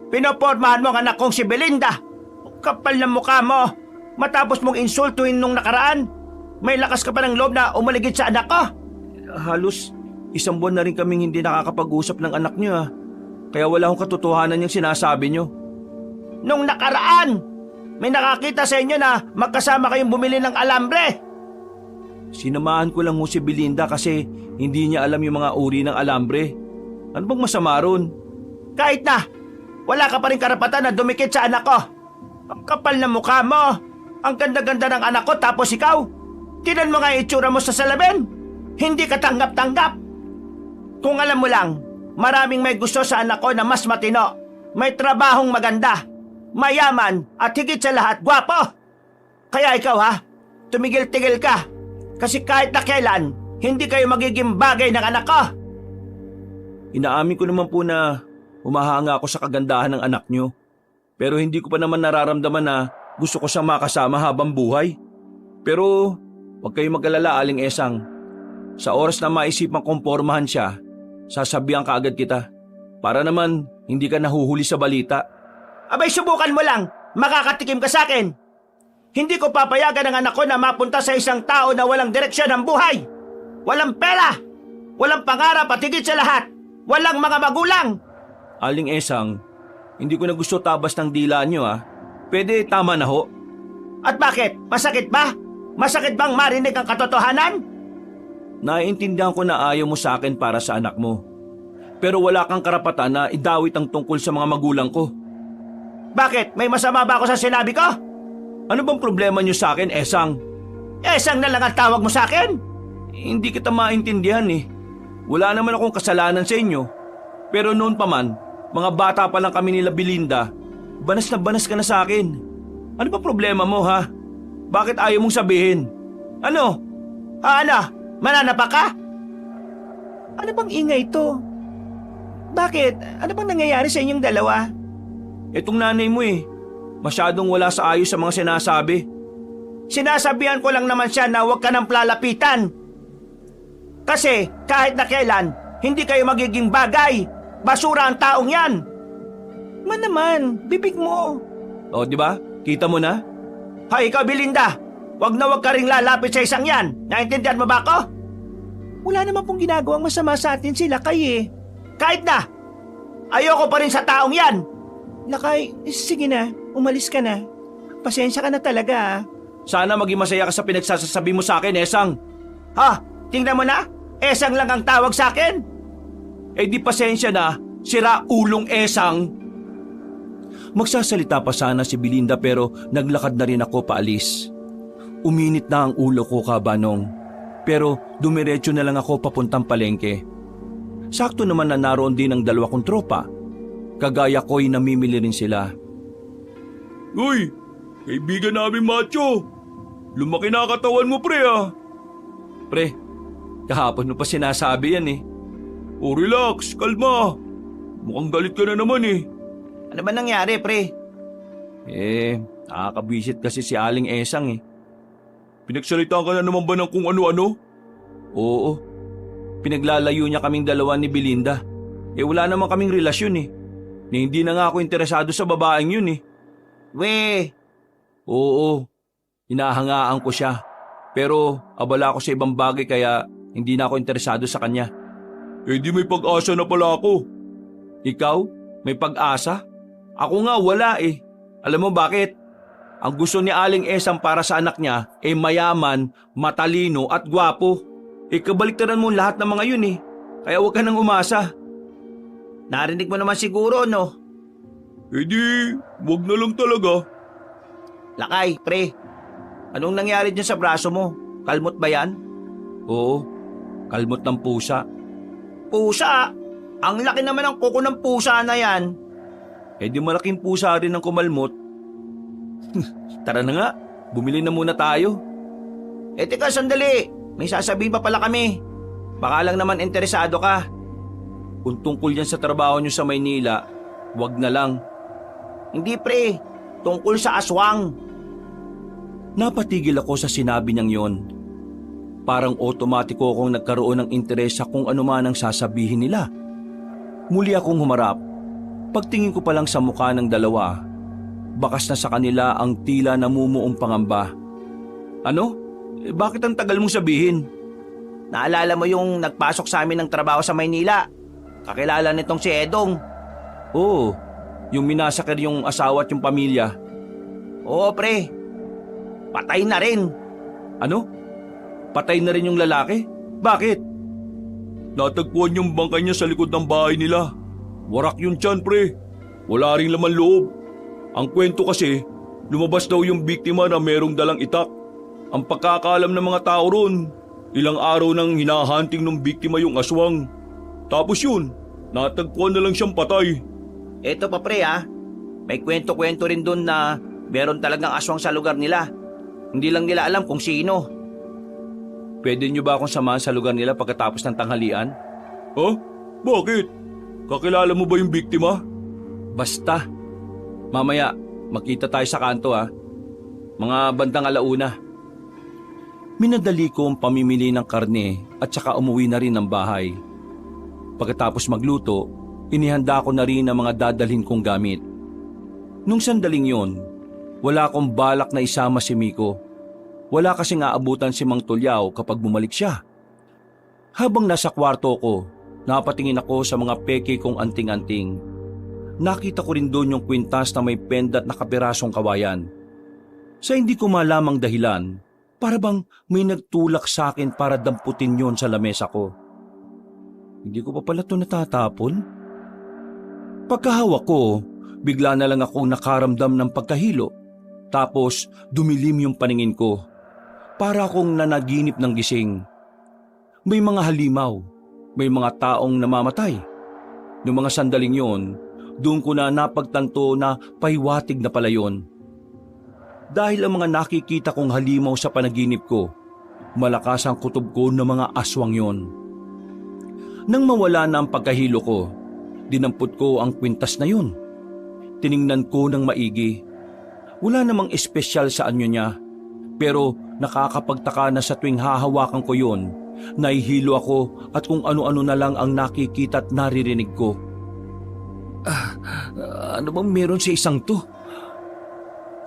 [SPEAKER 3] Pinopormahan mo ang anak kong si Belinda. Ang kapal ng mukha mo! Matapos mong insultuhin nung nakaraan, may lakas ka pa ng loob na umaligid sa anak ko?
[SPEAKER 1] Halos 1 buwan na rin kaming hindi nakakapag-usap ng anak niyo ah. Kaya wala akong katotohanan yung sinasabi niyo.
[SPEAKER 3] Nung nakaraan, may nakakita sa inyo na magkasama kayong bumili ng alambre.
[SPEAKER 1] Sinamahan ko lang mo si Belinda kasi hindi niya alam yung mga uri ng alambre. Ano bang masama ron?
[SPEAKER 3] Kahit na, wala ka pa rin karapatan na dumikit sa anak ko. Ang kapal ng mukha mo. Ang ganda-ganda ng anak ko tapos ikaw. Tinan mo nga yung itsura mo sa salamin. Hindi ka tanggap-tanggap. Kung alam mo lang, maraming may gusto sa anak ko na mas matino. May trabahong maganda, mayaman at higit sa lahat, gwapo. Kaya ikaw tumigil-tigil ka. Kasi kahit na kailan, hindi kayo magiging bagay ng anak ko.
[SPEAKER 1] Inaamin ko naman po na humahanga ako sa kagandahan ng anak niyo. Pero hindi ko pa naman nararamdaman na gusto ko siyang makasama habang buhay. Pero huwag kayong mag-alala, Aling Esang. Sa oras na maisipang kompormahan siya, sasabihan ka agad kita. Para naman hindi ka nahuhuli sa balita.
[SPEAKER 3] Abay subukan mo lang, makakatikim ka sa akin. Hindi ko papayagan ang anak ko na mapunta sa isang tao na walang direksyon ng buhay. Walang pera, walang pangarap at higit sa lahat, walang mga magulang.
[SPEAKER 1] Aling Esang, hindi ko na gusto tabas ng dila niyo Pwede tama na ho.
[SPEAKER 3] At bakit? Masakit ba? Masakit bang marinig ang katotohanan?
[SPEAKER 1] Naiintindihan ko na ayaw mo sa akin para sa anak mo. Pero wala kang karapatan na idawit ang tungkol sa mga magulang ko.
[SPEAKER 3] Bakit? May masama ba ako sa sinabi ko?
[SPEAKER 1] Ano bang problema niyo sa akin, Esang?
[SPEAKER 3] Esang na lang ang tawag mo sa akin?
[SPEAKER 1] Hindi kita maintindihan Wala naman akong kasalanan sa inyo. Pero noon pa man, mga bata pa lang kami nila Belinda, banas ka na sa akin. Ano ba problema mo Bakit ayaw mong sabihin? Ano?
[SPEAKER 3] Ano? Mananapa ka? Ano bang ingay ito? Bakit? Ano bang nangyayari sa inyong dalawa?
[SPEAKER 1] Etong nanay mo masyadong wala sa ayos sa mga sinasabi.
[SPEAKER 3] Sinasabihan ko lang naman siya na huwag ka nang plalapitan. Kasi kahit na kailan, hindi kayo magiging bagay. Basura ang taong yan. Man naman, bibig mo.
[SPEAKER 1] O, di ba? Kita mo na?
[SPEAKER 3] Hay, ikaw Belinda, wag na wag ka ring lalapit sa isang yan. Naintindihan mo ba ako? Wala naman pong ginagawang masama sa atin sila Kahit na, ayoko pa rin sa taong yan. Lakay, sige na, umalis ka na. Pasensya ka na talaga
[SPEAKER 1] Sana maging masaya ka sa pinagsasasabi mo sa akin, Esang.
[SPEAKER 3] Tingnan mo na, Esang lang ang tawag sa akin.
[SPEAKER 1] Di pasensya na, sira ulong Esang. Magsasalita pa sana si Belinda pero naglakad na rin ako paalis. Uminit na ang ulo ko, Kabanong. Pero dumiretso na lang ako papuntang palengke. Sakto naman na naroon din ang 2 kong tropa. Kagaya ko'y namimili rin sila.
[SPEAKER 2] Uy, kaibigan namin macho. lumaki na katawan mo pre ah.
[SPEAKER 1] Pre, kahapon mo pa sinasabi yan eh.
[SPEAKER 2] Oh relax, kalma. Mukhang galit ka na naman eh.
[SPEAKER 3] Ano ba nangyari, pre?
[SPEAKER 1] Nakakabwisit kasi si Aling Esang eh.
[SPEAKER 2] Pinagsalita ka na naman ba ng kung ano-ano?
[SPEAKER 1] Oo, pinaglalayo niya kaming dalawa ni Belinda. Wala naman kaming relasyon eh. Hindi na nga ako interesado sa babaeng yun eh.
[SPEAKER 3] We,
[SPEAKER 1] Oo, hinahangaan ko siya. Pero abala ako sa ibang bagay kaya hindi na ako interesado sa kanya.
[SPEAKER 2] Di may pag-asa na pala ako.
[SPEAKER 1] Ikaw, may pag-asa? Ako nga wala eh. Alam mo bakit? Ang gusto ni Aling Esang para sa anak niya mayaman, matalino at gwapo. Kabaliktaran mo lahat ng mga yun eh. Kaya huwag ka nang umasa.
[SPEAKER 3] narinig mo naman siguro, no?
[SPEAKER 2] Di, wag na lang talaga.
[SPEAKER 3] Lakay, pre. Anong nangyari dyan sa braso mo? Kalmot ba yan?
[SPEAKER 1] Oo, kalmot ng pusa.
[SPEAKER 3] Pusa? Ang laki naman ng kuko ng pusa na yan.
[SPEAKER 1] Di malaking pusa rin ang kumalmot. Tara na nga, bumili na muna tayo.
[SPEAKER 3] Teka, sandali. May sasabihin pa pala kami. Baka lang naman interesado ka.
[SPEAKER 1] Kung tungkol yan sa trabaho nyo sa Maynila, wag na lang.
[SPEAKER 3] Hindi, pre. Tungkol sa aswang.
[SPEAKER 1] Napatigil ako sa sinabi niyang yon. Parang otomatiko akong nagkaroon ng interes sa kung ano man ang sasabihin nila. Muli akong humarap. Pagtingin ko pa lang sa mukha ng dalawa, bakas na sa kanila ang tila namumuong pangamba. Ano? Bakit ang tagal mong sabihin?
[SPEAKER 3] Naalala mo yung nagpasok sa amin ng trabaho sa Maynila? Kakilala nitong si Edong.
[SPEAKER 1] Oo, yung minasakir yung asawa at yung pamilya.
[SPEAKER 3] Oo, pre. Patay na rin.
[SPEAKER 1] Ano? Patay na rin yung lalaki? Bakit?
[SPEAKER 2] Natagpuan yung bangkay niya sa likod ng bahay nila. Warak yun tiyan pre. Wala ring laman loob. Ang kwento kasi, lumabas daw yung biktima na merong dalang itak. Ang pagkakaalam ng mga tao ron, ilang araw nang hinahunting ng biktima yung aswang. Tapos yun, natagpuan na lang siyang patay.
[SPEAKER 3] Eto pa, pre, ha. May kwento-kwento rin dun na meron talagang aswang sa lugar nila. Hindi lang nila alam kung sino.
[SPEAKER 1] Pwede niyo ba akong samahan sa lugar nila pagkatapos ng tanghalian?
[SPEAKER 2] Ha? Bakit? Kakilala mo ba yung biktima?
[SPEAKER 1] Basta. Mamaya, magkita tayo sa kanto ha. Mga bandang alauna. Minadali ko ang pamimili ng karne at saka umuwi na rin ng bahay. Pagkatapos magluto, inihanda ko na rin ang mga dadalhin kong gamit. Nung sandaling yon, wala akong balak na isama si Miko. Wala kasing aabutan si Mang Tulyaw kapag bumalik siya. Habang nasa kwarto ko, napatingin ako sa mga peke kong anting-anting. Nakita ko rin doon yung kwintas na may pendat na kapirasong kawayan. Sa hindi ko malamang dahilan, para bang may nagtulak sa akin para damputin yon sa lamesa ko. Hindi ko pa pala ito natatapon. Pagkahawak ko, bigla na lang akong nakaramdam ng pagkahilo. Tapos dumilim yung paningin ko. Para akong nanaginip ng gising. May mga halimaw, may mga taong namamatay. Noong mga sandaling yon, doon ko na napagtanto na pahiwatig na pala yon. Dahil ang mga nakikita kong halimaw sa panaginip ko, malakas ang kutob ko ng mga aswang yon. Nang mawala na ang pagkahilo ko, dinampot ko ang kwintas na yon. Tiningnan ko ng maigi. Wala namang espesyal sa anyo niya, pero nakakapagtaka na sa tuwing hahawakan ko yon, nahihilo ako at kung ano-ano na lang ang nakikita at naririnig ko. Ano bang meron sa isang to?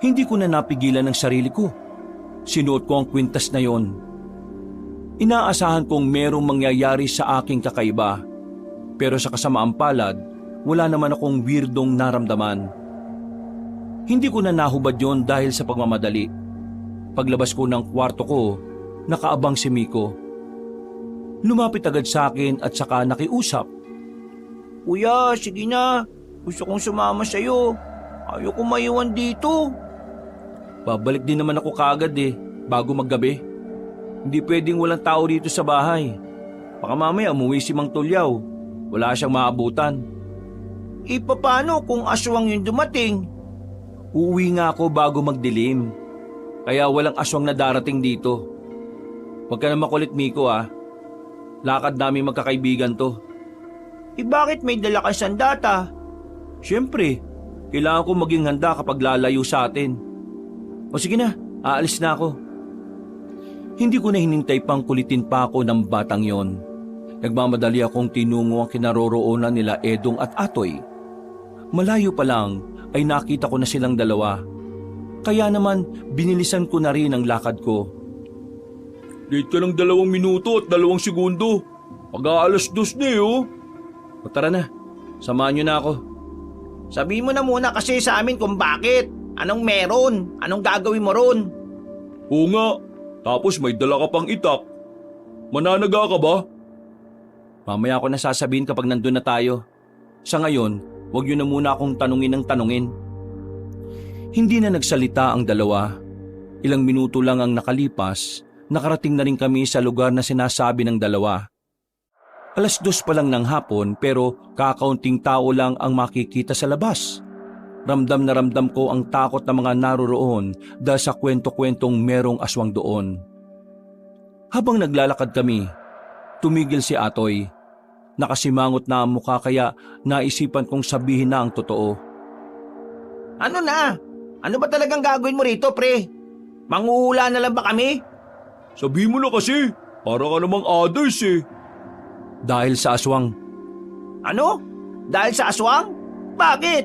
[SPEAKER 1] Hindi ko na napigilan ng sarili ko. Sinuot ko ang kwintas na yon. Inaasahan kong merong mangyayari sa aking kakaiba, pero sa kasamaang palad, wala naman akong weirdong naramdaman. Hindi ko na nahubad yon dahil sa pagmamadali. Paglabas ko ng kwarto ko, nakaabang si Miko. Lumapit agad sa akin at saka nakiusap.
[SPEAKER 3] Kuya, sige na. Gusto kong sumama sa'yo. Ayoko maiwan dito.
[SPEAKER 1] Babalik din naman ako kaagad bago maggabi. Hindi pwedeng walang tao dito sa bahay. Baka mamaya umuwi si Mang Tulyaw. Wala siyang maabutan.
[SPEAKER 3] Paano kung aswang yung dumating?
[SPEAKER 1] Uuwi nga ako bago magdilim. Kaya walang aswang na darating dito. Huwag ka na makulit, Miko ah. Lakad namin magkakaibigan to.
[SPEAKER 3] Bakit may dala kang sandata?
[SPEAKER 1] Siyempre, kailangan ko maging handa kapag lalayo sa atin. O sige na, aalis na ako. Hindi ko na hinintay pang kulitin pa ako ng batang yon. Nagmamadali akong tinungo ang kinaroroonan nila Edong at Atoy. Malayo pa lang ay nakita ko na silang dalawa. Kaya naman binilisan ko na rin ang lakad ko. Late ka ng 2 minuto at 2 segundo. Pag-aalas 2 na oh. O tara na, samahan niyo na ako.
[SPEAKER 3] Sabihin mo na muna kasi sa amin kung bakit. Anong meron? Anong gagawin mo ron?
[SPEAKER 1] Oo nga, tapos may dala ka pang itak. Mananaga ka ba? Mamaya ko na sasabihin kapag nandun na tayo. Sa ngayon, huwag yun na muna akong tanungin ng tanungin. Hindi na nagsalita ang dalawa. Ilang minuto lang ang nakalipas, nakarating na rin kami sa lugar na sinasabi ng dalawa. 2:00 pa lang ng hapon pero kakaunting tao lang ang makikita sa labas. Ramdam na ramdam ko ang takot ng mga naroroon dahil sa kwento-kwentong merong aswang doon. Habang naglalakad kami, tumigil si Atoy. Nakasimangot na ang mukha kaya naisipan kong sabihin na ang totoo.
[SPEAKER 3] Ano na? Ano ba talagang gagawin mo rito, pre? Manghuhula na lang ba kami?
[SPEAKER 1] Sabihin mo na kasi, para ka namang others eh. Dahil sa aswang.
[SPEAKER 3] Ano? Dahil sa aswang? Bakit?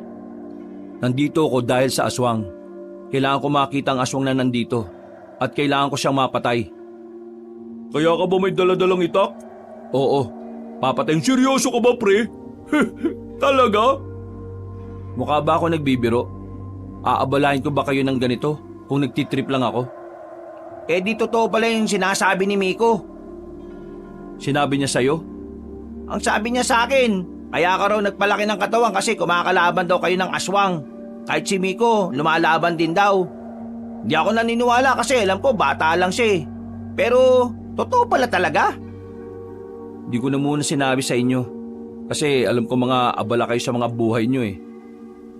[SPEAKER 1] Nandito ako dahil sa aswang. Kailangan ko makita ang aswang na nandito at kailangan ko siyang mapatay. Kaya ka ba may daladalang itak? Oo. Papatayin. Seryoso ka ba, pre? Talaga? Mukha ba ako nagbibiro? Aabalahin ko ba kayo ng ganito kung nagtitrip lang ako?
[SPEAKER 3] Di totoo pala yung sinasabi ni Miko.
[SPEAKER 1] Sinabi niya sa'yo?
[SPEAKER 3] Ang sabi niya sa akin, kaya ka raw nagpalaki ng katawan kasi kumakalaban daw kayo ng aswang. Kahit si Miko, lumalaban din daw. Di ako naniniwala kasi alam ko bata lang siya eh. Pero, totoo pala talaga.
[SPEAKER 1] Di ko na muna sinabi sa inyo. Kasi alam ko mga abala kayo sa mga buhay niyo eh.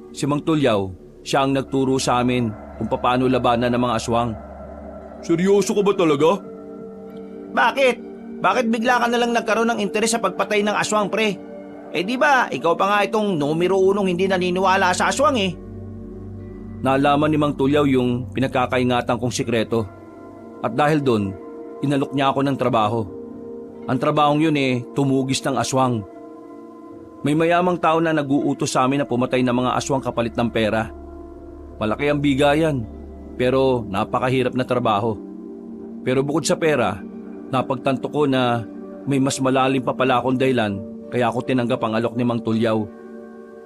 [SPEAKER 1] Si Mang Tulyaw, siya ang nagturo sa amin kung paano labanan ng mga aswang. Seryoso ka ba talaga?
[SPEAKER 3] Bakit? Bakit bigla ka nalang nagkaroon ng interes sa pagpatay ng aswang, pre? Di ba, ikaw pa nga itong numero 1 hindi naniniwala sa aswang eh.
[SPEAKER 1] Naalaman ni Mang Tulyaw yung pinagkakaingatan kong sikreto. At dahil doon, inalok niya ako ng trabaho. Ang trabahong yun tumugis ng aswang. May mayamang tao na nag-uutos sa amin na pumatay ng mga aswang kapalit ng pera. Malaki ang bigayan, pero napakahirap na trabaho. Pero bukod sa pera, napagtanto ko na may mas malalim pa pala akong dahilan kaya ako tinanggap ang alok ni Mang Tulyaw.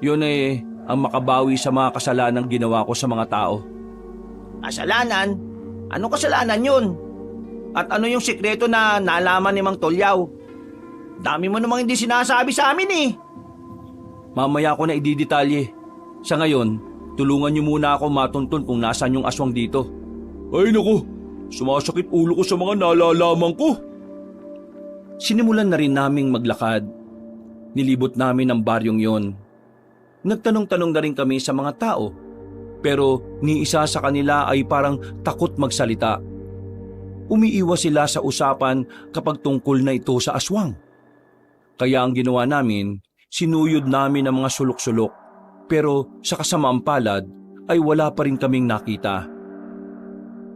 [SPEAKER 1] Yun ang makabawi sa mga kasalanang ginawa ko sa mga tao.
[SPEAKER 3] Kasalanan? Anong kasalanan yun? At ano yung sikreto na nalaman ni Mang Tulyaw? Dami mo namang hindi sinasabi sa amin eh.
[SPEAKER 1] Mamaya ko na ididetalye. Sa ngayon, tulungan niyo muna ako matuntun kung nasaan yung aswang dito. Ay naku, sumasakit ulo ko sa mga nalalaman ko. Sinimulan na rin naming maglakad. Nilibot namin ang baryong yon. Nagtanong-tanong na rin kami sa mga tao. Pero ni isa sa kanila ay parang takot magsalita. Umiiwas sila sa usapan kapag tungkol na ito sa aswang. Kaya ang ginawa namin, sinuyod namin ang mga sulok-sulok. Pero sa kasamaang palad ay wala pa rin kaming nakita.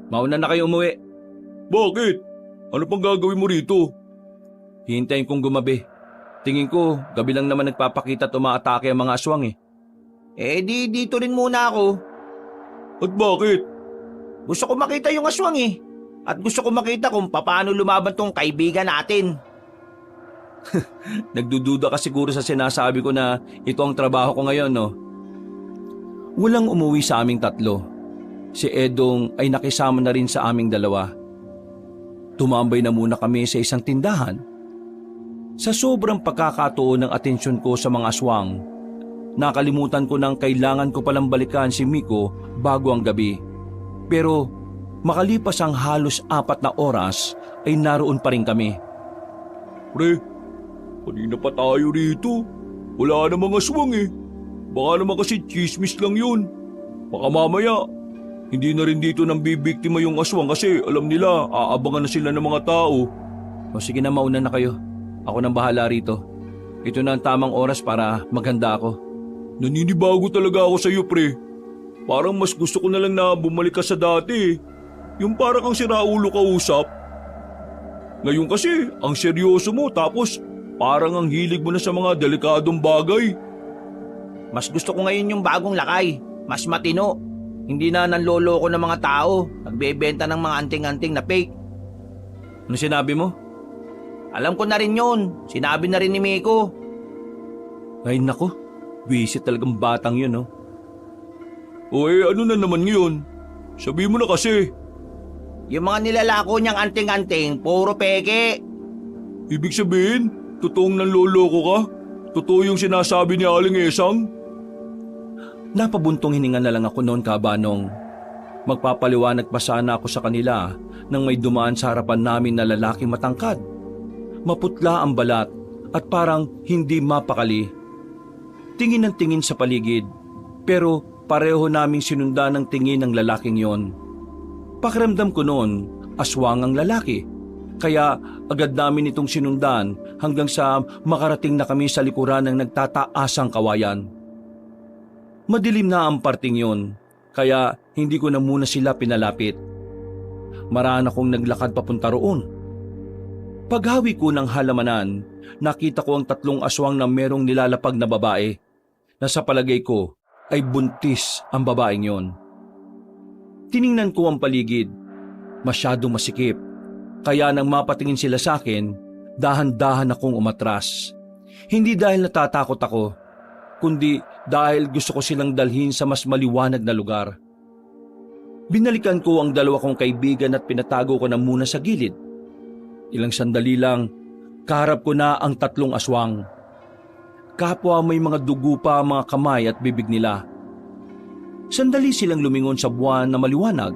[SPEAKER 1] Mauna na kayo umuwi. Bakit? Ano pang gagawin mo rito? Hihintayin kong gumabi. Tingin ko, gabi lang naman nagpapakita at umaatake ang mga aswang eh.
[SPEAKER 3] Dito rin muna ako.
[SPEAKER 1] At bakit?
[SPEAKER 3] Gusto ko makita yung aswang eh. At gusto ko makita kung paano lumaban tong kaibigan natin.
[SPEAKER 1] Nagdududa ka siguro sa sinasabi ko na ito ang trabaho ko ngayon, no? Walang umuwi sa aming tatlo. Si Edong ay nakisama na rin sa aming dalawa. Tumambay na muna kami sa isang tindahan. Sa sobrang pagkakatuon ng atensyon ko sa mga aswang, nakalimutan ko nang kailangan ko palang balikan si Miko bago ang gabi. Pero makalipas ang halos 4 na oras ay naroon pa rin kami. Pre, kanina pa tayo rito. Wala namang aswang eh. Baka naman kasi chismis lang yun. Baka mamaya,
[SPEAKER 2] Hindi na rin dito nang bibiktima yung aswang kasi alam nila aabangan na sila ng mga tao.
[SPEAKER 1] O sige na, mauna na kayo. Ako nang bahala rito. Ito na ang tamang oras para maghanda ako.
[SPEAKER 2] Naninibago talaga ako sa iyo, pre. Parang mas gusto ko na lang na bumalik ka sa dati. Yung parang kang siraulo kausap. Ngayon kasi, ang seryoso mo tapos parang ang hilig mo na sa mga delikadong bagay.
[SPEAKER 3] Mas gusto ko ngayon yung bagong lakay. Mas matino. Hindi na nanloloko ng mga tao. Nagbebenta ng mga anting-anting na fake.
[SPEAKER 1] Ano sinabi mo?
[SPEAKER 3] Alam ko na rin yun. Sinabi na rin ni Miko.
[SPEAKER 1] Ay nako, visit talagang batang yun, no?
[SPEAKER 2] O ano na naman ngayon? Sabi mo na kasi.
[SPEAKER 3] Yung mga nilalako niyang anting-anting, puro peke.
[SPEAKER 2] Ibig sabihin, totoong nanloloko ka? Totoo yung sinasabi ni Aling Esang?
[SPEAKER 1] Napabuntong hininga na lang ako noon, Kabanong. Magpapaliwanag pa sana ako sa kanila nang may dumaan sa harapan namin na lalaking matangkad. Maputla ang balat at parang hindi mapakali. Tingin ng tingin sa paligid, pero pareho naming sinundan ng tingin ng lalaking yon. Pakiramdam ko noon, aswang ang lalaki. Kaya agad namin itong sinundan hanggang sa makarating na kami sa likuran ng nagtataasang kawayan. Madilim na ang parting yon, kaya hindi ko na muna sila pinalapit. Maraan akong naglakad papunta roon. Paghawi ko ng halamanan, nakita ko ang 3 aswang na merong nilalapag na babae, na sa palagay ko ay buntis ang babaeng yon. Tiningnan ko ang paligid, masyadong masikip, kaya nang mapatingin sila sa akin, dahan-dahan akong umatras. Hindi dahil natatakot ako, kundi dahil gusto ko silang dalhin sa mas maliwanag na lugar. Binalikan ko ang 2 kong kaibigan at pinatago ko na muna sa gilid. Ilang sandali lang, kaharap ko na ang 3 aswang. Kapwa may mga dugo pa ang mga kamay at bibig nila. Sandali silang lumingon sa buwan na maliwanag,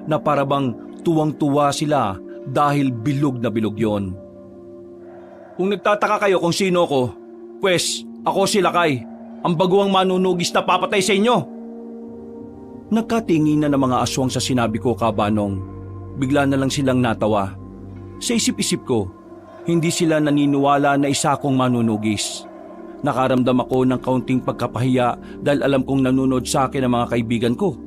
[SPEAKER 1] na parabang tuwang-tuwa sila dahil bilog na bilog yon. Kung nagtataka kayo kung sino ko, pwes ako si Lakay, ang baguang manunugis na papatay sa inyo. Nagkatingin na ng mga aswang sa sinabi ko, Kabanong. Bigla na lang silang natawa. Sa isip-isip ko, hindi sila naniniwala na isa akong manunugis. Nakaramdam ako ng kaunting pagkapahiya dahil alam kong nanonood sa akin ang mga kaibigan ko.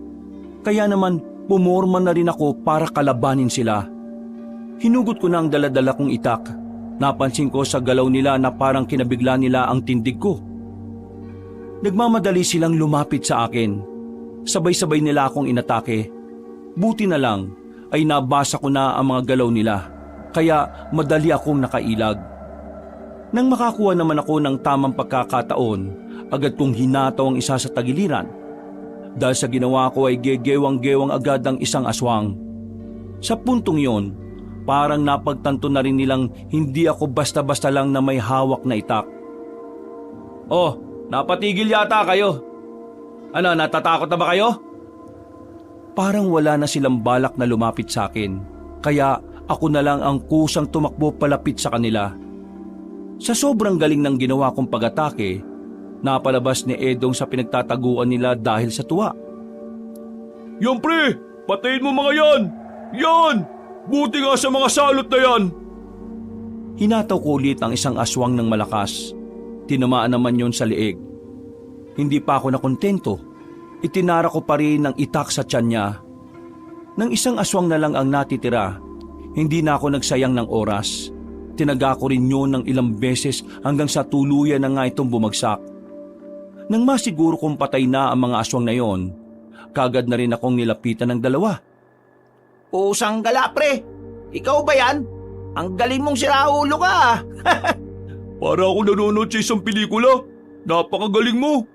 [SPEAKER 1] Kaya naman, pumorma na rin ako para kalabanin sila. Hinugot ko na ang daladala kong itak. Napansin ko sa galaw nila na parang kinabigla nila ang tindig ko. Nagmamadali silang lumapit sa akin. Sabay-sabay nila akong inatake. Buti na lang ay nabasa ko na ang mga galaw nila. Kaya madali akong nakailag. Nang makakuha naman ako ng tamang pagkakataon, agad kong hinataw ang isa sa tagiliran. Dahil sa ginawa ko ay gegewang-gewang agad ang isang aswang. Sa puntong yon, parang napagtanto na rin nilang hindi ako basta-basta lang na may hawak na itak. Oh, napatigil yata kayo. Ano, natatakot na ba kayo? Parang wala na silang balak na lumapit sa akin, kaya ako na lang ang kusang tumakbo palapit sa kanila. Sa sobrang galing ng ginawa kong pag-atake, napalabas ni Edong sa pinagtataguan nila dahil sa tuwa.
[SPEAKER 2] Yan pre, patayin mo mga yan! Yan! Buti nga sa mga salot na yan!
[SPEAKER 1] Hinataw ko ulit ang isang aswang ng malakas. Tinamaan naman yon sa liig. Hindi pa ako nakontento. Itinara ko pa rin ng itak sa tiyan niya. Nang isang aswang na lang ang natitira, hindi na ako nagsayang ng oras. Tinaga ko rin yun ng ilang beses hanggang sa tuluyan na nga itong bumagsak. Nang masiguro kong patay na ang mga aswang na yon, kagad na rin akong nilapitan ng 2.
[SPEAKER 3] Pusang gala, pre. Ikaw ba yan? Ang galing mong siraulo ka, ah.
[SPEAKER 2] Para ako nanonood sa isang pelikula. Napakagaling mo.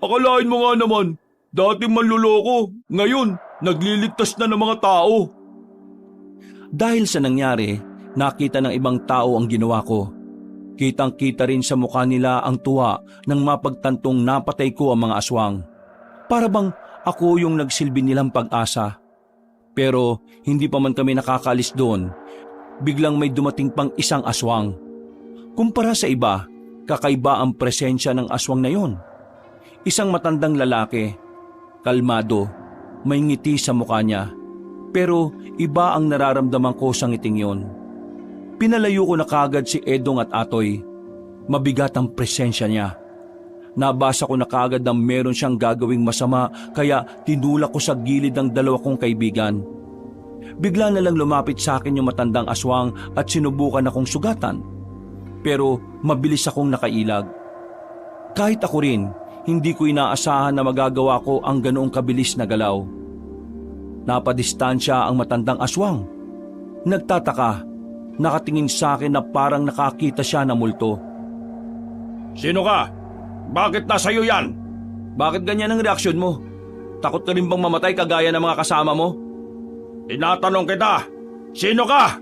[SPEAKER 2] Akalain mo nga naman, dati manluloko, ngayon nagliligtas na ng mga tao.
[SPEAKER 1] Dahil sa nangyari, nakita ng ibang tao ang ginawa ko. Kitang-kita rin sa mukha nila ang tuwa nang mapagtantong napatay ko ang mga aswang. Para bang ako yung nagsilbi nilang pag-asa. Pero hindi pa man kami nakakalis doon, biglang may dumating pang isang aswang. Kumpara sa iba, kakaiba ang presensya ng aswang na yon. Isang matandang lalaki, kalmado, May ngiti sa mukha niya, pero iba ang nararamdaman ko sa ngiting yon. Pinalayo ko na kagad si Edong at Atoy. Mabigat ang presensya niya. Nabasa ko na kagad na meron siyang gagawing masama, kaya tinulak ko sa gilid ng dalawa kong kaibigan. Bigla na lang lumapit sa akin yung matandang aswang at sinubukan akong sugatan. Pero mabilis akong nakailag. Kahit ako rin, hindi ko inaasahan na magagawa ko ang ganoong kabilis na galaw. Napadistansya ang matandang aswang. Nagtataka, nakatingin sa akin na parang nakakita siya ng multo.
[SPEAKER 2] Sino ka? Bakit nasa iyo yan?
[SPEAKER 1] Bakit ganyan ang reaksyon mo? Takot ka rin bang mamatay kagaya ng mga kasama mo?
[SPEAKER 2] Tinatanong kita, sino ka?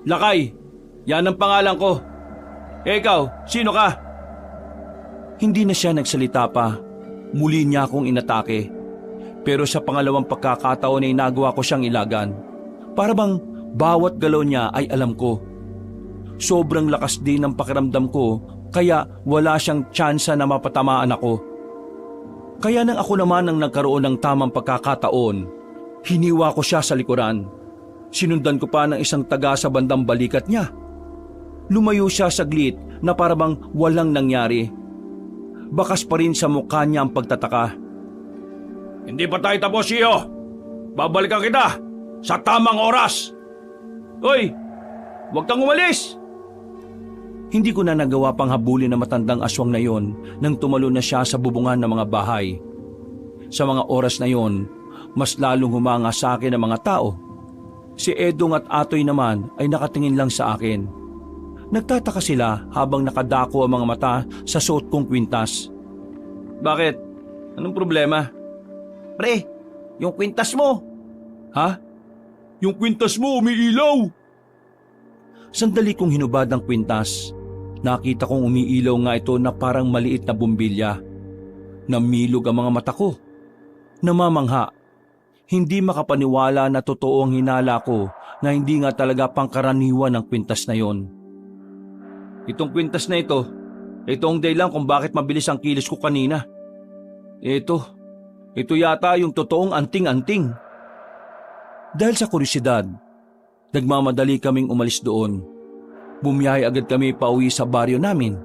[SPEAKER 1] Lakay, yan ang pangalan ko. Ikaw, sino ka? Hindi na siya nagsalita pa. Muli niya akong inatake. Pero sa pangalawang pagkakataon ay nagawa ko siyang ilagan. Para bang bawat galaw niya ay alam ko. Sobrang lakas din ang pakiramdam ko, kaya wala siyang tsansa na mapatamaan ako. Kaya nang ako naman ang nagkaroon ng tamang pagkakataon, hiniwa ko siya sa likuran. Sinundan ko pa ng isang taga sa bandang balikat niya. Lumayo siya saglit na parabang walang nangyari. Bakas pa rin sa mukha niya ang pagtataka.
[SPEAKER 2] Hindi pa tayo tapos, iyo. Babalikan kita sa tamang oras.
[SPEAKER 1] Hoy! Huwag kang umalis! Hindi ko na nagawa pang habulin na matandang aswang na yon nang tumalo na siya sa bubungan ng mga bahay. Sa mga oras na yon, mas lalong humanga sa akin ang mga tao. Si Edong at Atoy naman ay nakatingin lang sa akin. Nagtataka sila habang nakadako ang mga mata sa suot kong kwintas. Bakit? Anong problema?
[SPEAKER 3] Pre, yung kwintas mo.
[SPEAKER 1] Ha? Yung kwintas mo umiilaw! Sandali kong hinubad ang kwintas. Nakita kong umiilaw nga ito na parang maliit na bumbilya. Namilog ang mga mata ko. Namamangha. Hindi makapaniwala na totoo ang hinala ko na hindi nga talaga pangkaraniwan ang kwintas na yon. Itong kwintas na ito ang dahilan kung bakit mabilis ang kilos ko kanina. Ito yata yung totoong anting-anting. Dahil sa kuryosidad, nagmamadali kaming umalis doon. Bumiyahe agad kami pauwi sa baryo namin.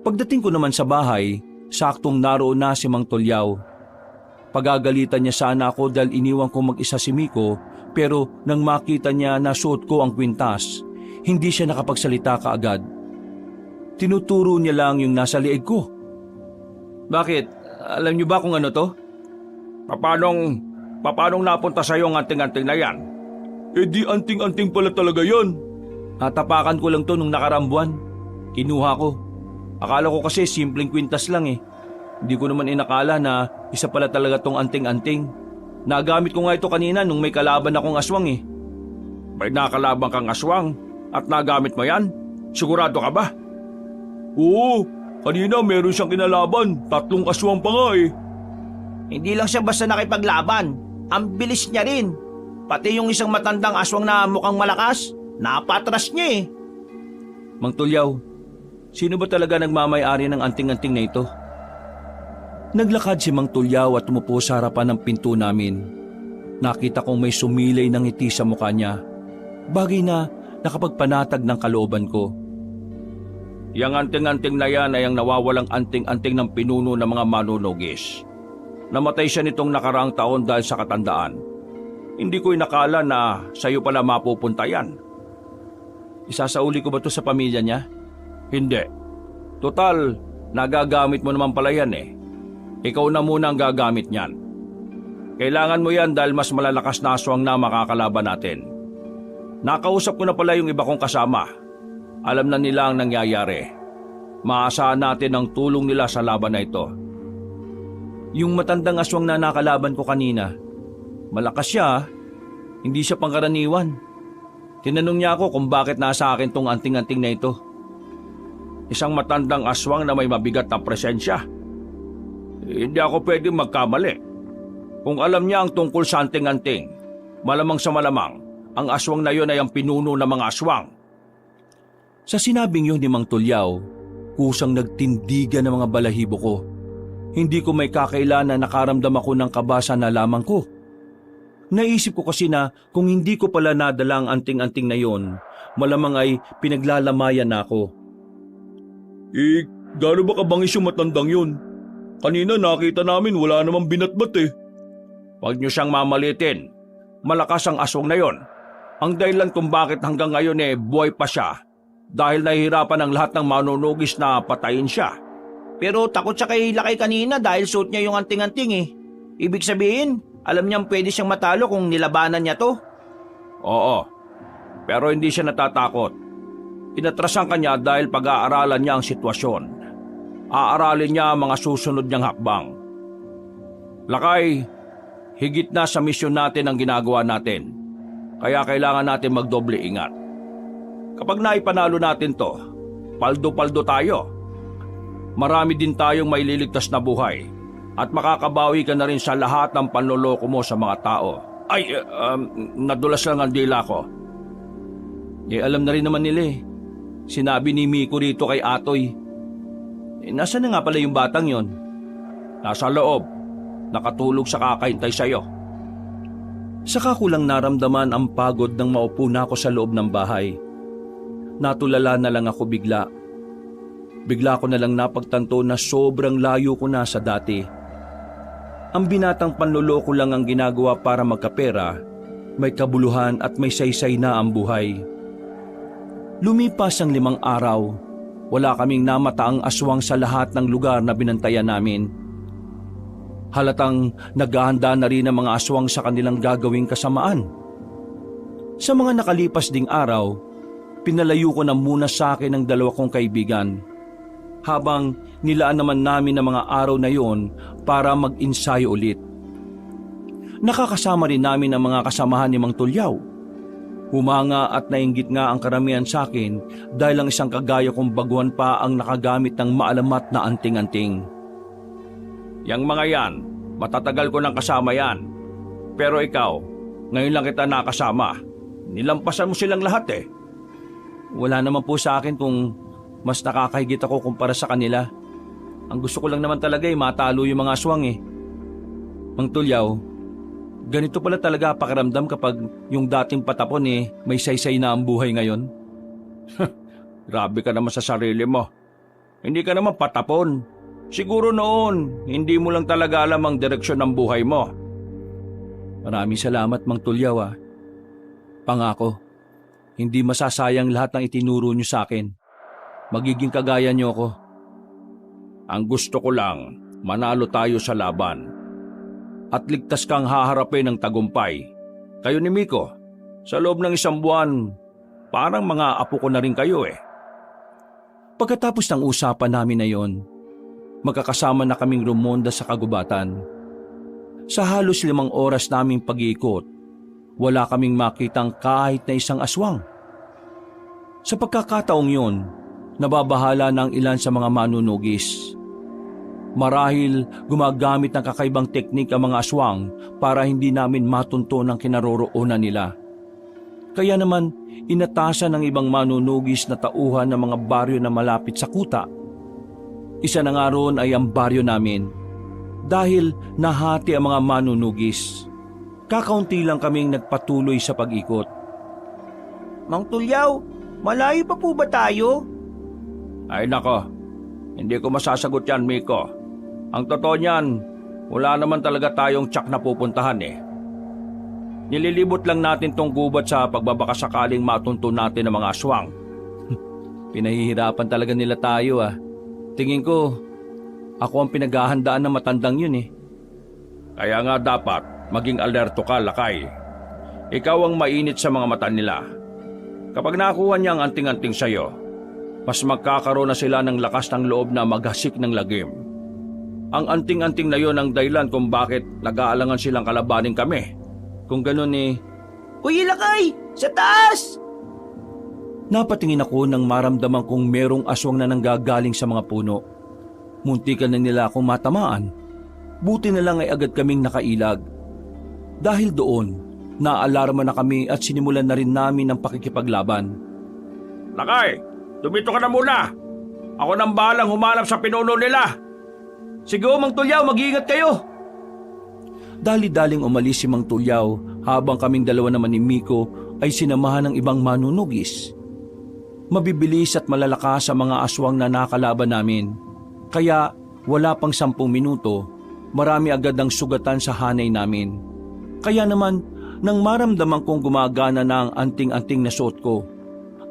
[SPEAKER 1] Pagdating ko naman sa bahay, saktong naroon na si Mang Tulyaw. Pagagalitan niya sana ako dahil iniwan ko mag-isa si Miko, pero nang makita niya na suot ko ang kwintas, hindi siya nakapagsalita kaagad. Tinuturo niya lang yung nasa liig ko. Bakit? Alam niyo ba kung ano to?
[SPEAKER 2] Papanong napunta sa iyo ang anting-anting na yan?
[SPEAKER 1] Di anting-anting pala talaga yon. Natapakan ko lang to nung nakarambuan. Kinuha ko. Akala ko kasi simpleng kwintas lang eh. Hindi ko naman inakala na isa pala talaga tong anting-anting. Nagamit ko nga ito kanina nung may kalaban akong aswang eh.
[SPEAKER 2] May nakalaban kang aswang at nagamit mo yan? Sigurado ka ba?
[SPEAKER 1] Oo, kanina meron siyang kinalaban. 3 aswang pa nga eh.
[SPEAKER 3] Hindi lang siya basta nakipaglaban. Ang bilis niya rin. Pati yung isang matandang aswang na mukhang malakas, napatras niya eh.
[SPEAKER 1] Mang Tulyaw, sino ba talaga nagmamay-ari ng anting-anting na ito? Naglakad si Mang Tulyaw at tumupo sa harapan ng pinto namin. Nakita kong may sumilay ng ngiti sa mukha niya. Bagay na nakapagpanatag ng kalooban ko.
[SPEAKER 2] Yang anting-anting na yan ay ang nawawalang anting-anting ng pinuno ng mga manunugis. Namatay siya nitong nakaraang taon dahil sa katandaan. Hindi ko inakala na sa iyo pala mapupunta yan.
[SPEAKER 1] Isasauli ko ba ito sa pamilya niya?
[SPEAKER 2] Hindi. Total, nagagamit mo naman pala yan eh. Ikaw na muna ang gagamit niyan. Kailangan mo yan dahil mas malalakas na aswang na makakalaban natin. Nakausap ko na pala yung iba kong kasama. Alam na nila ang nangyayari. Maasahan natin ang tulong nila sa laban na ito. Yung matandang aswang na nakalaban ko kanina, malakas siya, hindi siya pangkaraniwan. Tinanong niya ako kung bakit nasa akin tong anting-anting na ito. Isang matandang aswang na may mabigat na presensya. Hindi ako pwedeng magkamali. Kung alam niya ang tungkol sa anting-anting, malamang sa malamang, ang aswang na yon ay ang pinuno ng mga aswang.
[SPEAKER 1] Sa sinabing yun ni Mang Tulyaw, kusang nagtindigan ng mga balahibo ko. Hindi ko may kakaila na nakaramdam ako ng kaba sa nalaman ko. Naisip ko kasi na kung hindi ko pala nadala ang anting-anting na yon, malamang ay pinaglalamayan na ako. Gaano ba kabangis yung matandang yun? Kanina nakita namin wala namang binatbat eh.
[SPEAKER 2] Huwag niyo siyang mamalitin. Malakas ang aswang na yon. Ang dahilan kung bakit hanggang ngayon buhay pa siya dahil nahihirapan ang lahat ng manunugis na patayin siya.
[SPEAKER 3] Pero takot siya kay Lakay kanina dahil suot niya yung anting-anting eh. Ibig sabihin, alam niyang pwede siyang matalo kung nilabanan niya to.
[SPEAKER 2] Oo, pero hindi siya natatakot. Inatrasan ka niya dahil pag-aaralan niya ang sitwasyon. Aaralin niya ang mga susunod niyang hakbang. Lakay, higit na sa misyon natin ang ginagawa natin. Kaya kailangan natin magdoble ingat. Kapag naipanalo natin to, paldo-paldo tayo. Marami din tayong maililigtas na buhay at makakabawi ka na rin sa lahat ng panloloko mo sa mga tao. Nadulas lang ang dila ko.
[SPEAKER 1] Alam na rin naman nila eh. Sinabi ni Miko rito kay Atoy. Nasaan na nga pala yung batang yon?
[SPEAKER 2] Nasa loob, nakatulog sa kakaintay sa'yo.
[SPEAKER 1] Saka ko lang naramdaman ang pagod nang maupo na ako sa loob ng bahay. Natulala na lang ako bigla. Bigla ko na lang napagtanto na sobrang layo ko na sa dati. Ang binatang panloloko lang ang ginagawa para magkapera, may kabuluhan at may saysay na ang buhay. Lumipas ang 5 araw, wala kaming namataang aswang sa lahat ng lugar na binantayan namin. Halatang naghahanda na rin ang mga aswang sa kanilang gagawing kasamaan. Sa mga nakalipas ding araw, pinalayo ko na muna sa akin ang 2 kong kaibigan. Habang nilaan naman namin ang mga araw na yon para mag-ensayo ulit. Nakakasama rin namin ang mga kasamahan ni Mang Tulyaw. Humanga at nainggit nga ang karamihan sa akin dahil ang isang kagaya kong baguhan pa ang nakagamit ng maalamat na anting-anting.
[SPEAKER 2] Yang mga yan, matatagal ko nang kasama yan. Pero ikaw, ngayon lang kita nakasama. Nilampasan mo silang lahat eh.
[SPEAKER 1] Wala naman po sa akin kung mas nakakahigit ako kumpara sa kanila. Ang gusto ko lang naman talaga ay matalo yung mga aswang eh. Mang Tulyaw, ganito pala talaga pakiramdam kapag yung dating patapon may saysay na ang buhay ngayon.
[SPEAKER 2] Grabe ka naman sa sarili mo. Hindi ka naman patapon. Siguro noon, hindi mo lang talaga alam ang direksyon ng buhay mo.
[SPEAKER 1] Maraming salamat Mang Tulyaw ah. Pangako, hindi masasayang lahat ng itinuro niyo sa akin. Magiging kagaya niyo ako.
[SPEAKER 2] Ang gusto ko lang, manalo tayo sa laban. At ligtas kang haharapin ng tagumpay. Kayo ni Miko, sa loob ng 1 buwan, parang mga apo ko na rin kayo eh.
[SPEAKER 1] Pagkatapos ng usapan namin na yon, magkakasama na kaming rumonda sa kagubatan. Sa halos 5 oras naming pag-iikot, wala kaming makitang kahit na isang aswang. Sa pagkakataong yon, nababahala ng ilan sa mga manunugis. Marahil gumagamit ng kakaibang teknik ang mga aswang para hindi namin matunto ng kinaroroonan nila. Kaya naman inatasan ng ibang manunugis na tauhan ng mga baryo na malapit sa kuta. Isa na nga roon ay ang baryo namin. Dahil nahati ang mga manunugis, kakaunti lang kaming nagpatuloy sa pag-ikot.
[SPEAKER 3] Mang Tulyaw, malayo pa po ba tayo?
[SPEAKER 2] Ay nako, hindi ko masasagot yan, Miko. Ang totoo niyan, wala naman talaga tayong tsak na pupuntahan eh. Nililibot lang natin tong gubat sa pagbabakasakaling matunto natin ng mga aswang.
[SPEAKER 1] Pinahihirapan talaga nila tayo ah. Tingin ko, ako ang pinaghahandaan ng matandang yun eh.
[SPEAKER 2] Kaya nga dapat maging alerto ka, Lakay. Ikaw ang mainit sa mga mata nila. Kapag nakuha niya ang anting-anting sa'yo, mas magkakaroon na sila ng lakas ng loob na maghasik ng lagim. Ang anting-anting na yon ang dahilan kung bakit nag-aalangan silang kalabanin kami. Kung ganun
[SPEAKER 3] Uy, Lakay! Sa taas!
[SPEAKER 1] Napatingin ako nang maramdaman kong merong aswang na nanggagaling sa mga puno. Muntikan na nila akong matamaan. Buti na lang ay agad kaming nakailag. Dahil doon, naalarma na kami at sinimulan na rin namin ang pakikipaglaban.
[SPEAKER 2] Lakay! Dumito ka na muna! Ako nang bahalang humanap sa pinuno nila! Sige Mang Tulyaw, mag-iingat kayo.
[SPEAKER 1] Dali-daling umalis si Mang Tulyaw habang kaming dalawa naman ni Miko ay sinamahan ng ibang manunugis. Mabibilis at malalakas sa mga aswang na nakalaban namin. Kaya wala pang 10 minuto, marami agad ang sugatan sa hanay namin. Kaya naman, nang maramdaman kong gumagana na ang anting-anting na suot ko,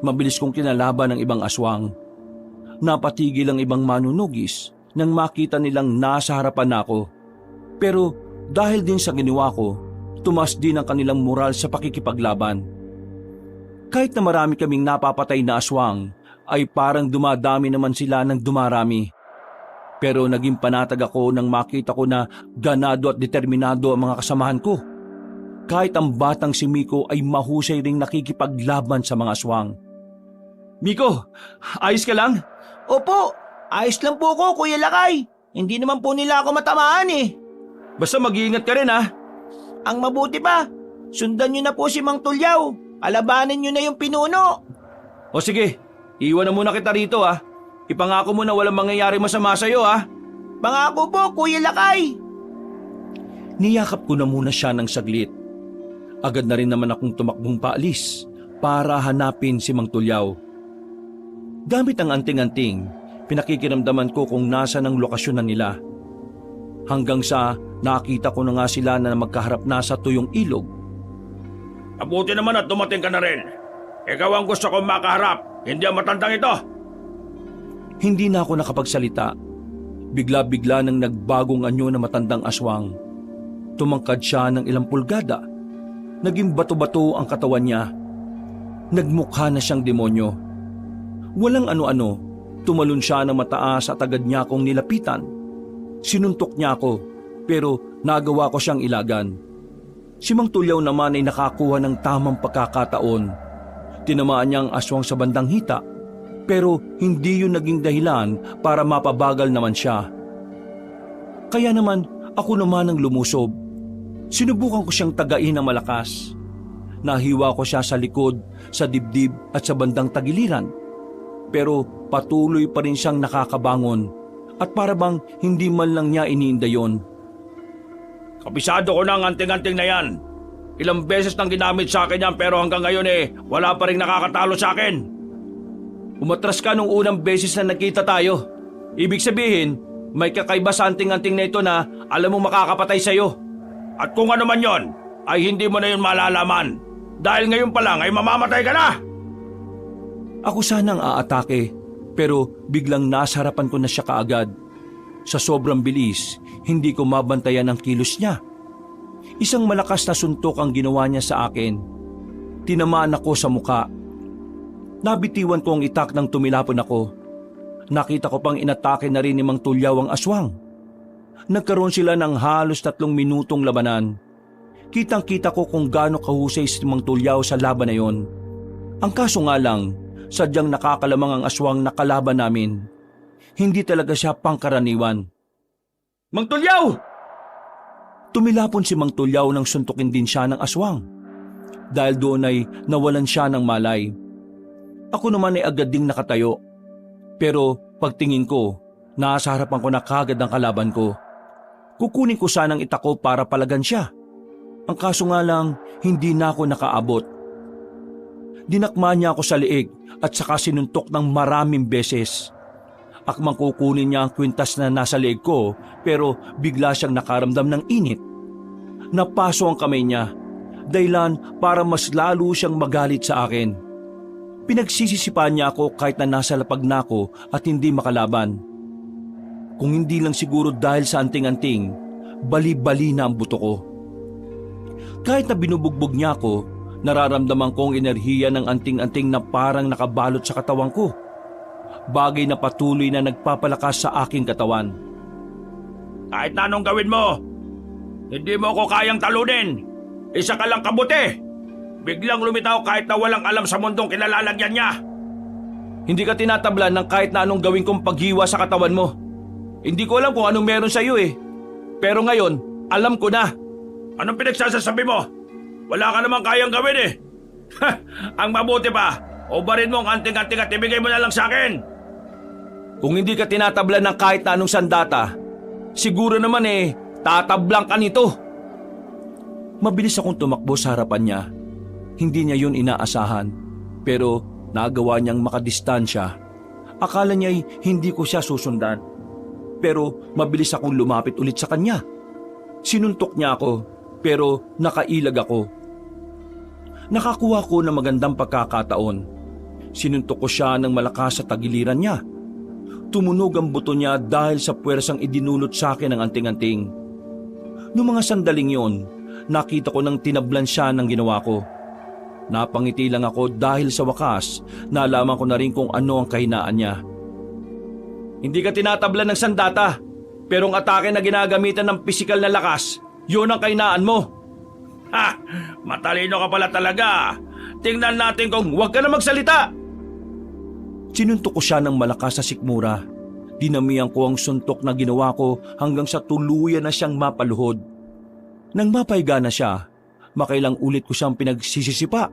[SPEAKER 1] mabilis kong kinalaban ng ibang aswang. Napatigil ang ibang manunugis nang makita nilang nasa harapan ako. Pero dahil din sa ginawa ko, tumas din ang kanilang moral sa pakikipaglaban. Kahit na marami kaming napapatay na aswang, ay parang dumadami naman sila ng dumarami. Pero naging panatag ako nang makita ko na ganado at determinado ang mga kasamahan ko. Kahit ang batang si Miko ay mahusay ring nakikipaglaban sa mga aswang.
[SPEAKER 2] Miko, ayos ka lang?
[SPEAKER 3] Opo, ayos lang po ko, Kuya Lakay. Hindi naman po nila ako matamaan eh.
[SPEAKER 2] Basta mag-iingat ka rin ha.
[SPEAKER 3] Ang mabuti pa, sundan nyo na po si Mang Tulyaw. Alabanan nyo na yung pinuno.
[SPEAKER 2] O sige, iwan na muna kita rito ha. Ipangako mo na walang mangyayari masama sa'yo ha.
[SPEAKER 3] Pangako po, Kuya Lakay.
[SPEAKER 1] Niyakap ko na muna siya ng saglit. Agad na rin naman akong tumakbong paalis para hanapin si Mang Tulyaw. Gamit ang anting-anting, pinakikiramdaman ko kung nasa ng lokasyon na nila. Hanggang sa nakita ko na nga sila na magkaharap na sa tuyong ilog.
[SPEAKER 2] Mabuti naman at dumating ka na rin. Ikaw ang gusto kong makaharap, hindi ang matandang ito.
[SPEAKER 1] Hindi na ako nakapagsalita. Bigla-bigla nang nagbagong anyo na matandang aswang. Tumangkad siya ng ilang pulgada. Naging bato-bato ang katawan niya. Nagmukha na siyang demonyo. Walang ano-ano, tumalon siya ng mataas at agad niya akong nilapitan. Sinuntok niya ako, pero nagawa ko siyang ilagan. Si Mang Tulyaw naman ay nakakuha ng tamang pagkakataon. Tinamaan niya ang aswang sa bandang hita, pero hindi yun naging dahilan para mapabagal naman siya. Kaya naman ako naman ang lumusob. Sinubukan ko siyang tagain ng malakas. Nahiwa ko siya sa likod, sa dibdib at sa bandang tagiliran. Pero patuloy pa rin siyang nakakabangon at para bang hindi man lang niya iniinda yon.
[SPEAKER 2] Kabisado ko na ang anting-anting na yan. Ilang beses nang ginamit sa akin yan pero hanggang ngayon wala pa rin nakakatalo sa akin. Umatras ka nung unang beses na nakita tayo. Ibig sabihin, may kakaiba sa anting-anting na ito na alam mong makakapatay sa'yo. At kung ano man yon, ay hindi mo na yun malalaman. Dahil ngayon pa lang ay mamamatay ka na!
[SPEAKER 1] Ako sanang aatake, pero biglang nasa harapan ko na siya kaagad. Sa sobrang bilis, hindi ko mabantayan ang kilos niya. Isang malakas na suntok ang ginawa niya sa akin. Tinamaan ako sa muka. Nabitiwan ko ang itak nang tumilapon ako. Nakita ko pang inatake na rin ni Mang Tulyaw ang aswang. Nagkaroon sila ng halos 3 minutong labanan. Kitang-kita ko kung gaano kahusay si Mang Tulyaw sa laban na yon. Ang kaso nga lang, sadyang nakakalamang ang aswang na kalaban namin. Hindi talaga siya pangkaraniwan.
[SPEAKER 2] Mang Tulyaw!
[SPEAKER 1] Tumilapon si Mang Tulyaw nang suntukin din siya ng aswang. Dahil doon ay nawalan siya ng malay. Ako naman ay agad ding nakatayo. Pero pagtingin ko, nasa harapan ko na kagad ang kalaban ko. Kukunin ko sanang itako para palagan siya. Ang kaso nga lang, hindi na ako nakaabot. Dinakma niya ako sa liig at saka sinuntok ng maraming beses. Akmang kukunin niya ang kwintas na nasa liig ko pero bigla siyang nakaramdam ng init. Napaso ang kamay niya, dahilan para mas lalo siyang magalit sa akin. Pinagsisisipan niya ako kahit na nasa lapag na ako at hindi makalaban. Kung hindi lang siguro dahil sa anting-anting, bali-bali na ang buto ko. Kahit na binubugbog niya ako, nararamdaman ko ang enerhiya ng anting-anting na parang nakabalot sa katawan ko. Bagay na patuloy na nagpapalakas sa aking katawan.
[SPEAKER 2] Kahit na anong gawin mo, hindi mo ako kayang talunin. Isa ka lang kabuti. Biglang lumitaw kahit na walang alam sa mundong kinalalagyan niya.
[SPEAKER 1] Hindi ka tinatablan ng kahit na anong gawin kong paghiwa sa katawan mo. Hindi ko alam kung anong meron sa iyo eh. Pero ngayon, alam ko na.
[SPEAKER 2] Anong pinagsasasabi mo? Wala ka namang kayang gawin eh. Ang mabuti pa, ubarin mo ang anting-anting at ibigay mo na lang sa akin.
[SPEAKER 1] Kung hindi ka tinatablan ng kahit na anong sandata,
[SPEAKER 2] Siguro naman tatablang ka nito.
[SPEAKER 1] Mabilis akong tumakbo sa harapan niya. Hindi niya yun inaasahan, pero nagawa niyang makadistansya. Akala niya'y hindi ko siya susundan. Pero mabilis akong lumapit ulit sa kanya. Sinuntok niya ako, pero nakailag ako. Nakakuha ko ng magandang pagkakataon. Sinuntok ko siya ng malakas sa tagiliran niya. Tumunog ang buto niya dahil sa puwersang idinulot sa akin ng anting-anting. Noong mga sandaling yon, nakita ko nang tinablan siya ng ginawa ko. Napangiti lang ako dahil sa wakas, nalaman ko na rin kung ano ang kahinaan niya.
[SPEAKER 2] Hindi ka tinatablan ng sandata, pero ang atake na ginagamitan ng pisikal na lakas, yun ang kahinaan mo. Ha! Matalino ka pala talaga. Tingnan natin kung huwag ka na magsalita.
[SPEAKER 1] Sinuntok ko siya ng malakas sa sikmura. Dinamihan ko ang suntok na ginawa ko hanggang sa tuluyan na siyang mapaluhod. Nang mapahiga na siya, makailang ulit ko siyang pinagsisisipa.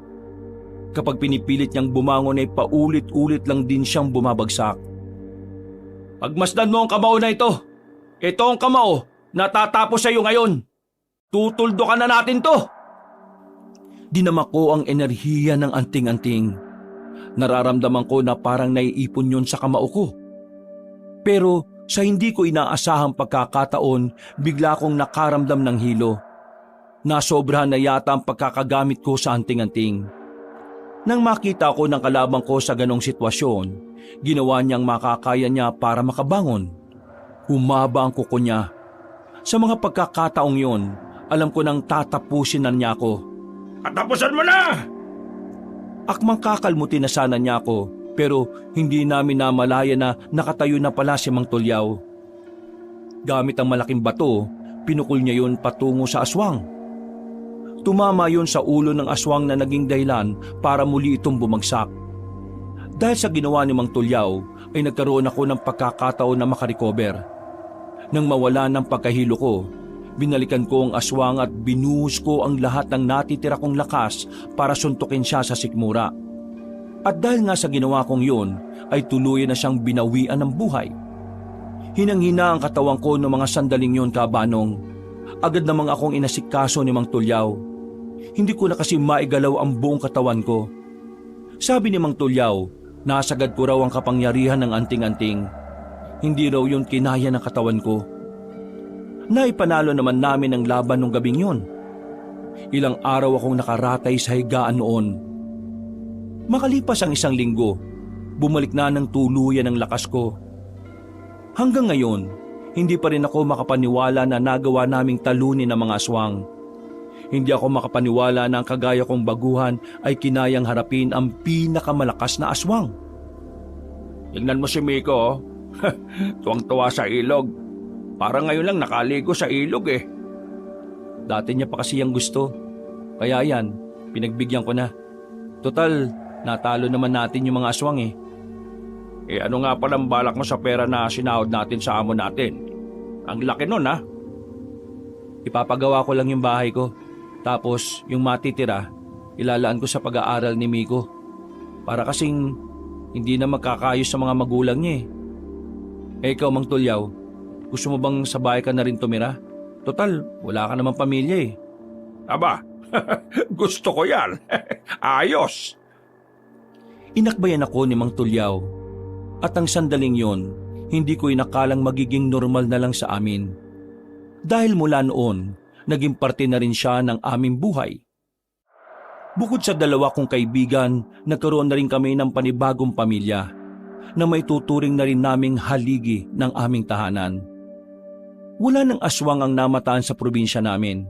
[SPEAKER 1] Kapag pinipilit niyang bumangon ay paulit-ulit lang din siyang bumabagsak.
[SPEAKER 2] Pagmasdan mo ang kamao na ito. Ito ang kamao na tatapos sa iyo ngayon. Tutuldo ka na natin to.
[SPEAKER 1] Dinama ko ang enerhiya ng anting-anting. Nararamdaman ko na parang naiipon yun sa kamao ko. Pero sa hindi ko inaasahang pagkakataon, bigla akong nakaramdam ng hilo. Nasobrahan na yata ang pagkakagamit ko sa anting-anting. Nang makita ko ng kalabang ko sa ganong sitwasyon, ginawa niyang makakaya niya para makabangon. Humaba ang kuko niya. Sa mga pagkakataong yon, alam ko nang tatapusin na niya ako.
[SPEAKER 2] Katapusan mo na!
[SPEAKER 1] Akmang kakalmutin na sana niya ako, pero hindi namin namalaya na nakatayo na pala si Mang Tulyaw. Gamit ang malaking bato, pinukul niya yun patungo sa aswang. Tumama yun sa ulo ng aswang na naging dahilan para muli itong bumagsak. Dahil sa ginawa ni Mang Tulyaw ay nagkaroon ako ng pagkakataon na makarecover. Nang mawala ng pagkahilo ko, binalikan ko ang aswang at binuhos ko ang lahat ng natitira kong lakas para suntukin siya sa sikmura. At dahil nga sa ginawa kong yun, ay tuluyan na siyang binawian ng buhay. Hinang-hina ang katawan ko noong mga sandaling yun, Kabanong. Agad namang akong inasikaso ni Mang Tulyaw. Hindi ko na kasi maigalaw ang buong katawan ko. Sabi ni Mang Tulyaw, nasagad ko raw ang kapangyarihan ng anting-anting. Hindi raw yun kinaya ng katawan ko. Naipanalo naman namin ang laban nung gabing yun. Ilang araw akong nakaratay sa higaan noon. Makalipas ang 1 linggo, bumalik na ng tuluyan ang lakas ko. Hanggang ngayon, hindi pa rin ako makapaniwala na nagawa naming talunin ng mga aswang. Hindi ako makapaniwala na ang kagaya kong baguhan ay kinayang harapin ang pinakamalakas na aswang.
[SPEAKER 2] Tingnan mo si Miko, tuwang-tuwa sa ilog. Parang ngayon lang nakaligo sa ilog eh.
[SPEAKER 1] Dati niya pa kasi yung gusto. Kaya yan, pinagbigyan ko na. Total, natalo naman natin yung mga aswang eh.
[SPEAKER 2] Eh ano nga palang balak mo sa pera na sinahod natin sa amo natin? Ang laki nun ha?
[SPEAKER 1] Ipapagawa ko lang yung bahay ko. Tapos yung matitira, ilalaan ko sa pag-aaral ni Miko. Para kasing hindi na magkakayos sa mga magulang niya eh. Ikaw, Mang Tulyaw, gusto mo bang sa bahay ka na rin tumira? Total, wala ka namang pamilya eh.
[SPEAKER 2] Aba, gusto ko yan. Ayos.
[SPEAKER 1] Inakbayan ako ni Mang Tulyaw. At ang sandaling yon, hindi ko inakalang magiging normal na lang sa amin. Dahil mula noon, naging parte na rin siya ng aming buhay. Bukod sa 2 kong kaibigan, nagkaroon na rin kami ng panibagong pamilya na may tuturing na rin naming haligi ng aming tahanan. Wala ng aswang ang namataan sa probinsya namin.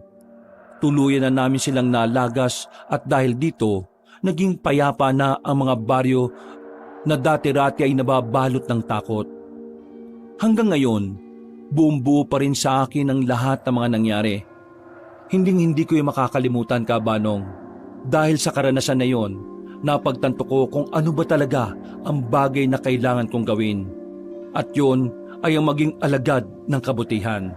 [SPEAKER 1] Tuluyan na namin silang nalagas at dahil dito, naging payapa na ang mga baryo na dati-rati ay nababalot ng takot. Hanggang ngayon, buong-buo pa rin sa akin ang lahat ng mga nangyari. Hindi ko yung makakalimutan, Kabanong. Dahil sa karanasan na yon, napagtanto ko kung ano ba talaga ang bagay na kailangan kong gawin. At yon ay ang maging alagad ng kabutihan.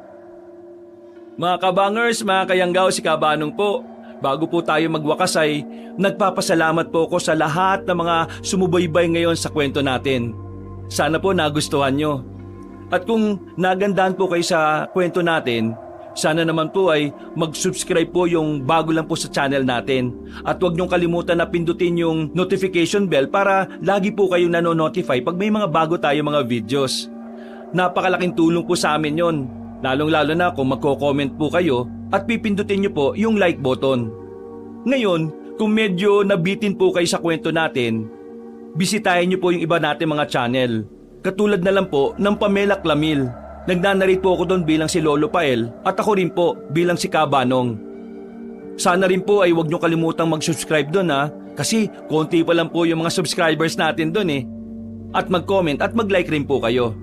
[SPEAKER 1] Mga kabangers, mga kayanggaw, si Kabanong po. Bago po tayo magwakas ay nagpapasalamat po ako sa lahat ng mga sumubaybay ngayon sa kwento natin. Sana po nagustuhan nyo. At kung nagandahan po kayo sa kwento natin, sana naman po ay mag-subscribe po yung bago lang po sa channel natin. At huwag niyong kalimutan na pindutin yung notification bell para lagi po kayong nanonotify pag may mga bago tayo mga videos. Napakalaking tulong po sa amin yon, lalong-lalo na kung magko-comment po kayo at pipindutin niyo po yung like button. Ngayon, kung medyo nabitin po kayo sa kwento natin, bisitahin niyo po yung iba natin mga channel. Katulad na lang po ng Pamela Clamil. Nagnanarate po ako doon bilang si Lolo Pael at ako rin po bilang si Kabanong. Sana rin po ay huwag niyo kalimutang mag-subscribe doon kasi konti pa lang po yung mga subscribers natin doon eh. At mag-comment at mag-like rin po kayo.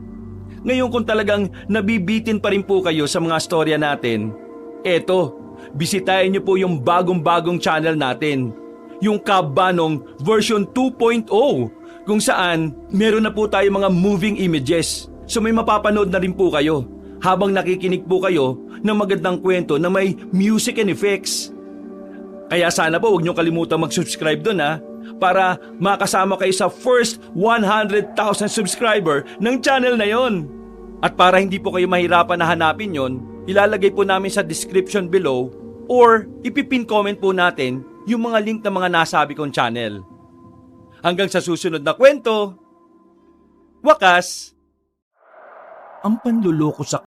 [SPEAKER 1] Ngayon kung talagang nabibitin pa rin po kayo sa mga storya natin, eto, bisitahin niyo po yung bagong-bagong channel natin. Yung Kabanong version 2.0 kung saan meron na po tayo mga moving images. So may mapapanood na rin po kayo habang nakikinig po kayo ng magandang kwento na may music and effects. Kaya sana po huwag niyo kalimutan mag-subscribe doon para makasama kayo sa first 100,000 subscriber ng channel na yon. At para hindi po kayo mahirapan na hanapin yon, ilalagay po namin sa description below or ipipin comment po natin yung mga link ng mga nasabi kong channel. Hanggang sa susunod na kwento, wakas! Ang panluloko sa